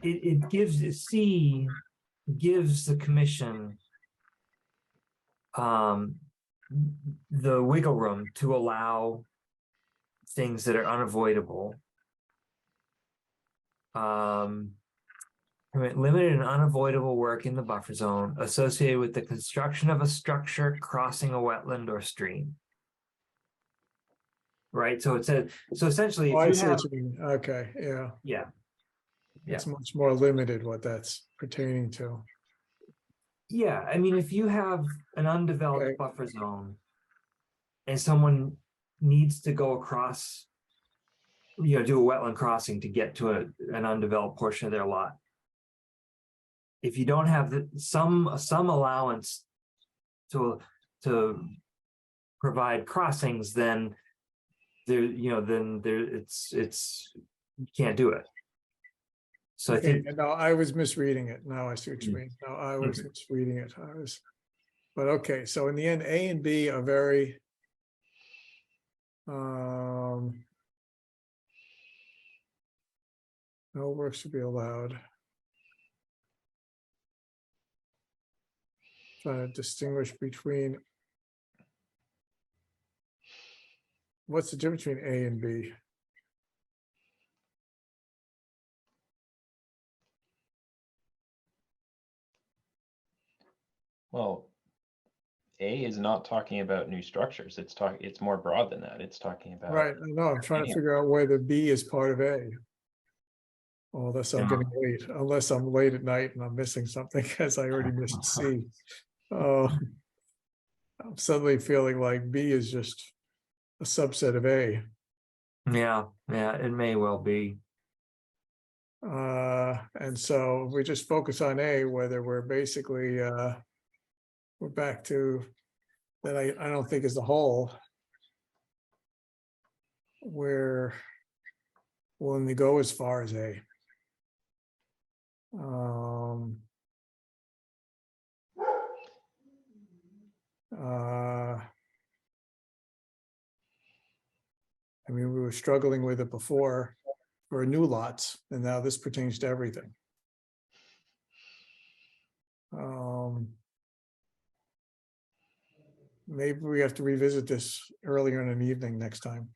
it gives the commission the wiggle room to allow things that are unavoidable. Limited and unavoidable work in the buffer zone associated with the construction of a structure crossing a wetland or stream. Right, so it said, so essentially, Oh, I if see you have, what you mean. Okay, yeah. yeah, It's much more limited what that's pertaining to. yeah, I mean, if you have an undeveloped Okay. buffer zone and someone needs to go across, you know, do a wetland crossing to get to an undeveloped portion of their lot. If you don't have some allowance to provide crossings, then it's you can't do it. So Okay, I think, no, I was misreading it. Now I see what you mean. No, I was Okay. misreading it. But okay, so in the end, A and B are very no work should be allowed. Trying to distinguish between, what's the difference between A and B? well, A is not talking about new structures. It's more broad than that. It's talking about Right, I know, I'm trying to figure out whether B is part of A. Unless I'm getting late, unless I'm late at night and I'm missing something, because I already missed C. I'm suddenly feeling like B is just a subset of A. Yeah, it may well be. And so if we just focus on A, whether we're basically, we're back to that I don't think is the whole. We're willing to go as far as A. I mean, we were struggling with it before for new lots, and now this pertains to everything. Maybe we have to revisit this earlier in an evening next time.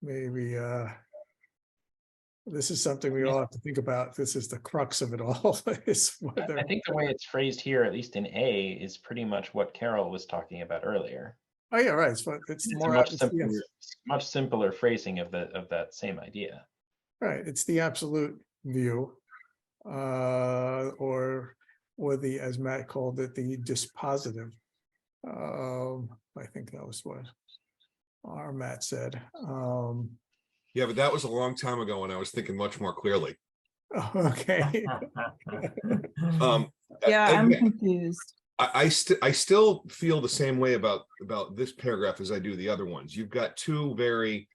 Maybe this is something we all have to think about. This is the crux of it all. Is whether, I think the way it's phrased here, at least in A, is pretty much what Carol was talking about earlier. oh yeah, right. It's It's a more much simpler phrasing of that same idea. right. It's the absolute view, or the, as Matt called it, the dispositive. I think that was what our Matt said. Yeah, but that was a long time ago, and I was thinking much more clearly. Okay. Yeah, I'm again, confused. I still feel the same way about this paragraph as I do the other ones. You've got two very,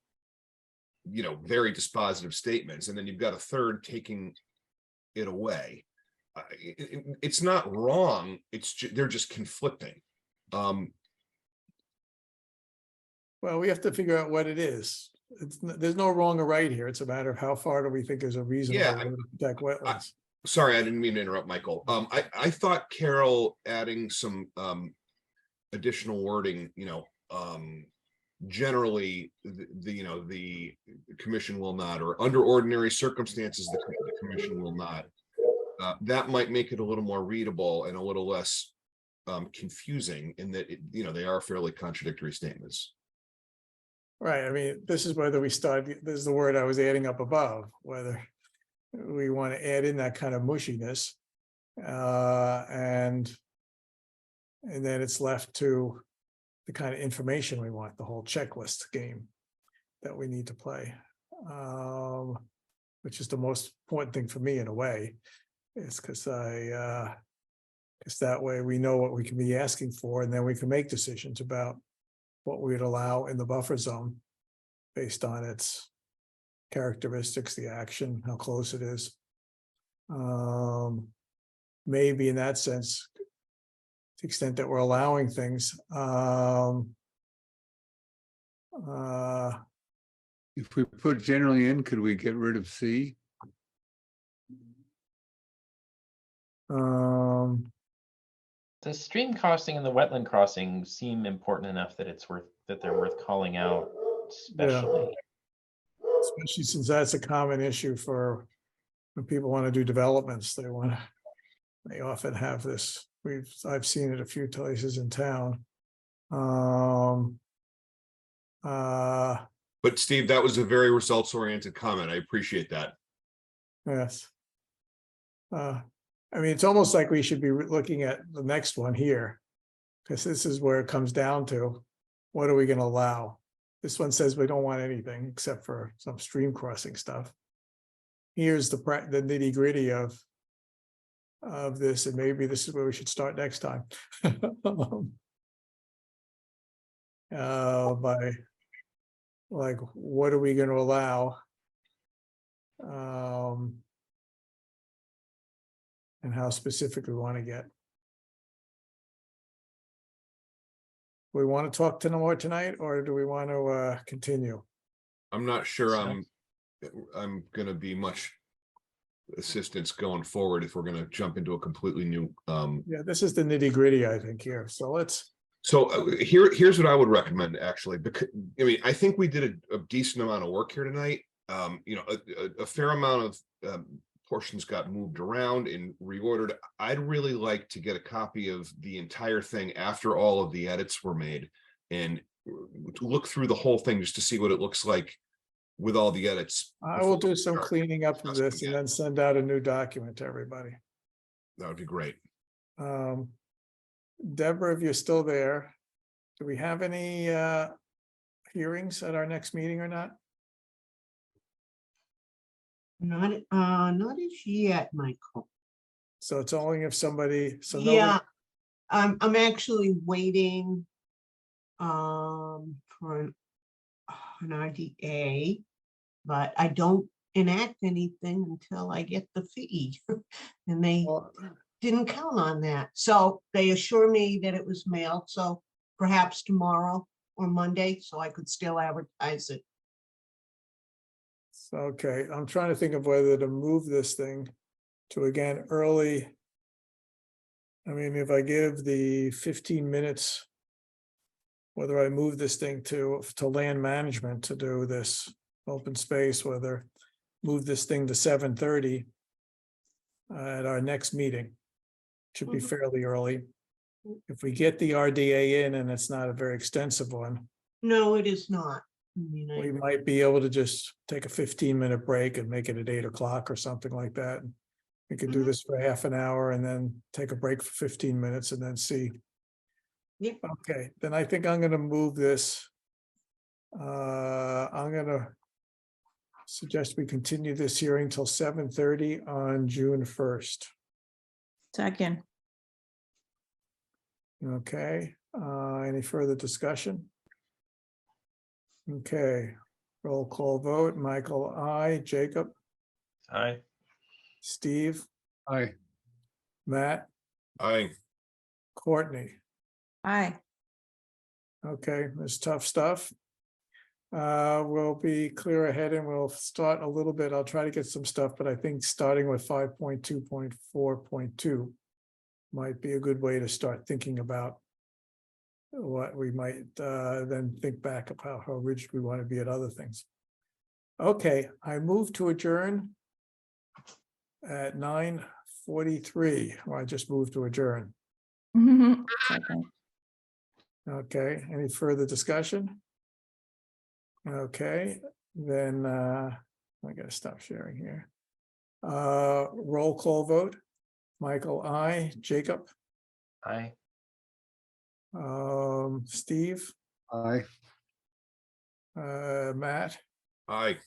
very dispositive statements, and then you've got a third taking it away. It's not wrong. They're just conflicting. Well, we have to figure out what it is. There's no wrong or right here. It's a matter of how far do we think is a reasonable way to protect wetlands. Sorry, I didn't mean to interrupt, Michael. I thought Carol adding some additional wording, generally the commission will not, or under ordinary circumstances the commission will not. That might make it a little more readable and a little less confusing in that they are fairly contradictory statements. Right. I mean, this is whether we start. This is the word I was adding up above. Whether we want to add in that kind of mushiness, and then it's left to the kind of information we want, the whole checklist game that we need to play, which is the most important thing for me in a way, is because that way we know what we can be asking for, and then we can make decisions about what we'd allow in the buffer zone based on its characteristics, the action, how close it is. Maybe in that sense, to the extent that we're allowing things, If we put generally in, could we get rid of C? The stream crossing and the wetland crossing seem important enough that they're worth calling out, especially. Especially since that's a common issue for when people want to do developments. They often have this. I've seen it a few places in town. But Steve, that was a very results-oriented comment. I appreciate that. Yes. I mean, it's almost like we should be looking at the next one here, because this is where it comes down to, what are we going to allow? This one says we don't want anything except for some stream crossing stuff. Here's the nitty gritty of this, and maybe this is where we should start next time. By like, what are we going to allow? And how specific we want to get. We want to talk to no more tonight, or do we want to continue? I'm not sure I'm going to be much assistance going forward if we're going to jump into a completely new. Yeah, this is the nitty gritty, I think, here. So let's. So here's what I would recommend, actually, because I mean, I think we did a decent amount of work here tonight. A fair amount of portions got moved around and reordered. I'd really like to get a copy of the entire thing after all of the edits were made and look through the whole thing just to see what it looks like with all the edits. I will do some cleaning up of this and then send out a new document to everybody. That would be great. Deborah, if you're still there, do we have any hearings at our next meeting or not? Not as yet, Michael. So it's only if somebody, so Yeah, nobody, I'm actually waiting for an RDA, but I don't enact anything until I get the fee. And they well, didn't count on that. So they assure me that it was mailed, so perhaps tomorrow or Monday, so I could still advertise it. okay, I'm trying to think of whether to move this thing to again early. I mean, if I give the 15 minutes, whether I move this thing to land management to do this open space, whether move this thing to 7:30 at our next meeting. Should be Mhm. fairly early. If we get the RDA in and it's not a very extensive one, No, it is not. I mean, we I, might be able to just take a 15-minute break and make it at 8 o'clock or something like that. We could do Mhm. this for half an hour and then take a break for 15 minutes and then see. Yeah. Okay, then I think I'm gonna move this. I'm gonna suggest we continue this hearing till 7:30 on June 1st. Second, Okay, any further discussion? Okay, roll call vote. Michael, I, Jacob, Aye. Steve, Aye. Matt, Aye. Courtney. aye. Okay, it's tough stuff. We'll be clear ahead and we'll start a little bit. I'll try to get some stuff, but I think starting with 5.2.4.2 might be a good way to start thinking about what we might then think back about how rigid we want to be at other things. Okay, I move to adjourn at 9:43. Or I just moved to adjourn. Second, Okay, any further discussion? Okay, then I gotta stop sharing here. Roll call vote. Michael, I, Jacob, Aye. Steve, Aye. Matt, Aye.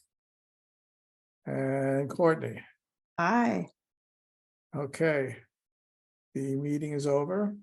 and Courtney. aye. Okay. The meeting is over.